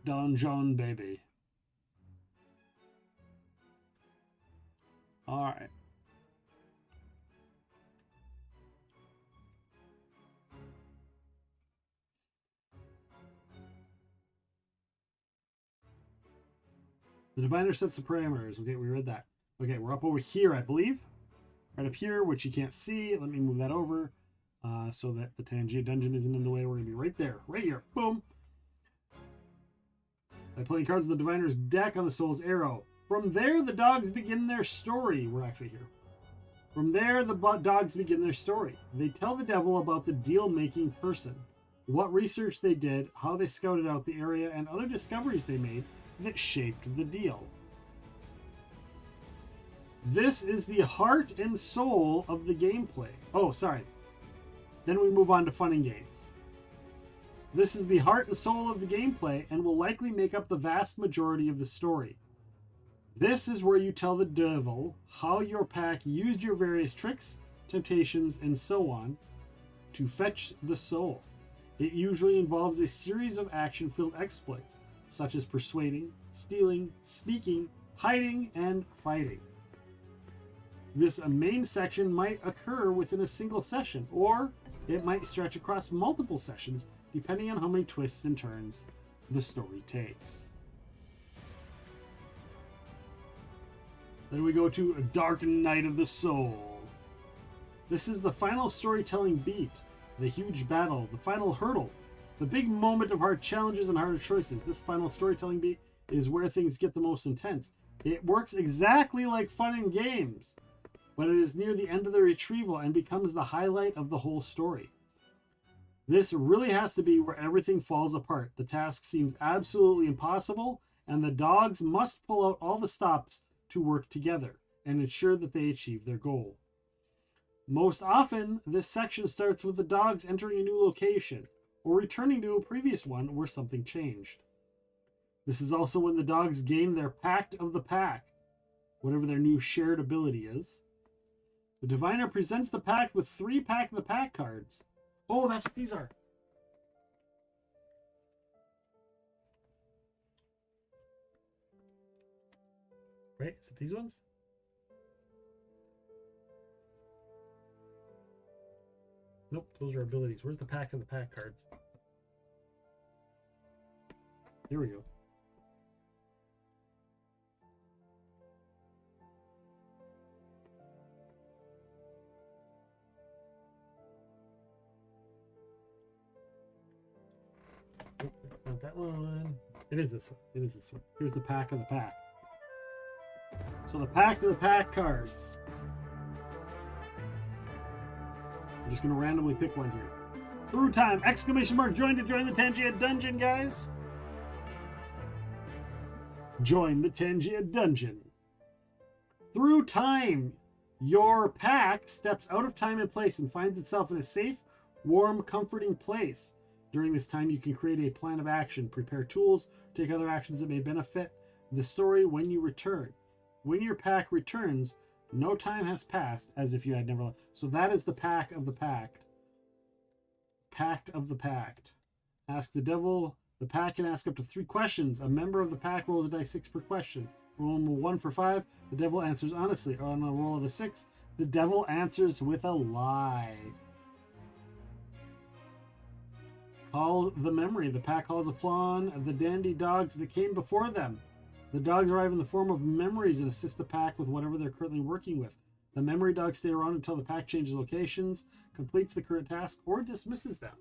Donjon, baby. All right. The diviner sets the parameters. Okay, we read that. Okay, we're up over here, I believe. Right up here, which you can't see. Let me move that over so that the Tangia dungeon isn't in the way. We're going to be right there. Right here. Boom. By playing cards of the diviner's deck on the Soul's Arrow. From there, the dogs begin their story. We're actually here. From there, the dogs begin their story. They tell the devil about the deal-making person, what research they did, how they scouted out the area, and other discoveries they made that shaped the deal. This is the heart and soul of the gameplay. Oh, sorry. Then we move on to fun and games. This is the heart and soul of the gameplay and will likely make up the vast majority of the story. This is where you tell the devil how your pack used your various tricks, temptations, and so on to fetch the soul. It usually involves a series of action-filled exploits, such as persuading, stealing, sneaking, hiding, and fighting. This main section might occur within a single session, or it might stretch across multiple sessions, depending on how many twists and turns the story takes. Then we go to Dark Night of the Soul. This is the final storytelling beat, the huge battle, the final hurdle, the big moment of hard challenges and harder choices. This final storytelling beat is where things get the most intense. It works exactly like fun and games, but it is near the end of the retrieval and becomes the highlight of the whole story. This really has to be where everything falls apart. The task seems absolutely impossible, and the dogs must pull out all the stops to work together and ensure that they achieve their goal. Most often, this section starts with the dogs entering a new location or returning to a previous one where something changed. This is also when the dogs gain their Pact of the Pack, whatever their new shared ability is. The diviner presents the pack with 3 Pack of the Pack cards. Oh, that's what these are. Right? Is it these ones? Nope, those are abilities. Where's the Pack of the Pack cards? Here we go. Nope, that's not that one. It is this one. It is this one. Here's the Pack of the Pack. So the Pack of the Pack cards. I'm just going to randomly pick one here. Through time! Exclamation mark join to join the Tangia dungeon, guys! Join the Tangia dungeon. Through time, your pack steps out of time and place and finds itself in a safe, warm, comforting place. During this time, you can create a plan of action, prepare tools, take other actions that may benefit the story when you return. When your pack returns, no time has passed as if you had never left. So that is the Pack of the Pact. Pact of the Pact. Ask the devil. The pack can ask up to 3 questions. A member of the pack rolls a dice 6 per question. Roll 1 for 5. The devil answers honestly. On a roll of a 6, the devil answers with a lie. Call the memory. The pack calls upon the dandy dogs that came before them. The dogs arrive in the form of memories and assist the pack with whatever they're currently working with. The memory dogs stay around until the pack changes locations, completes the current task, or dismisses them.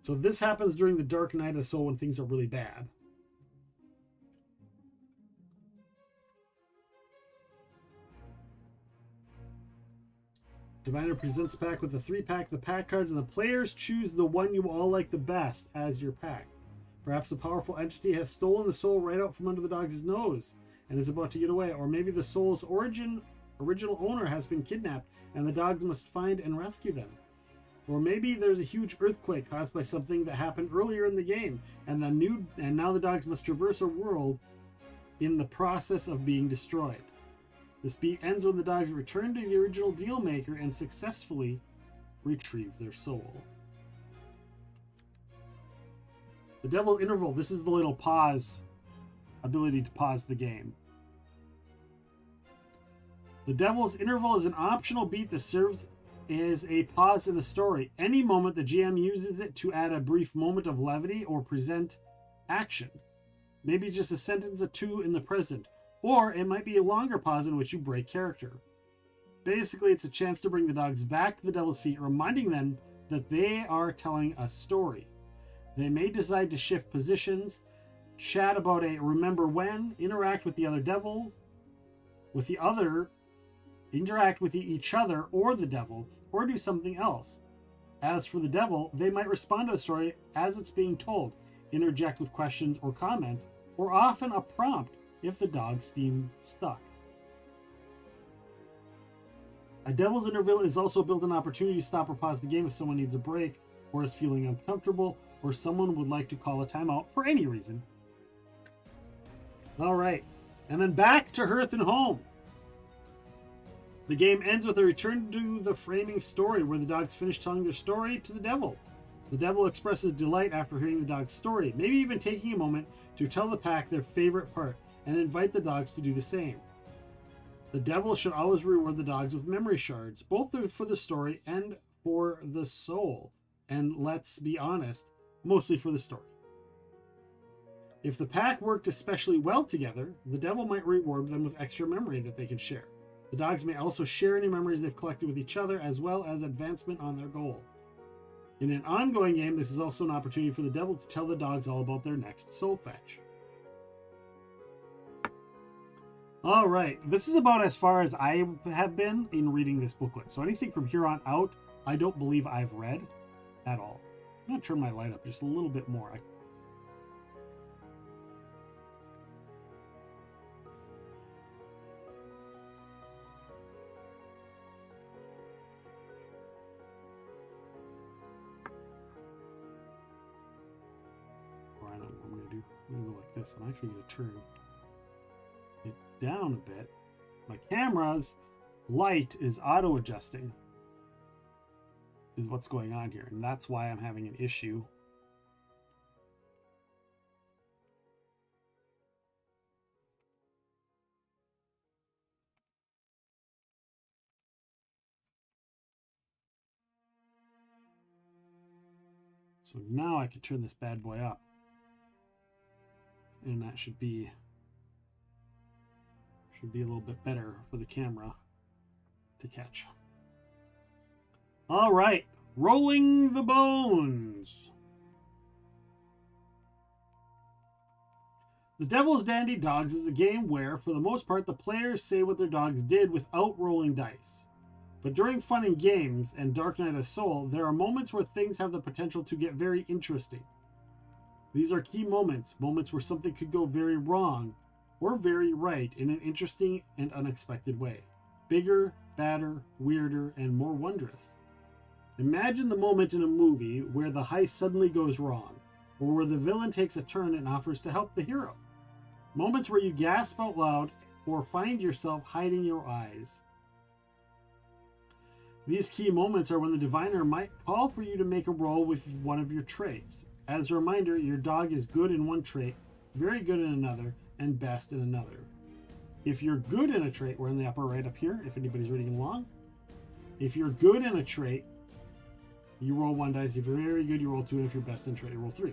So this happens during the Dark Night of the Soul when things are really bad. Diviner presents the pack with a 3-pack, the pack cards, and the players choose the one you all like the best as your pack. Perhaps the powerful entity has stolen the soul right out from under the dog's nose and is about to get away, or maybe the soul's original owner has been kidnapped and the dogs must find and rescue them. Or maybe there's a huge earthquake caused by something that happened earlier in the game, and now the dogs must traverse a world in the process of being destroyed. This beat ends when the dogs return to the original deal maker and successfully retrieve their soul. The Devil's Interval. This is the little pause ability to pause the game. The Devil's Interval is an optional beat that serves as a pause in the story. Any moment the GM uses it to add a brief moment of levity or present action. Maybe just a sentence or two in the present. Or it might be a longer pause in which you break character. Basically, it's a chance to bring the dogs back to the Devil's feet, reminding them that they are telling a story. They may decide to shift positions, chat about a remember when, interact with the other devil, interact with each other or the devil, or do something else. As for the devil, they might respond to the story as it's being told, interject with questions or comments, or often a prompt if the dogs seem stuck. A Devil's Interval is also a built-in opportunity to stop or pause the game if someone needs a break, or is feeling uncomfortable, or someone would like to call a timeout for any reason. Alright, and then back to Hearth and Home. The game ends with a return to the framing story, where the dogs finish telling their story to the devil. The devil expresses delight after hearing the dog's story, maybe even taking a moment to tell the pack their favorite part, and invite the dogs to do the same. The devil should always reward the dogs with memory shards, both for the story and for the soul. And let's be honest, mostly for the story. If the pack worked especially well together, the devil might reward them with extra memory that they can share. The dogs may also share any memories they've collected with each other, as well as advancement on their goal. In an ongoing game, this is also an opportunity for the devil to tell the dogs all about their next soul fetch. All right, this is about as far as I have been in reading this booklet. So anything from here on out, I don't believe I've read at all. I'm going to turn my light up just a little bit more. Or I know what I'm going to do. I'm going to go like this. I'm actually going to turn it down a bit. My camera's light is auto adjusting, is what's going on here, and that's why I'm having an issue. So now I can turn this bad boy up, and that should be a little bit better for the camera to catch. All right, Rolling the Bones. The Devil's Dandy Dogs is a game where, for the most part, the players say what their dogs did without rolling dice. But during fun and games and Dark Night of Soul, there are moments where things have the potential to get very interesting. These are key moments, moments where something could go very wrong or very right in an interesting and unexpected way. Bigger, badder, weirder, and more wondrous. Imagine the moment in a movie where the heist suddenly goes wrong, or where the villain takes a turn and offers to help the hero. Moments where you gasp out loud or find yourself hiding your eyes. These key moments are when the diviner might call for you to make a roll with one of your traits. As a reminder, your dog is good in one trait, very good in another, and best in another. If you're good in a trait, we're in the upper right up here, if anybody's reading along. If you're good in a trait, you roll 1 dice. If you're very good, you roll 2, and if you're best in a trait, you roll 3.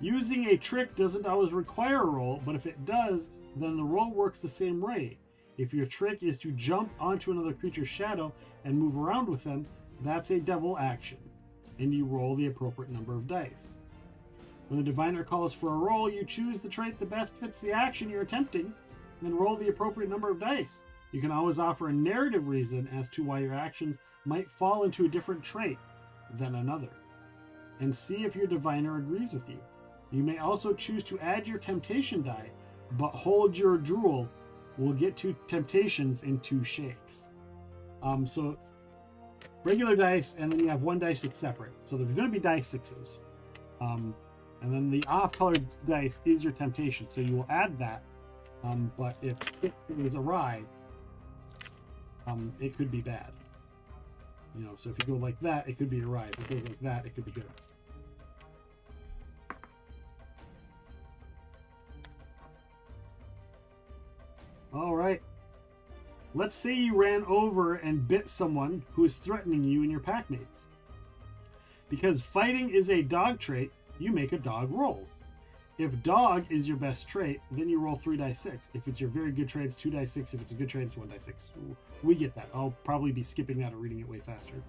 Using a trick doesn't always require a roll, but if it does, then the roll works the same way. If your trick is to jump onto another creature's shadow and move around with them, that's a double action, and you roll the appropriate number of dice. When the diviner calls for a roll, you choose the trait that best fits the action you're attempting, then roll the appropriate number of dice. You can always offer a narrative reason as to why your actions might fall into a different trait than another, and see if your diviner agrees with you. You may also choose to add your temptation die, but hold your drool will get 2 temptations in 2 shakes. So regular dice, and then you have 1 dice that's separate. So there's going to be dice 6s. And then the off-colored dice is your temptation, so you will add that. But if it was awry, it could be bad. You know, so if you go like that, it could be awry. If you go like that, it could be good. All right. Let's say you ran over and bit someone who is threatening you and your packmates. Because fighting is a dog trait, you make a dog roll. If dog is your best trait, then you roll 3 dice 6. If it's your very good trait, it's 2 dice 6. If it's a good trait, it's 1 dice 6. We get that. I'll probably be skipping that or reading it way faster.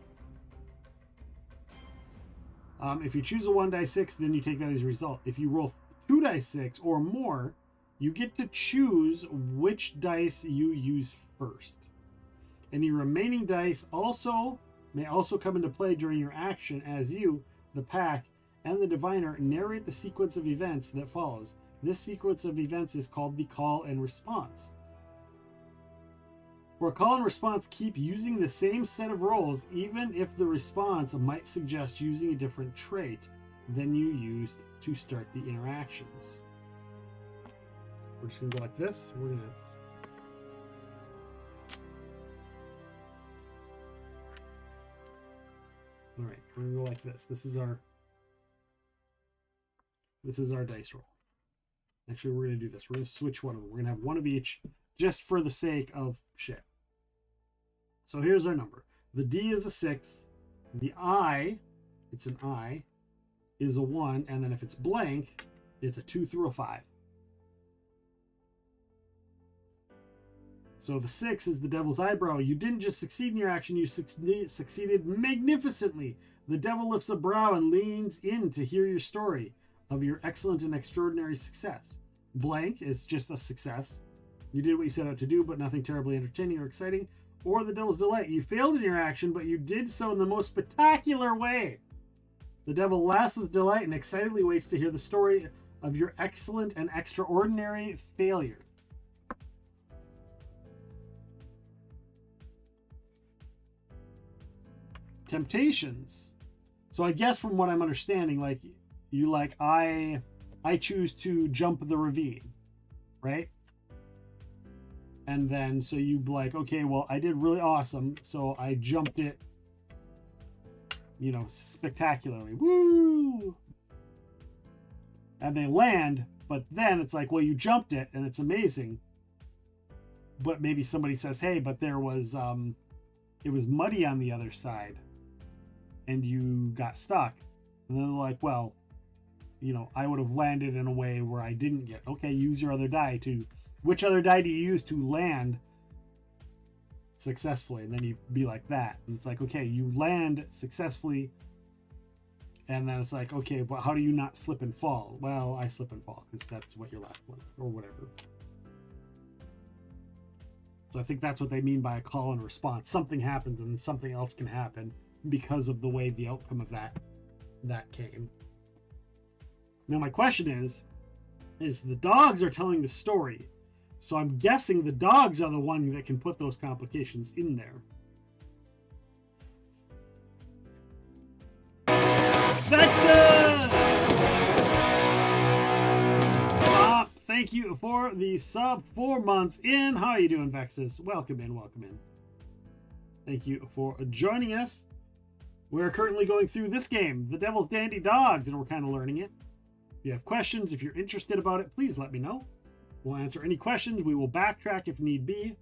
If you choose a 1 dice 6, then you take that as a result. If you roll 2 dice 6 or more, you get to choose which dice you use first. Any remaining dice may also come into play during your action as you, the pack, and the diviner narrate the sequence of events that follows. This sequence of events is called the call and response. For a call and response, keep using the same set of rolls even if the response might suggest using a different trait than you used to start the interactions. We're just going to go like this. We're going to All right, we're going to go like this. This is our dice roll. Actually, we're going to do this. We're going to switch one of them. We're going to have one of each just for the sake of shit. So here's our number. The D is a 6. The I, it's an I, is a 1. And then if it's blank, it's a 2 through a 5. So the 6 is the devil's eyebrow. You didn't just succeed in your action, you succeeded magnificently. The devil lifts a brow and leans in to hear your story of your excellent and extraordinary success. Blank is just a success. You did what you set out to do, but nothing terribly entertaining or exciting. Or the devil's delight. You failed in your action, but you did so in the most spectacular way. The devil laughs with delight and excitedly waits to hear the story of your excellent and extraordinary failure. Temptations. So I guess from what I'm understanding, like you like I choose to jump the ravine, right? And then so you like, okay, well I did really awesome, so I jumped it, you know, spectacularly. Woo! And they land, but then it's like, well, you jumped it and it's amazing. But maybe somebody says, hey, but there was it was muddy on the other side. And you got stuck. And then they're like, well, you know, I would have landed in a way where I didn't get. Okay, use your other die to. Which other die do you use to land successfully? And then you be like that. And it's like, okay, you land successfully. And then it's like, okay, but how do you not slip and fall? Well, I slip and fall because that's what you're left with, or whatever. So I think that's what they mean by a call and response. Something happens and something else can happen because of the way the outcome of that came. Now my question is the dogs are telling the story. So I'm guessing the dogs are the one that can put those complications in there. Vexus! Thank you for the sub 4 months in. How are you doing, Vexus? Welcome in, welcome in. Thank you for joining us. We're currently going through this game, The Devil's Dandy Dogs, and we're kind of learning it. If you have questions, if you're interested about it, please let me know. We'll answer any questions. We will backtrack if need be.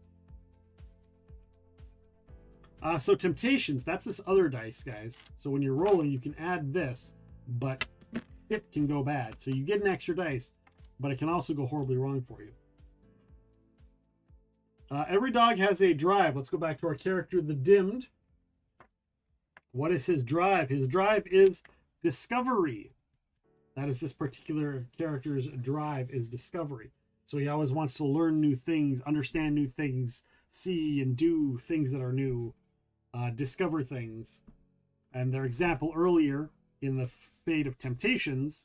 So temptations, that's this other dice, guys. So when you're rolling, you can add this, but it can go bad. So you get an extra dice, but it can also go horribly wrong for you. Every dog has a drive. Let's go back to our character, the Dimmed. What is his drive? His drive is discovery. That is this particular character's drive, is discovery. So he always wants to learn new things, understand new things, see and do things that are new. discover things. And their example earlier in the Fate of Temptations,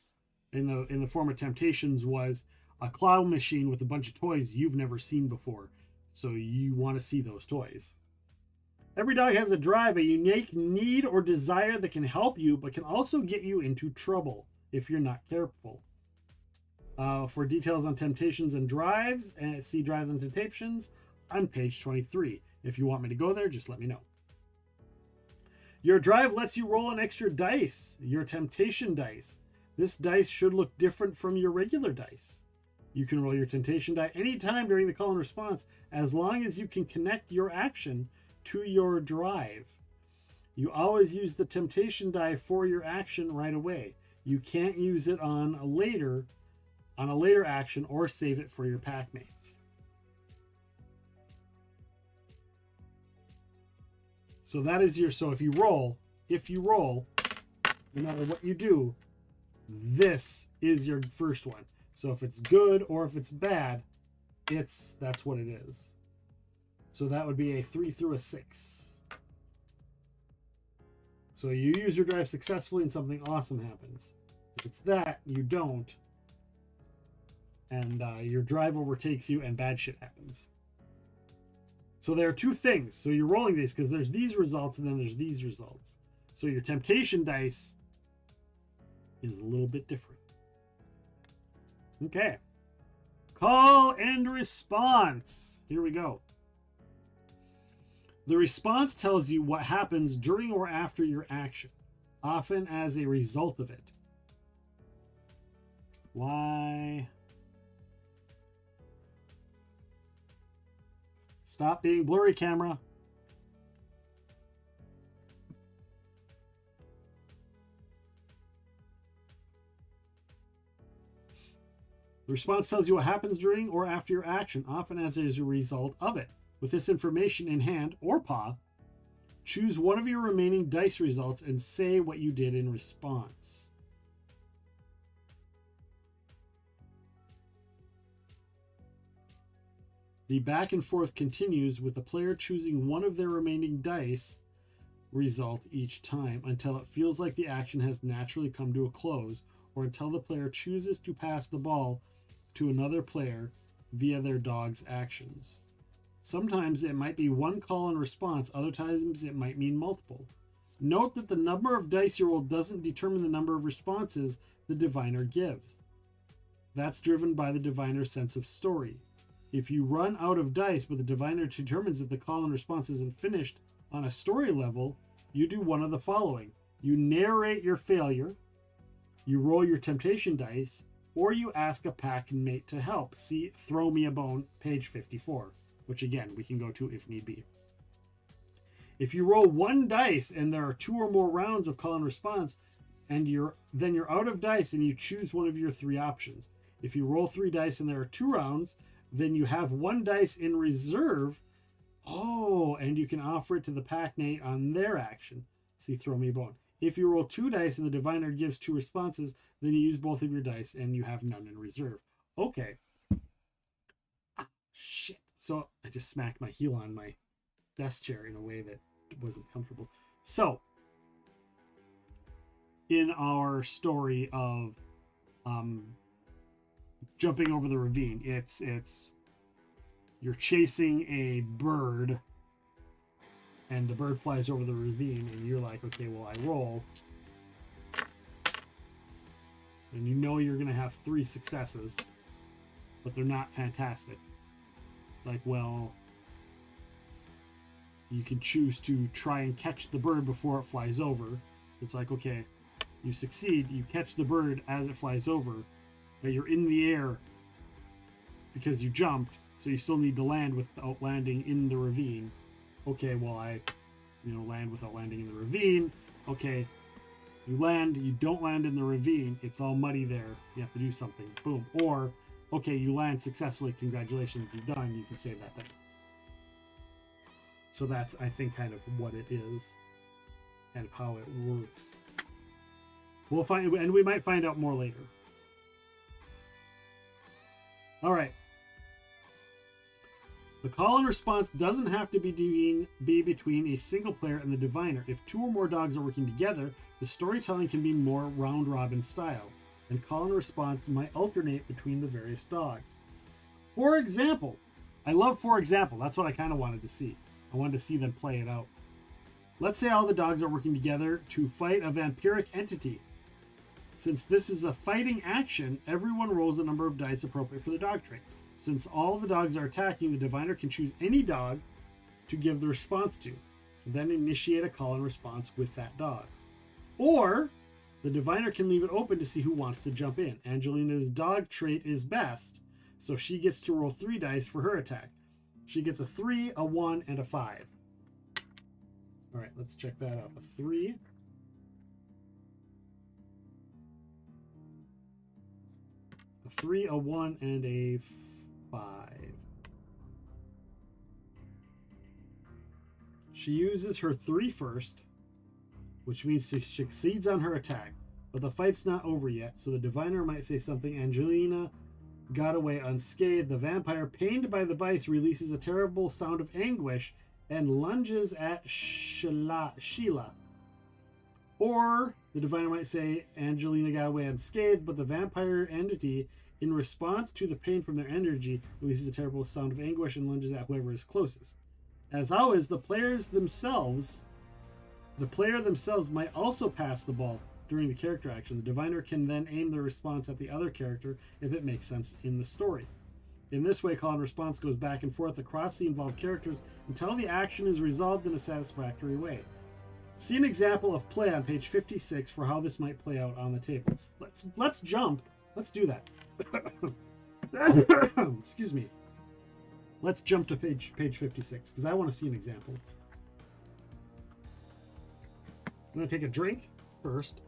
in the form of Temptations, was a claw machine with a bunch of toys you've never seen before. So you want to see those toys. Every dog has a drive, a unique need or desire that can help you, but can also get you into trouble if you're not careful. For details on temptations and drives, see Drives and Temptations on page 23. If you want me to go there, just let me know. Your drive lets you roll an extra dice, your temptation dice. This dice should look different from your regular dice. You can roll your temptation die anytime during the call and response, as long as you can connect your action to your drive. You always use the temptation die for your action right away. You can't use it on a later action or save it for your pack mates. So that is so if you roll, no matter what you do, this is your first one. So if it's good or if it's bad, that's what it is. So that would be a 3 through a 6. So you use your drive successfully and something awesome happens. If it's that, you don't. And your drive overtakes you and bad shit happens. So there are two things. So you're rolling these because there's these results and then there's these results. So your temptation dice is a little bit different. Okay. Call and response. Here we go. The response tells you what happens during or after your action, often as a result of it. Why? Stop being blurry, camera. The response tells you what happens during or after your action, often as a result of it. With this information in hand or paw, choose one of your remaining dice results and say what you did in response. The back and forth continues with the player choosing one of their remaining dice result each time until it feels like the action has naturally come to a close, or until the player chooses to pass the ball to another player via their dog's actions. Sometimes it might be one call and response, other times it might mean multiple. Note that the number of dice you roll doesn't determine the number of responses the diviner gives. That's driven by the diviner's sense of story. If you run out of dice, but the diviner determines that the call and response isn't finished on a story level, you do one of the following. You narrate your failure, you roll your temptation dice, or you ask a pack mate to help. See Throw Me a Bone, page 54, which again, we can go to if need be. If you roll one dice and there are 2 or more rounds of call and response, and then you're out of dice and you choose one of your 3 options. If you roll 3 dice and there are 2 rounds, then you have 1 dice in reserve. Oh, and you can offer it to the pack mate on their action. See Throw Me a Bone. If you roll 2 dice and the diviner gives 2 responses, then you use both of your dice and you have none in reserve. Okay. Ah, shit. So I just smacked my heel on my desk chair in a way that wasn't comfortable. So, in our story of jumping over the ravine, it's you're chasing a bird and the bird flies over the ravine and you're like, okay, well, I roll, and you know you're gonna have 3 successes, but they're not fantastic. Like, well, you can choose to try and catch the bird before it flies over. It's like, okay, you succeed, you catch the bird as it flies over, but you're in the air because you jumped, so you still need to land without landing in the ravine. Okay, well, I land without landing in the ravine. Okay, you land, you don't land in the ravine, it's all muddy there, you have to do something. Boom. Or, okay, you land successfully, congratulations, you're done, you can save that thing. So that's, I think, kind of what it is, kind of how it works. We'll find, and we might find out more later. All right. The call and response doesn't have to be between a single player and the diviner. If 2 or more dogs are working together, the storytelling can be more round-robin style, and call and response might alternate between the various dogs. For example, I love for example. That's what I kind of wanted to see. I wanted to see them play it out. Let's say all the dogs are working together to fight a vampiric entity. Since this is a fighting action, everyone rolls a number of dice appropriate for the dog trait. Since all the dogs are attacking, the diviner can choose any dog to give the response to, then initiate a call and response with that dog. Or the diviner can leave it open to see who wants to jump in. Angelina's dog trait is best, so she gets to roll 3 dice for her attack. She gets a 3, a 1, and a 5. All right, let's check that out. A 3. A 3, a 1, and a 5. She uses her 3 first, which means she succeeds on her attack. But the fight's not over yet, so the diviner might say something. Angelina got away unscathed. The vampire, pained by the bites, releases a terrible sound of anguish and lunges at Sheila. Or the diviner might say Angelina got away unscathed, but the vampire entity, in response to the pain from their energy, releases a terrible sound of anguish and lunges at whoever is closest. As always, the player themselves might also pass the ball during the character action. The diviner can then aim their response at the other character if it makes sense in the story. In this way, call and response goes back and forth across the involved characters until the action is resolved in a satisfactory way. See an example of play on page 56 for how this might play out on the table. Let's jump. Let's do that. Excuse me. Let's jump to page 56 because I want to see an example. I'm going to take a drink first.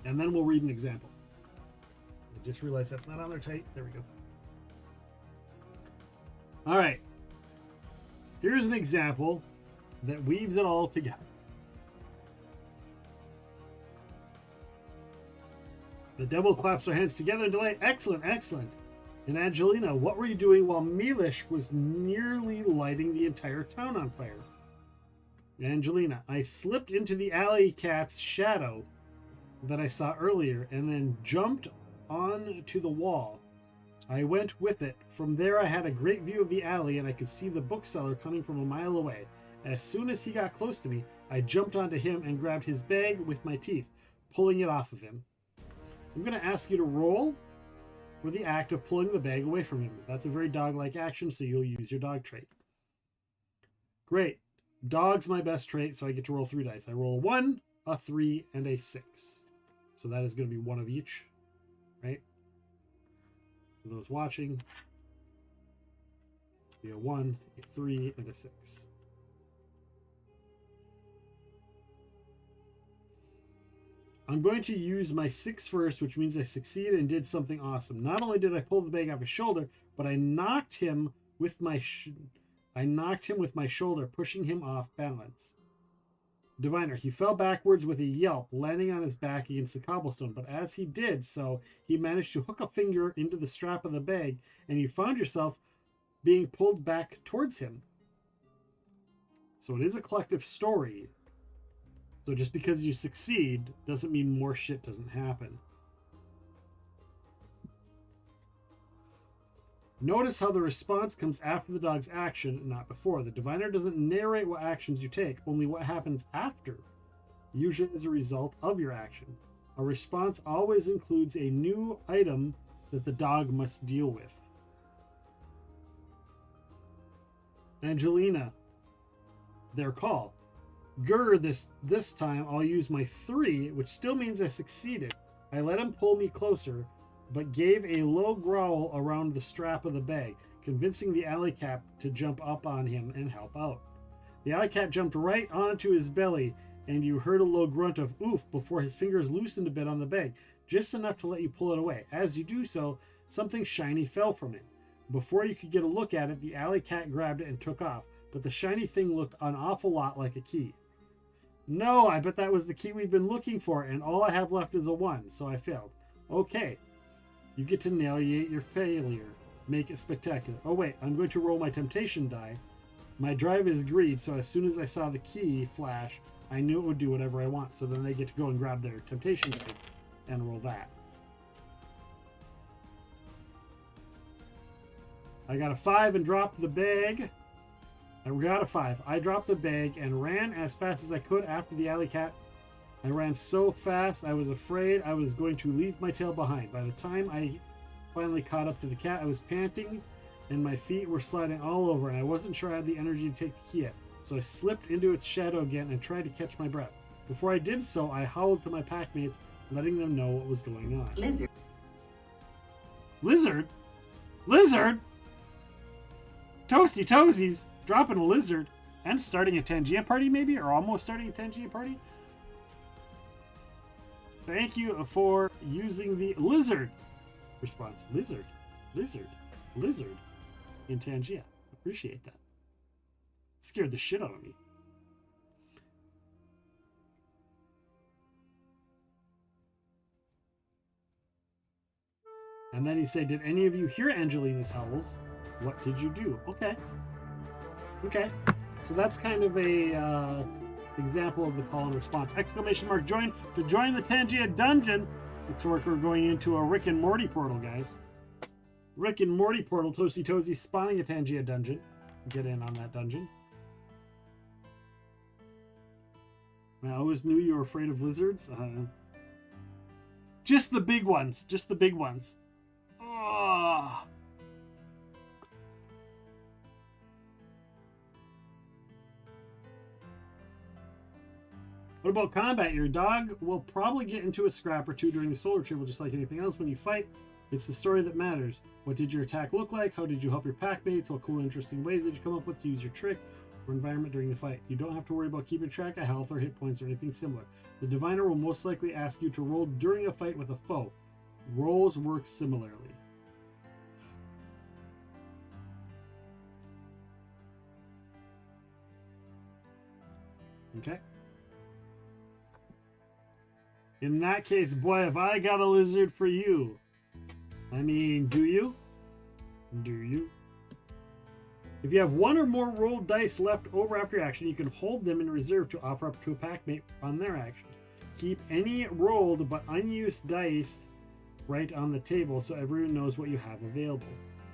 And then we'll read an example. I just realized that's not on there tight. There we go. All right. Here's an example that weaves it all together. The devil claps their hands together in delight. Excellent, excellent. And Angelina, what were you doing while Milish was nearly lighting the entire town on fire? Angelina, I slipped into the alley cat's shadow that I saw earlier and then jumped onto the wall. I went with it. From there I had a great view of the alley and I could see the bookseller coming from a mile away. As soon as he got close to me, I jumped onto him and grabbed his bag with my teeth, pulling it off of him. I'm going to ask you to roll for the act of pulling the bag away from him. That's a very dog-like action, so you'll use your dog trait. Great. Dog's my best trait, so I get to roll 3 dice. I roll a 1, a 3, and a 6. So that is going to be 1 of each, right? For those watching, be a 1, a 3, and a 6. I'm going to use my 6 first, which means I succeeded and did something awesome. Not only did I pull the bag off his shoulder, but I knocked him with my shoulder, pushing him off balance. Diviner, he fell backwards with a yelp, landing on his back against the cobblestone, but as he did so, he managed to hook a finger into the strap of the bag, and you found yourself being pulled back towards him. So it is a collective story. So just because you succeed doesn't mean more shit doesn't happen. Notice how the response comes after the dog's action, not before. The diviner doesn't narrate what actions you take, only what happens after, usually as a result of your action. A response always includes a new item that the dog must deal with. Angelina, their call. Grr, this time I'll use my 3, which still means I succeeded. I let him pull me closer, but gave a low growl around the strap of the bag, convincing the alley cat to jump up on him and help out. The alley cat jumped right onto his belly, and you heard a low grunt of oof before his fingers loosened a bit on the bag, just enough to let you pull it away. As you do so, something shiny fell from it. Before you could get a look at it, the alley cat grabbed it and took off, but the shiny thing looked an awful lot like a key. No, I bet that was the key we've been looking for, and all I have left is a 1, so I failed. Okay. You get to narrate your failure. Make it spectacular. Oh wait, I'm going to roll my temptation die. My drive is greed, so as soon as I saw the key flash, I knew it would do whatever I want. So then they get to go and grab their temptation die and roll that. I got a 5 and dropped the bag. I got a 5. I dropped the bag and ran as fast as I could after the alley cat. I ran so fast I was afraid I was going to leave my tail behind. By the time I finally caught up to the cat, I was panting and my feet were sliding all over, and I wasn't sure I had the energy to take the key yet. So I slipped into its shadow again and tried to catch my breath. Before I did so, I howled to my packmates, letting them know what was going on. Lizard. Lizard? Lizard? Toasty Toesies, dropping a lizard and starting a Tangia party maybe, or almost starting a Tangia party. Thank you for using the lizard response. Lizard, lizard, lizard in Tangia. Appreciate that. Scared the shit out of me. And then he said, did any of you hear Angelina's howls? What did you do? Okay. Okay. So that's kind of a example of the call and response. Exclamation mark join to join the Tangia dungeon. Looks like we're going into a Rick and Morty portal, guys. Rick and Morty portal. Toasty Toesy spawning a Tangia dungeon. Get in on that dungeon. I always knew you were afraid of lizards. Just the big ones. Just the big ones. Oh. What about combat? Your dog will probably get into a scrap or two during the soul retrieval, just like anything else. When you fight, it's the story that matters. What did your attack look like? How did you help your packmates? What cool, interesting ways did you come up with to use your trick or environment during the fight? You don't have to worry about keeping track of health or hit points or anything similar. The diviner will most likely ask you to roll during a fight with a foe. Rolls work similarly. Okay. In that case, boy, have I got a lizard for you. I mean, do you? Do you? If you have one or more rolled dice left over after your action, you can hold them in reserve to offer up to a packmate on their action. Keep any rolled but unused dice right on the table so everyone knows what you have available.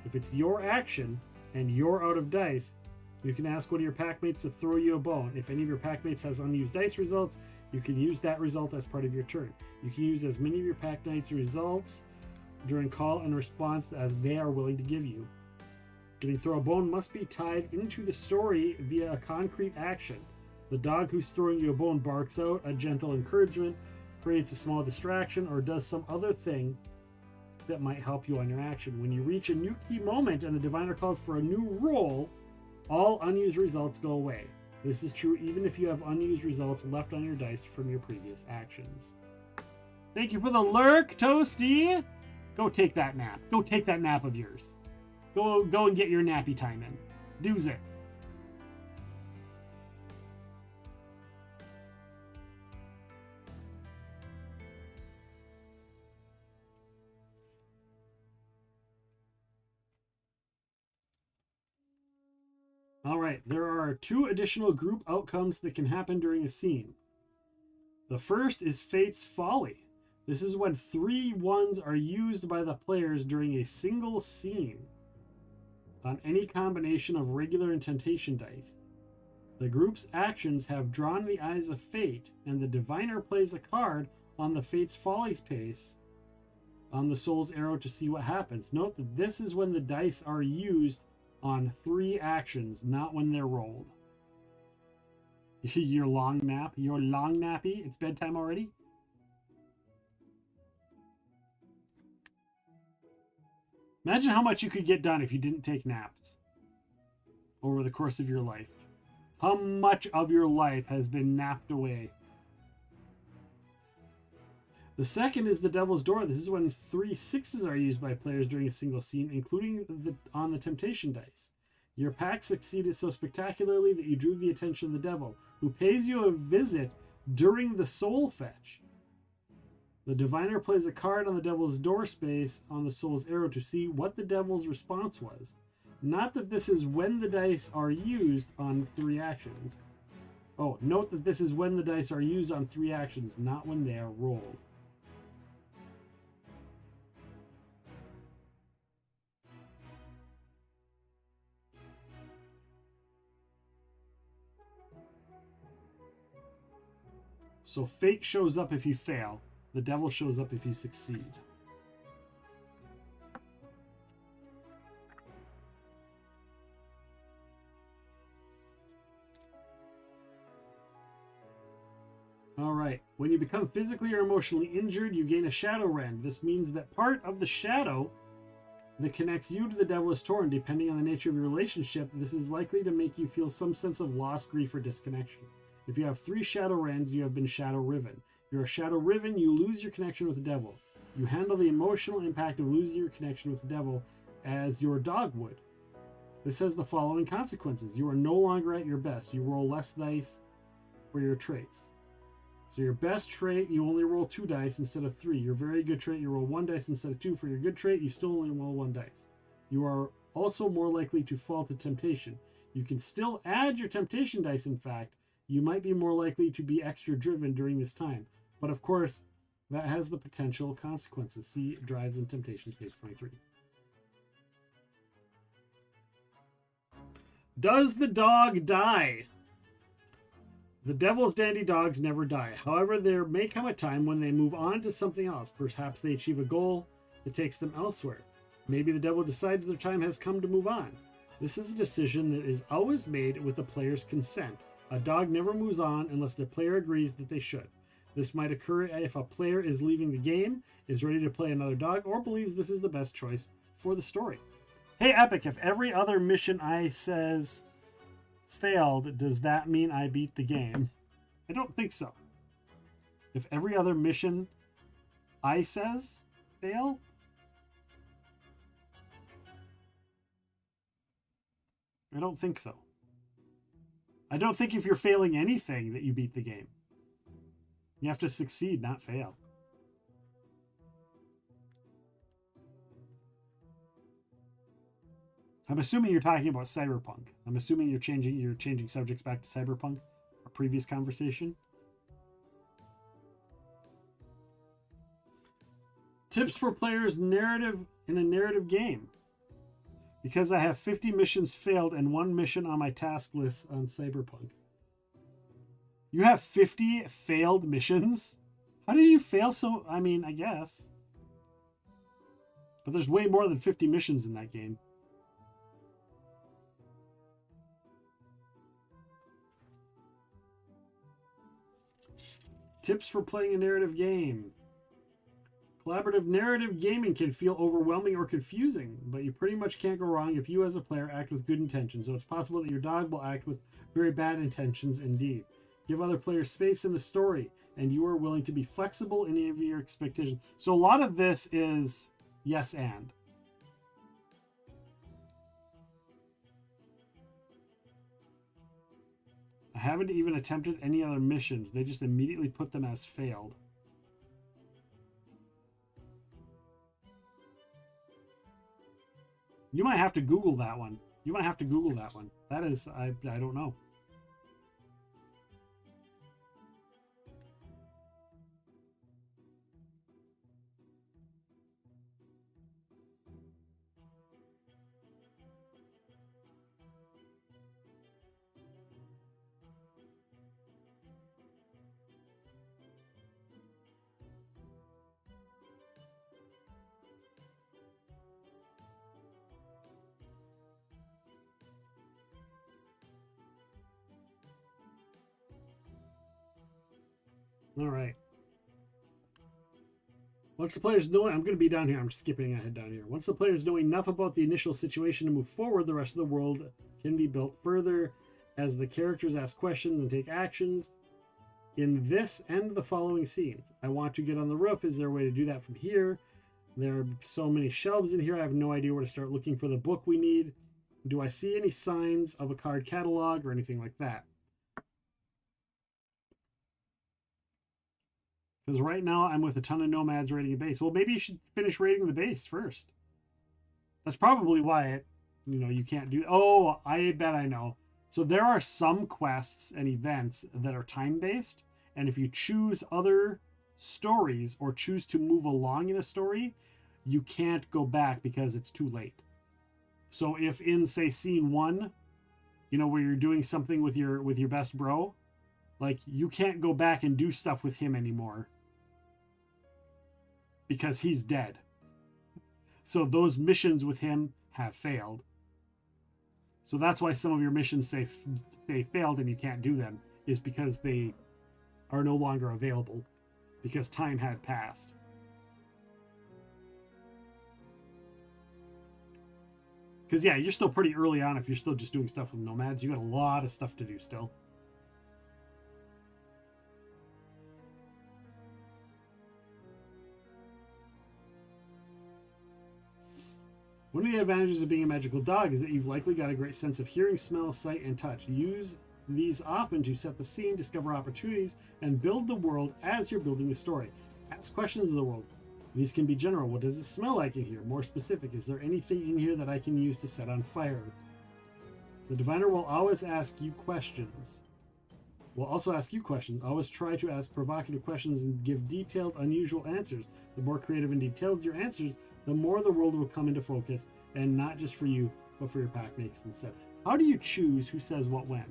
If it's your action and you're out of dice, you can ask one of your packmates to throw you a bone. If any of your packmates has unused dice results, you can use that result as part of your turn. You can use as many of your packmates' results during call and response as they are willing to give you. Getting throw a bone must be tied into the story via a concrete action. The dog who's throwing you a bone barks out a gentle encouragement, creates a small distraction, or does some other thing that might help you on your action. When you reach a new key moment and the diviner calls for a new roll, all unused results go away. This is true even if you have unused results left on your dice from your previous actions. Thank you for the lurk, Toasty. Go take that nap. Go take that nap of yours. Go and get your nappy time in. Do's it. All right, there are 2 additional group outcomes that can happen during a scene. The first is Fate's Folly. This is when 3 ones are used by the players during a single scene on any combination of regular and temptation dice. The group's actions have drawn the eyes of fate, and the diviner plays a card on the Fate's Folly's pace on the soul's arrow to see what happens. Note that this is when the dice are used on 3 actions, not when they're rolled. Your long nap, your long nappy. It's bedtime already. Imagine how much you could get done if you didn't take naps over the course of your life. How much of your life has been napped away? The second is the Devil's Door. This is when 3 6s are used by players during a single scene, including on the temptation dice. Your pack succeeded so spectacularly that you drew the attention of the devil, who pays you a visit during the soul fetch. The diviner plays a card on the devil's door space on the soul's arrow to see what the devil's response was. Not that this is when the dice are used on 3 actions. Oh, note that this is when the dice are used on 3 actions, not when they are rolled. So fate shows up if you fail. The devil shows up if you succeed. All right. When you become physically or emotionally injured, you gain a shadow rend. This means that part of the shadow that connects you to the devil is torn. Depending on the nature of your relationship, this is likely to make you feel some sense of loss, grief, or disconnection. If you have 3 shadow rends, you have been shadow riven. If you're a shadow riven, you lose your connection with the devil. You handle the emotional impact of losing your connection with the devil as your dog would. This has the following consequences. You are no longer at your best. You roll less dice for your traits. So your best trait, you only roll 2 dice instead of 3. Your very good trait, you roll 1 dice instead of 2. For your good trait, you still only roll 1 dice. You are also more likely to fall to temptation. You can still add your temptation dice, in fact. You might be more likely to be extra driven during this time. But of course, that has the potential consequences. See Drives and Temptations, page 23. Does the dog die? The devil's dandy dogs never die. However, there may come a time when they move on to something else. Perhaps they achieve a goal that takes them elsewhere. Maybe the devil decides their time has come to move on. This is a decision that is always made with the player's consent. A dog never moves on unless the player agrees that they should. This might occur if a player is leaving the game, is ready to play another dog, or believes this is the best choice for the story. Hey, Epic, if every other mission I says failed, does that mean I beat the game? I don't think so. If every other mission I says failed? I don't think so. I don't think if you're failing anything that you beat the game. You have to succeed, not fail. I'm assuming you're talking about Cyberpunk. I'm assuming you're changing subjects back to Cyberpunk, a previous conversation. Tips for players narrative in a narrative game. Because I have 50 missions failed and 1 mission on my task list on Cyberpunk. You have 50 failed missions? How did you fail so... I mean, I guess. But there's way more than 50 missions in that game. Tips for playing a narrative game. Collaborative narrative gaming can feel overwhelming or confusing, but you pretty much can't go wrong if you as a player act with good intentions, so it's possible that your dog will act with very bad intentions indeed. Give other players space in the story, and you are willing to be flexible in any of your expectations. So a lot of this is yes and. I haven't even attempted any other missions. They just immediately put them as failed. You might have to Google that one. You might have to Google that one. That is, I don't know. All right. Once the players know, I'm going to be down here. I'm skipping ahead down here. Once the players know enough about the initial situation to move forward, the rest of the world can be built further as the characters ask questions and take actions. In this and the following scenes, I want to get on the roof. Is there a way to do that from here? There are so many shelves in here. I have no idea where to start looking for the book we need. Do I see any signs of a card catalog or anything like that? Because right now I'm with a ton of nomads raiding a base. Well, maybe you should finish raiding the base first. That's probably why it, you can't do. Oh, I bet I know. So there are some quests and events that are time-based, and if you choose other stories or choose to move along in a story, you can't go back because it's too late. So if in, say, scene 1, where you're doing something with your best bro, like, you can't go back and do stuff with him anymore because he's dead. So those missions with him have failed. So that's why some of your missions say failed and you can't do them, is because they are no longer available because time had passed. Because, yeah, you're still pretty early on if you're still just doing stuff with nomads. You got a lot of stuff to do still. One of the advantages of being a magical dog is that you've likely got a great sense of hearing, smell, sight, and touch. Use these often to set the scene, discover opportunities, and build the world as you're building the story. Ask questions of the world. These can be general. What does it smell like in here? More specific. Is there anything in here that I can use to set on fire? The diviner will always ask you questions. Will also ask you questions. Always try to ask provocative questions and give detailed, unusual answers. The more creative and detailed your answers, the more the world will come into focus, and not just for you, but for your pack mates instead. How do you choose who says what when?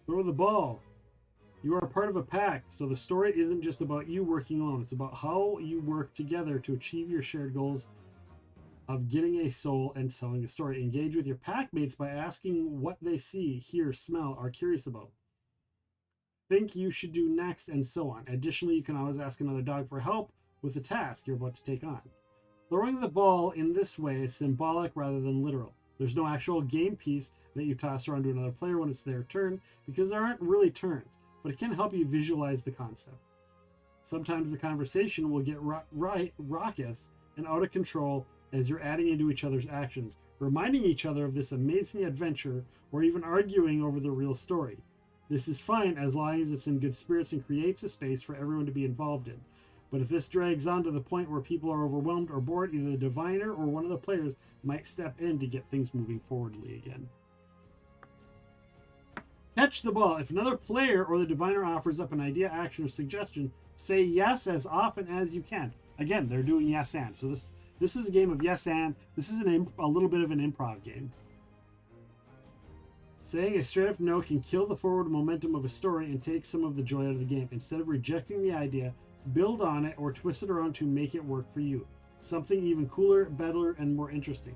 Throw the ball. You are a part of a pack, so the story isn't just about you working alone. It's about how you work together to achieve your shared goals of getting a soul and selling the story. Engage with your pack mates by asking what they see, hear, smell, are curious about. Think you should do next, and so on. Additionally, you can always ask another dog for help with the task you're about to take on. Throwing the ball in this way is symbolic rather than literal. There's no actual game piece that you toss around to another player when it's their turn, because there aren't really turns, but it can help you visualize the concept. Sometimes the conversation will get raucous and out of control as you're adding into each other's actions, reminding each other of this amazing adventure, or even arguing over the real story. This is fine as long as it's in good spirits and creates a space for everyone to be involved in. But if this drags on to the point where people are overwhelmed or bored, either the diviner or one of the players might step in to get things moving forwardly again. Catch the ball. If another player or the diviner offers up an idea, action, or suggestion, say yes as often as you can. Again, they're doing yes and. So this is a game of yes and. This is a little bit of an improv game. Saying a straight up no can kill the forward momentum of a story and take some of the joy out of the game. Instead of rejecting the idea, build on it or twist it around to make it work for you. Something even cooler, better, and more interesting.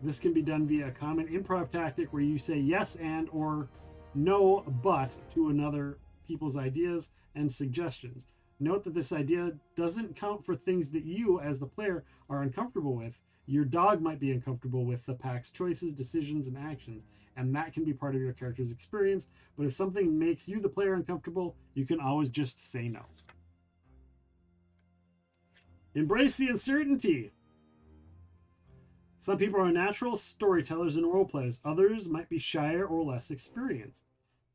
This can be done via a common improv tactic where you say yes and or no but to another people's ideas and suggestions. Note that this idea doesn't count for things that you, as the player, are uncomfortable with. Your dog might be uncomfortable with the pack's choices, decisions, and actions, and that can be part of your character's experience. But if something makes you, the player, uncomfortable, you can always just say no. Embrace the uncertainty. Some people are natural storytellers and role players. Others might be shyer or less experienced.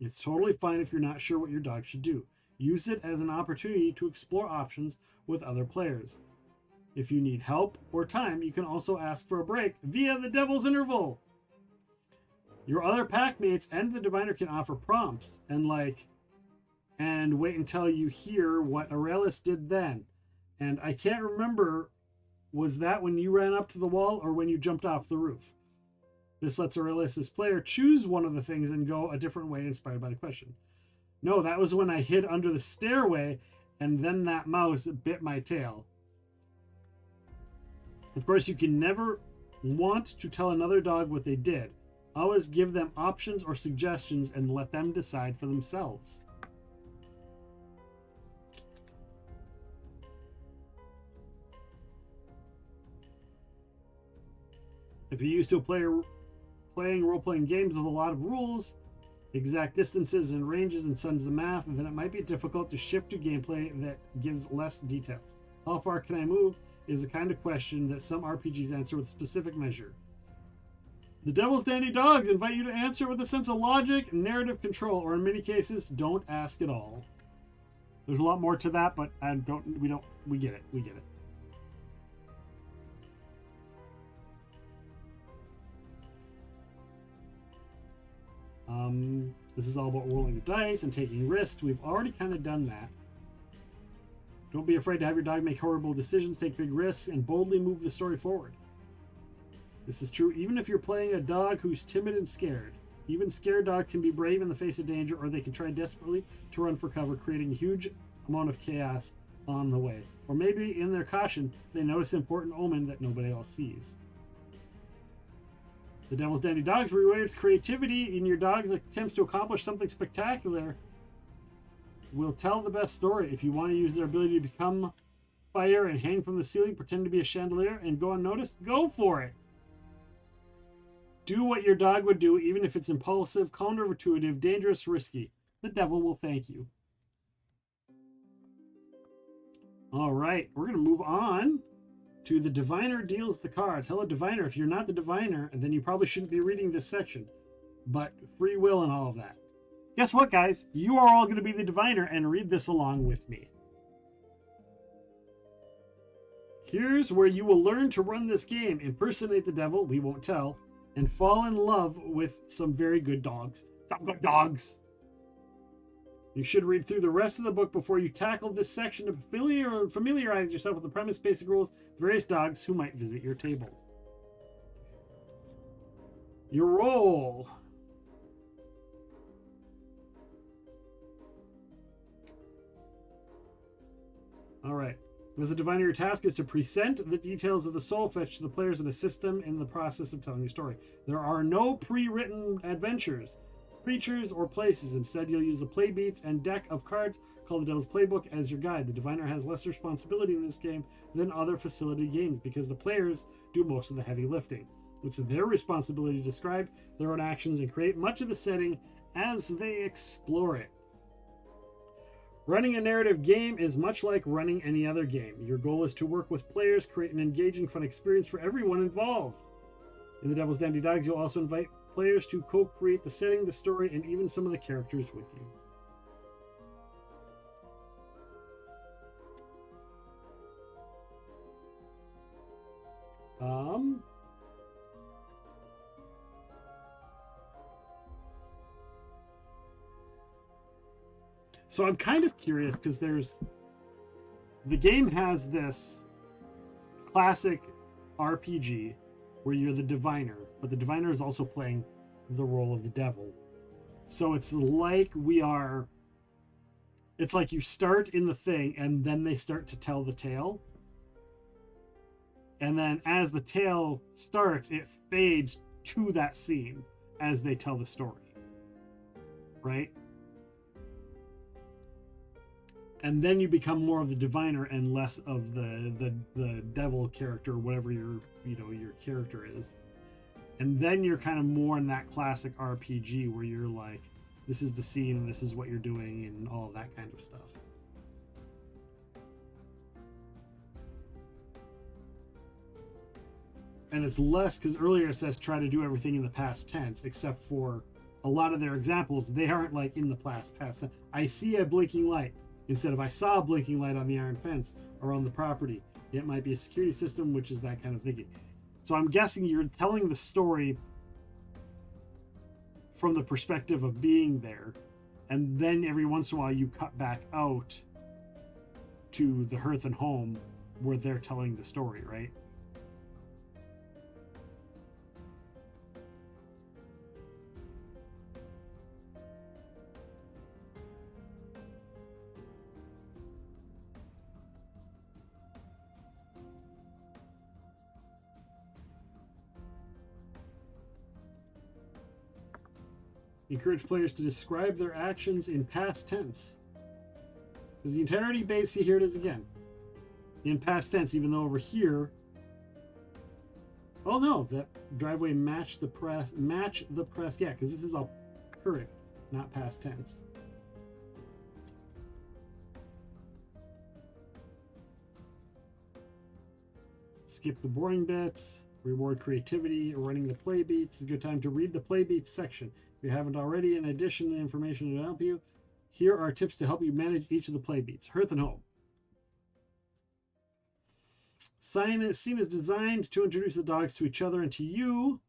It's totally fine if you're not sure what your dog should do. Use it as an opportunity to explore options with other players. If you need help or time, you can also ask for a break via the Devil's Interval. Your other pack mates and the diviner can offer prompts and wait until you hear what Aurelis did then. And I can't remember, was that when you ran up to the wall or when you jumped off the roof? This lets Aurelis' player choose one of the things and go a different way inspired by the question. No, that was when I hid under the stairway and then that mouse bit my tail. Of course, you can never want to tell another dog what they did. Always give them options or suggestions and let them decide for themselves. If you're used to a player playing role-playing games with a lot of rules, exact distances and ranges and tons of math, then it might be difficult to shift to gameplay that gives less details. How far can I move is the kind of question that some RPGs answer with specific measure. The Devil's Dandy Dogs invite you to answer with a sense of logic and narrative control, or in many cases, don't ask at all. There's a lot more to that, but we get it. We get it. This is all about rolling the dice and taking risks. We've already kind of done that. Don't be afraid to have your dog make horrible decisions, take big risks, and boldly move the story forward. This is true even if you're playing a dog who's timid and scared. Even scared dogs can be brave in the face of danger, or they can try desperately to run for cover, creating a huge amount of chaos on the way. Or maybe in their caution, they notice an important omen that nobody else sees. The Devil's Dandy Dogs rewards creativity in your dog's attempts to accomplish something spectacular. Will tell the best story. If you want to use their ability to become fire and hang from the ceiling, pretend to be a chandelier, and go unnoticed, go for it. Do what your dog would do, even if it's impulsive, counterintuitive, dangerous, risky. The devil will thank you. All right, we're going to move on to the diviner deals the cards. Hello, diviner. If you're not the diviner, then you probably shouldn't be reading this section. But free will and all of that. Guess what, guys? You are all going to be the diviner and read this along with me. Here's where you will learn to run this game. Impersonate the devil, we won't tell, and fall in love with some very good dogs. Good dogs! You should read through the rest of the book before you tackle this section to familiarize yourself with the premise, basic rules, various dogs who might visit your table. Your role. All right. As a diviner, your task is to present the details of the soul fetch to the players and assist them in the process of telling the story. There are no pre-written adventures, creatures, or places. Instead, you'll use the play beats and deck of cards called the Devil's Playbook as your guide. The diviner has less responsibility in this game than other facility games because the players do most of the heavy lifting. It's their responsibility to describe their own actions and create much of the setting as they explore it. Running a narrative game is much like running any other game. Your goal is to work with players, create an engaging, fun experience for everyone involved. In the Devil's Dandy Dogs, you'll also invite players to co-create the setting, the story, and even some of the characters with you. So I'm kind of curious because the game has this classic RPG where you're the diviner, but the diviner is also playing the role of the devil. So it's like it's like you start in the thing and then they start to tell the tale. And then as the tale starts, it fades to that scene as they tell the story. Right? And then you become more of the diviner and less of the devil character, whatever your character is. And then you're kind of more in that classic RPG where you're like, this is the scene and this is what you're doing and all of that kind of stuff. And it's less, because earlier it says try to do everything in the past tense, except for a lot of their examples, they aren't like in the past tense. I see a blinking light. Instead of I saw a blinking light on the iron fence around the property. It might be a security system, which is that kind of thinking. So I'm guessing you're telling the story from the perspective of being there. And then every once in a while you cut back out to the hearth and home where they're telling the story, right? Encourage players to describe their actions in past tense. Because the entirety base, see here it is again. In past tense, even though over here Oh no, that driveway match the press. Yeah, because this is all current, not past tense. Skip the boring bits. Reward creativity. Running the play beats. It's a good time to read the play beats section. If you haven't already, in addition to information to help you, here are tips to help you manage each of the play beats. Hearth and Home. Scene is designed to introduce the dogs to each other and to you,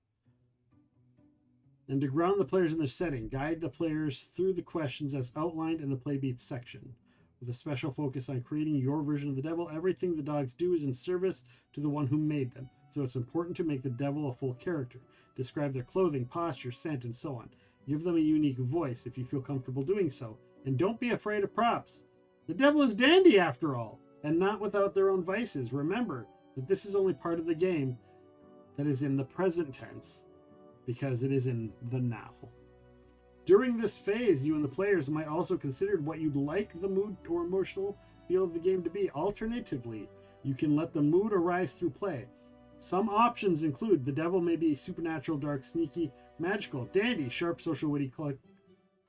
and to ground the players in their setting. Guide the players through the questions as outlined in the play beats section. With a special focus on creating your version of the devil, everything the dogs do is in service to the one who made them. So it's important to make the devil a full character. Describe their clothing, posture, scent, and so on. Give them a unique voice if you feel comfortable doing so. And don't be afraid of props. The devil is dandy after all, and not without their own vices. Remember that this is only part of the game that is in the present tense, because it is in the now. During this phase, you and the players might also consider what you'd like the mood or emotional feel of the game to be. Alternatively, you can let the mood arise through play. Some options include the devil may be supernatural, dark, sneaky, magical, dandy, sharp, social, witty,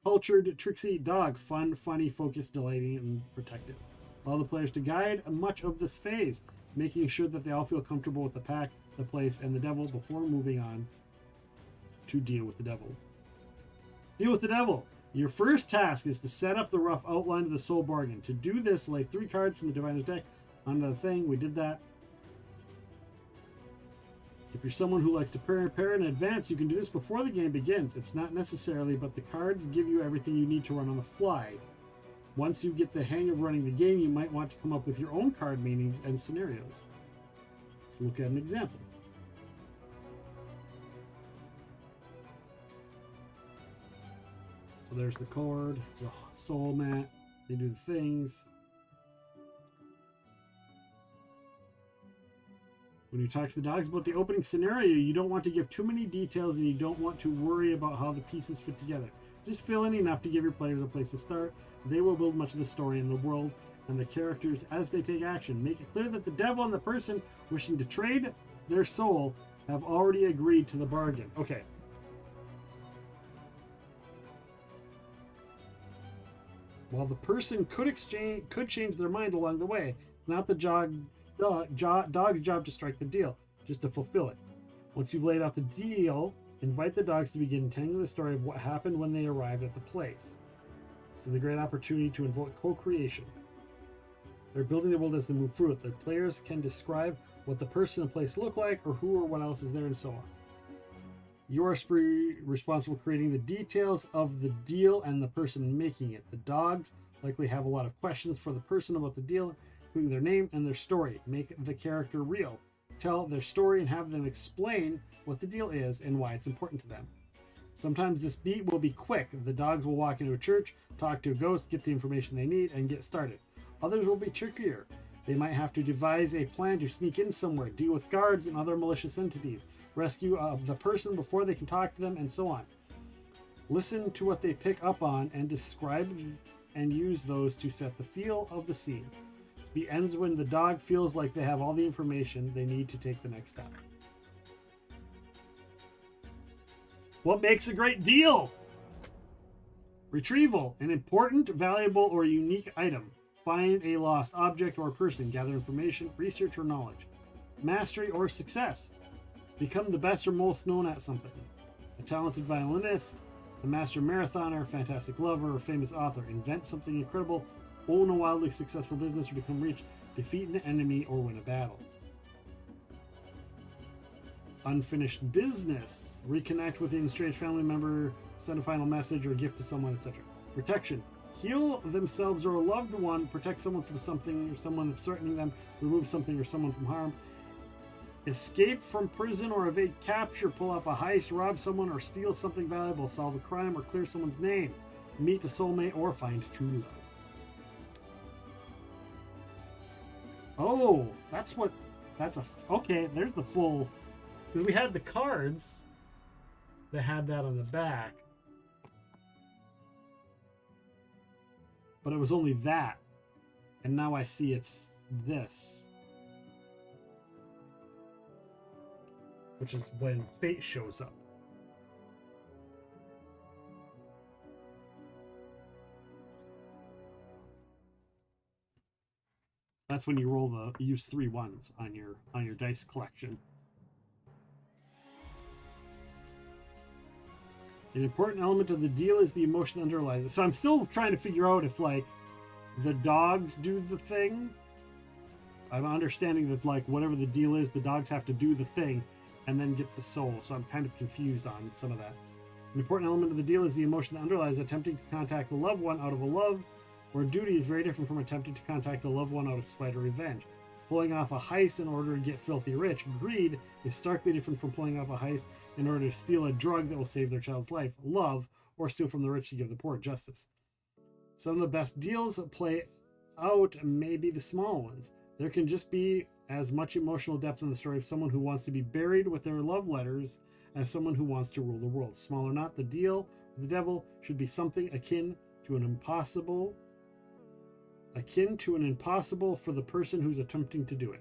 cultured, tricksy, dog, fun, funny, focused, delighting, and protective. Allow the players to guide much of this phase, making sure that they all feel comfortable with the pack, the place, and the devil before moving on to deal with the devil. Deal with the devil. Your first task is to set up the rough outline of the soul bargain. To do this, lay 3 cards from the Diviner's deck onto the thing. We did that. If you're someone who likes to prepare in advance, you can do this before the game begins. It's not necessarily, but the cards give you everything you need to run on the fly. Once you get the hang of running the game, you might want to come up with your own card meanings and scenarios. Let's look at an example. So there's the cord, the soul mat, they do the things. When you talk to the dogs about the opening scenario, you don't want to give too many details and you don't want to worry about how the pieces fit together. Just fill in enough to give your players a place to start. They will build much of the story in the world and the characters as they take action. Make it clear that the devil and the person wishing to trade their soul have already agreed to the bargain. Okay. While the person could change their mind along the way, it's not the dog's job to strike the deal, just to fulfill it. Once you've laid out the deal, invite the dogs to begin telling the story of what happened when they arrived at the place. This is a great opportunity to invoke co-creation. They're building the world as they move through it. The players can describe what the person and place look like, or who or what else is there, and so on. You are responsible for creating the details of the deal and the person making it. The dogs likely have a lot of questions for the person about the deal, including their name and their story. Make the character real. Tell their story and have them explain what the deal is and why it's important to them. Sometimes this beat will be quick. The dogs will walk into a church, talk to a ghost, get the information they need, and get started. Others will be trickier. They might have to devise a plan to sneak in somewhere, deal with guards and other malicious entities, rescue the person before they can talk to them, and so on. Listen to what they pick up on and describe and use those to set the feel of the scene. This beat ends when the dog feels like they have all the information they need to take the next step. What makes a great deal? Retrieval, an important, valuable, or unique item. Find a lost object or person. Gather information, research, or knowledge. Mastery or success. Become the best or most known at something. A talented violinist, a master marathoner, fantastic lover, or famous author. Invent something incredible, own a wildly successful business, or become rich. Defeat an enemy or win a battle. Unfinished business. Reconnect with an estranged family member, send a final message or a gift to someone, etc. Protection. Heal themselves or a loved one, protect someone from something or someone that's threatening them, remove something or someone from harm. Escape from prison or evade capture, pull up a heist, rob someone or steal something valuable, solve a crime or clear someone's name, meet a soulmate or find true love. Oh, okay, there's the full, because we had the cards that had that on the back. But it was only that. And now I see it's this. which is when fate shows up. That's when you roll use 3 ones on your dice collection. An important element of the deal is the emotion that underlies it. So I'm still trying to figure out if like the dogs do the thing. I'm understanding that like whatever the deal is, the dogs have to do the thing and then get the soul. So I'm kind of confused on some of that. An important element of the deal is the emotion that underlies attempting to contact a loved one out of a love or duty is very different from attempting to contact a loved one out of spite or revenge. Pulling off a heist in order to get filthy rich, greed, is starkly different from pulling off a heist in order to steal a drug that will save their child's life, love, or steal from the rich to give the poor, justice. Some of the best deals play out may be the small ones. There can just be as much emotional depth in the story of someone who wants to be buried with their love letters as someone who wants to rule the world. Small or not, the deal with the devil should be something akin to an impossible for the person who's attempting to do it.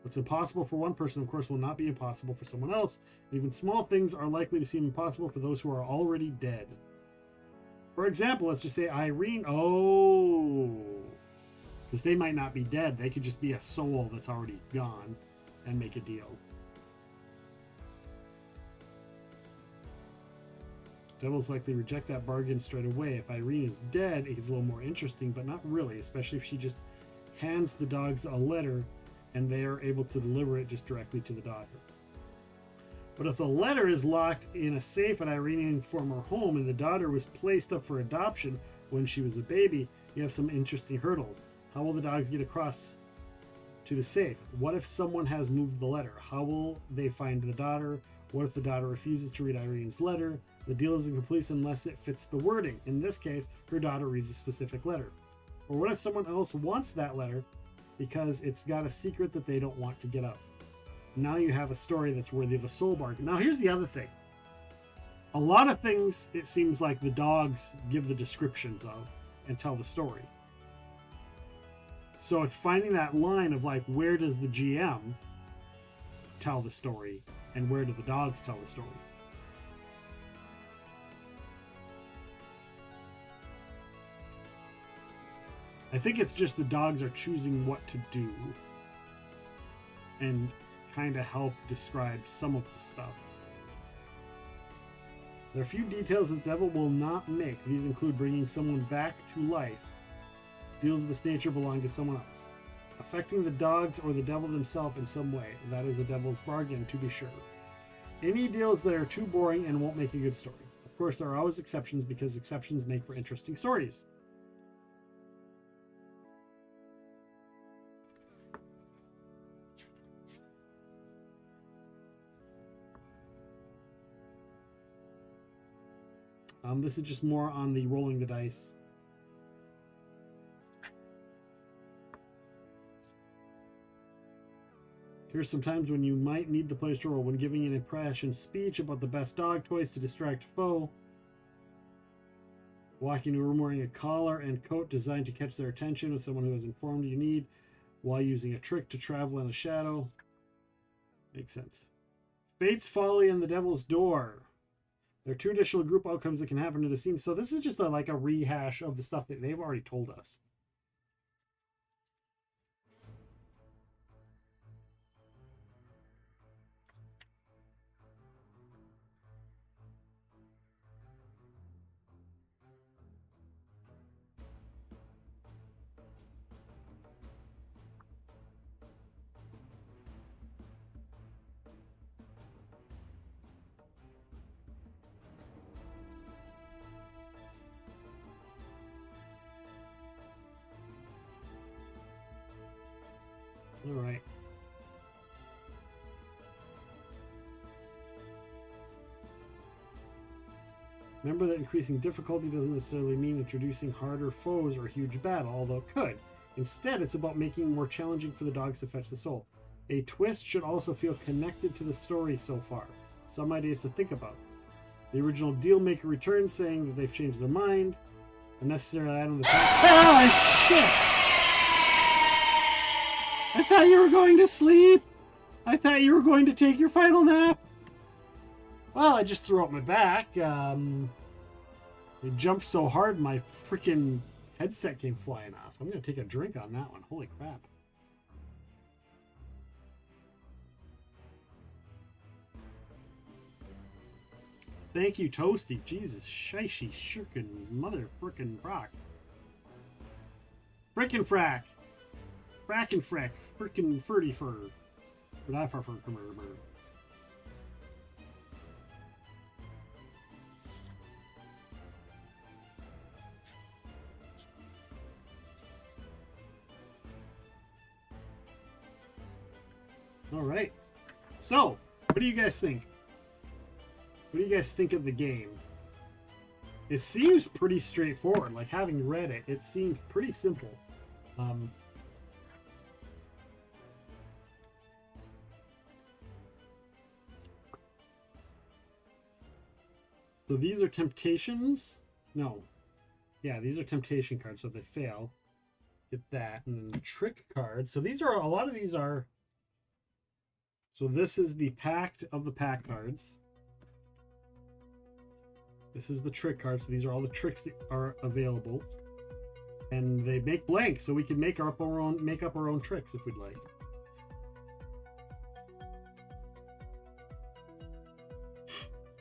What's impossible for one person, of course, will not be impossible for someone else. Even small things are likely to seem impossible for those who are already dead. For example, let's just say Irene. Oh, because they might not be dead. They could just be a soul that's already gone and make a deal. Devils likely reject that bargain straight away. If Irene is dead, it's a little more interesting, but not really, especially if she just hands the dogs a letter and they are able to deliver it just directly to the daughter. But if the letter is locked in a safe at Irene's former home and the daughter was placed up for adoption when she was a baby, you have some interesting hurdles. How will the dogs get across to the safe? What if someone has moved the letter? How will they find the daughter? What if the daughter refuses to read Irene's letter? The deal isn't complete unless it fits the wording. In this case, her daughter reads a specific letter. Or what if someone else wants that letter because it's got a secret that they don't want to get out? Now you have a story that's worthy of a soul bargain. Now here's the other thing. A lot of things, it seems like the dogs give the descriptions of and tell the story. So it's finding that line of like, where does the GM tell the story and where do the dogs tell the story? I think it's just the dogs are choosing what to do and kind of help describe some of the stuff. There are a few details the devil will not make. These include bringing someone back to life. Deals of this nature belong to someone else. Affecting the dogs or the devil themselves in some way. That is a devil's bargain, to be sure. Any deals that are too boring and won't make a good story. Of course, there are always exceptions because exceptions make for interesting stories. This is just more on the rolling the dice. Here's some times when you might need the players to roll. When giving an impassioned speech about the best dog toys to distract a foe. Walking to a room wearing a collar and coat designed to catch their attention with someone who has informed you need. While using a trick to travel in a shadow. Makes sense. Fate's Folly and the Devil's Door. There are 2 additional group outcomes that can happen to the scene. So this is just like a rehash of the stuff that they've already told us. All right. Remember that increasing difficulty doesn't necessarily mean introducing harder foes or a huge battle, although it could. Instead, it's about making it more challenging for the dogs to fetch the soul. A twist should also feel connected to the story so far. Some ideas to think about. The original deal maker returns saying that they've changed their mind. A necessary item that... Oh, shit! I thought you were going to sleep! I thought you were going to take your final nap. Well, I just threw out my back. It jumped so hard my freaking headset came flying off. I'm going to take a drink on that one. Holy crap. Thank you, Toasty. Jesus, shyshy, shirkin, mother frickin' frock. Frickin' frack. Frackin' frack. Frickin' furdy fur. But I fur. All right. So, what do you guys think? What do you guys think of the game? It seems pretty straightforward. Like, having read it, it seems pretty simple. So these are temptations. No. Yeah, these are temptation cards. So if they fail, get that. And then the trick cards. So these are, a lot of these are, so this is the pact of the pack cards. This is the trick card, so these are all the tricks that are available, and they make blank, so we can make up our own tricks if we'd like.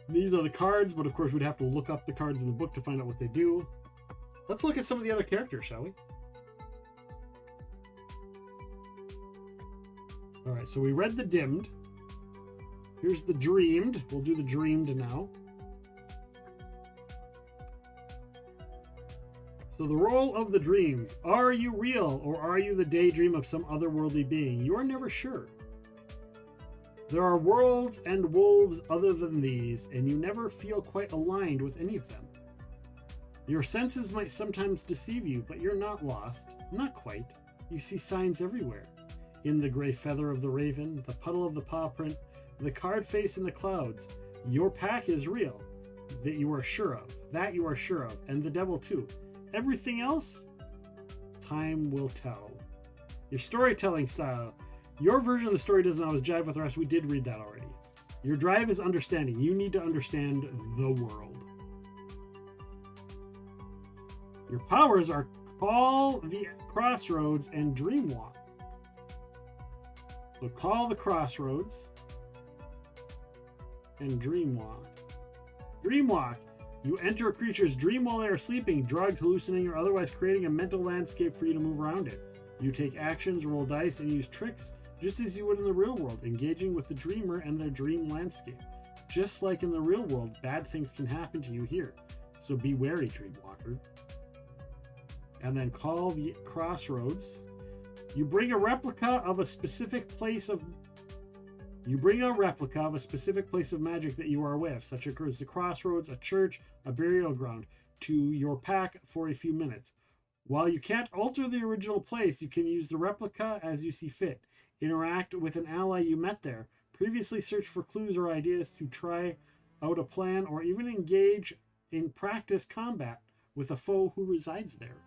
These are the cards, but of course we'd have to look up the cards in the book to find out what they do. Let's look at some of the other characters, shall we? All right, so we read the dimmed. Here's the dreamed. We'll do the dreamed now. So the role of the dream. Are you real, or are you the daydream of some otherworldly being? You are never sure. There are worlds and wolves other than these, and you never feel quite aligned with any of them. Your senses might sometimes deceive you, but you're not lost. Not quite. You see signs everywhere. In the gray feather of the raven, the puddle of the paw print, the card face in the clouds. Your pack is real. That you are sure of. That you are sure of. And the devil too. Everything else, time will tell. Your storytelling style. Your version of the story doesn't always jive with the rest. We did read that already. Your drive is understanding. You need to understand the world. Your powers are call the crossroads and dreamwalk. So call the crossroads and dreamwalk. Dreamwalk. You enter a creature's dream while they are sleeping, drugged, hallucinating, or otherwise creating a mental landscape for you to move around it. You take actions, roll dice, and use tricks just as you would in the real world, engaging with the dreamer and their dream landscape. Just like in the real world, bad things can happen to you here. So be wary, Dreamwalker. And then call the crossroads. You bring a replica of a specific place of magic that you are aware of, such as the crossroads, a church, a burial ground, to your pack for a few minutes. While you can't alter the original place, you can use the replica as you see fit. Interact with an ally you met there. Previously search for clues or ideas to try out a plan, or even engage in practice combat with a foe who resides there.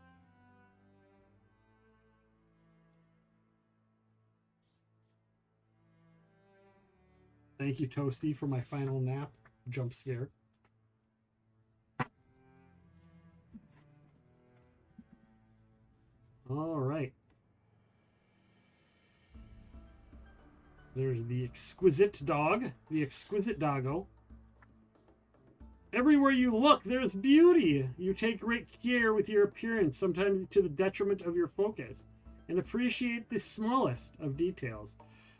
Thank you, Toasty, for my final nap jump scare. All right. There's the exquisite dog, the exquisite doggo. Everywhere you look, there's beauty. You take great care with your appearance, sometimes to the detriment of your focus, and appreciate the smallest of details.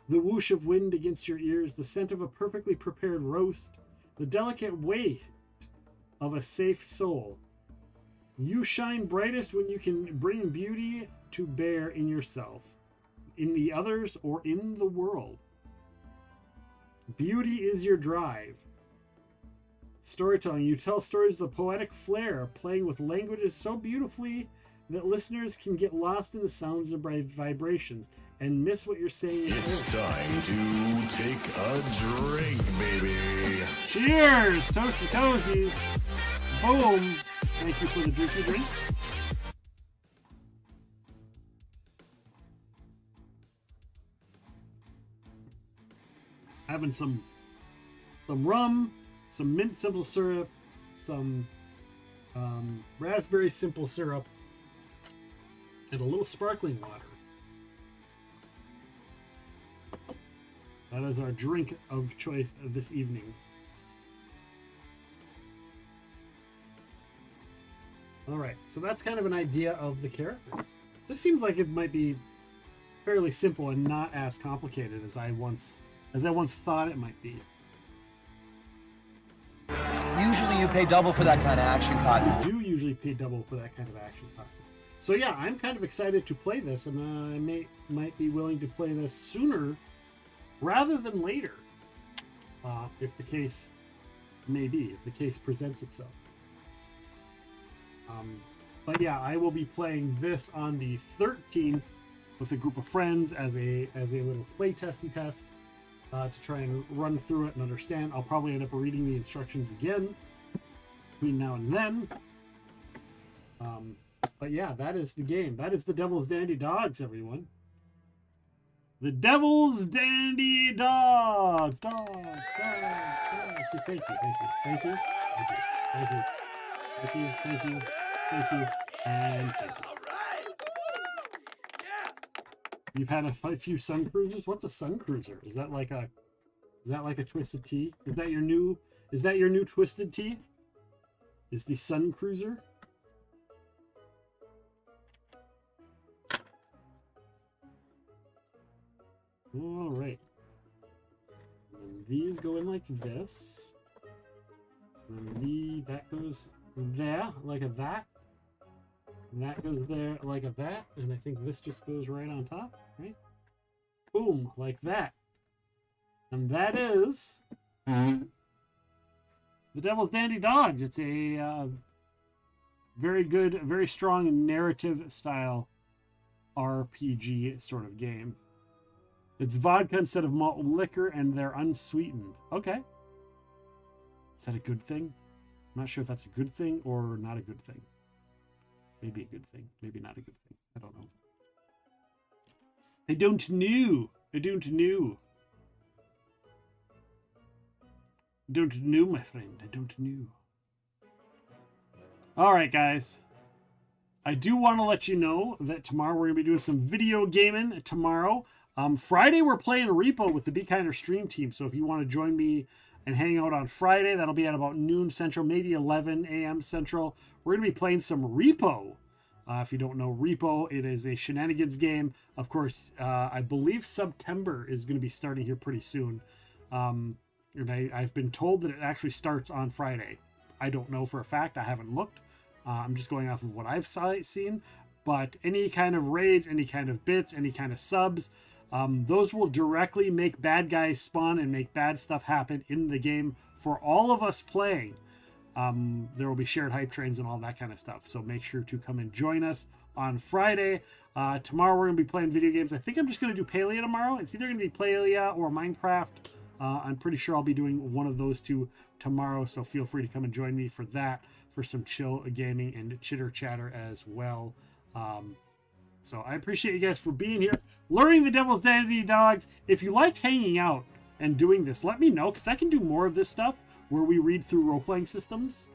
The whoosh of wind against your ears, the scent of a perfectly prepared roast, the delicate weight of a safe soul. You shine brightest when you can bring beauty to bear in yourself, in the others, or in the world. Beauty is your drive. Storytelling. You tell stories with a poetic flair, playing with languages so beautifully that listeners can get lost in the sounds and vibrations and miss what you're saying. It's time to take a drink, baby. Cheers, Toasty Toesies. Boom. Thank you for the drinky drinks. having some rum, some mint simple syrup, some raspberry simple syrup, and a little sparkling water. That is our drink of choice this evening. All right, so that's kind of an idea of the characters. This seems like it might be fairly simple and not as complicated as I once thought it might be. Usually you pay double for that kind of action, Cotton. You do usually pay double for that kind of action, Cotton. So yeah, I'm kind of excited to play this, and I might be willing to play this sooner rather than later, if the case may be, if the case presents itself. But yeah, I will be playing this on the 13th with a group of friends as a little play testy test to try and run through it and understand. I'll probably end up reading the instructions again between now and then. But yeah, that is the game. That is the Devil's Dandy Dogs, everyone. The Devil's Dandy Dogs. Dogs. Thank you. And thank you. You've had a few Sun Cruisers. What's a Sun Cruiser? Is that like a Twisted Tea? Is that your new Twisted Tea? Is the Sun Cruiser? All right. And these go in like this. And that goes there like a that. And that goes there like a that. And I think this just goes right on top, right? Boom, like that. And that is the Devil's Dandy Dogs. It's a very good, very strong narrative style RPG sort of game. It's vodka instead of malt liquor, and they're unsweetened. Okay. Is that a good thing? I'm not sure if that's a good thing or not a good thing. Maybe a good thing. Maybe not a good thing. I don't know. I don't know. Don't know, my friend. I don't know. All right, guys. I do want to let you know that tomorrow we're going to be doing some video gaming tomorrow. Friday, we're playing Repo with the Be Kinder stream team. So if you want to join me and hang out on Friday, that'll be at about noon Central, maybe 11 a.m. Central. We're going to be playing some Repo. If you don't know Repo, it is a shenanigans game. Of course, I believe September is going to be starting here pretty soon. And I've been told that it actually starts on Friday. I don't know for a fact. I haven't looked. I'm just going off of what I've seen. But any kind of raids, any kind of bits, any kind of subs, those will directly make bad guys spawn and make bad stuff happen in the game for all of us playing. There will be shared hype trains and all that kind of stuff. So make sure to come and join us on Friday. Tomorrow we're going to be playing video games. I think I'm just going to do Palia tomorrow. It's either going to be Palia or Minecraft. I'm pretty sure I'll be doing one of those two tomorrow. So feel free to come and join me for that, for some chill gaming and chitter chatter as well. So I appreciate you guys for being here, learning the Devil's Dandy Dogs. If you liked hanging out and doing this, let me know, because I can do more of this stuff where we read through role-playing systems,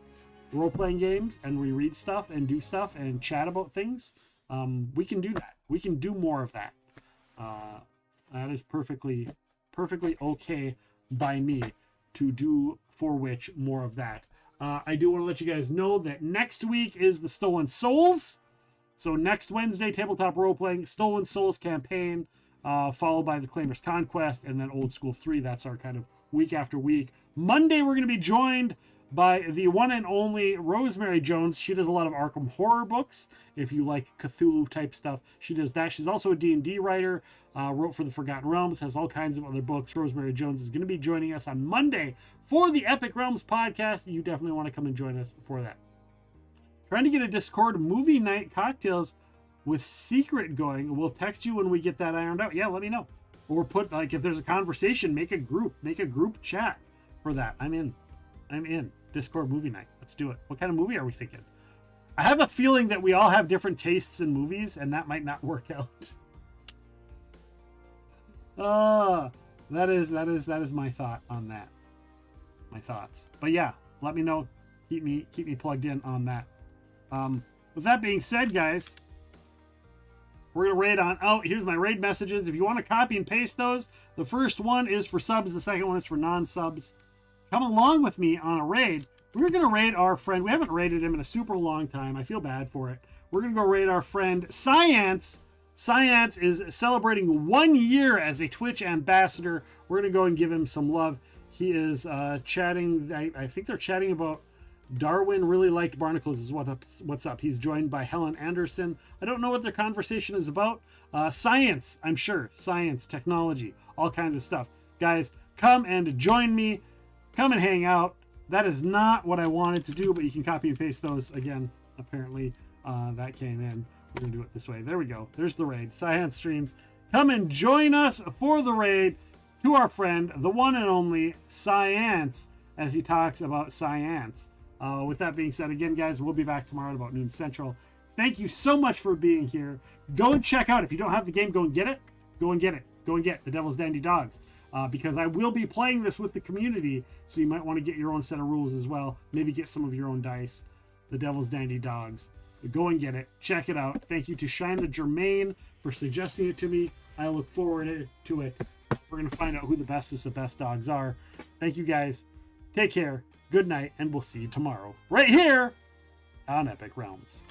role-playing games, and we read stuff and do stuff and chat about things. We can do that. We can do more of that. That is perfectly okay by me to do, for which more of that. I do want to let you guys know that next week is the Stolen Souls. So next Wednesday, Tabletop Role-Playing, Stolen Souls campaign, followed by the Claimer's Conquest, and then Old School 3. That's our kind of week after week. Monday, we're going to be joined by the one and only Rosemary Jones. She does a lot of Arkham horror books. If you like Cthulhu type stuff, she does that. She's also a D&D writer, wrote for the Forgotten Realms, has all kinds of other books. Rosemary Jones is going to be joining us on Monday for the Epic Realms podcast. You definitely want to come and join us for that. Trying to get a Discord movie night cocktails with secret going. We'll text you when we get that ironed out. Yeah, let me know. Or put, like, if there's a conversation, make a group chat for that. I'm in. Discord movie night. Let's do it. What kind of movie are we thinking? I have a feeling that we all have different tastes in movies, and that might not work out. that is my thought on that. My thoughts. But yeah, let me know. Keep me plugged in on that. With that being said, guys, we're gonna raid on out. Here's my raid messages. If you want to copy and paste those, the first one is for subs, the second one is for non-subs. Come along with me on a raid. We're gonna raid our friend. We haven't raided him in a super long time. I feel bad for it. We're gonna go raid our friend Science. Science is celebrating 1 year as a Twitch ambassador. We're gonna go and give him some love. He is chatting. I think they're chatting about Darwin really liked barnacles is what's up. He's joined by Helen Anderson. I don't know what their conversation is about. Science, I'm sure. Science, technology, all kinds of stuff. Guys, come and join me. Come and hang out. That is not what I wanted to do, but you can copy and paste those. Again, apparently that came in. We're going to do it this way. There we go. There's the raid. Science Streams. Come and join us for the raid to our friend, the one and only Science, as he talks about science. With that being said, again, guys, we'll be back tomorrow at about noon Central. Thank you so much for being here. Go and check out. If you don't have the game, go and get it. Go and get it. Go and get the Devil's Dandy Dogs. Because I will be playing this with the community, so you might want to get your own set of rules as well. Maybe get some of your own dice. The Devil's Dandy Dogs. Go and get it. Check it out. Thank you to Shina Germain for suggesting it to me. I look forward to it. We're going to find out who the bestest of best dogs are. Thank you, guys. Take care. Good night, and we'll see you tomorrow right here on Epic Realms.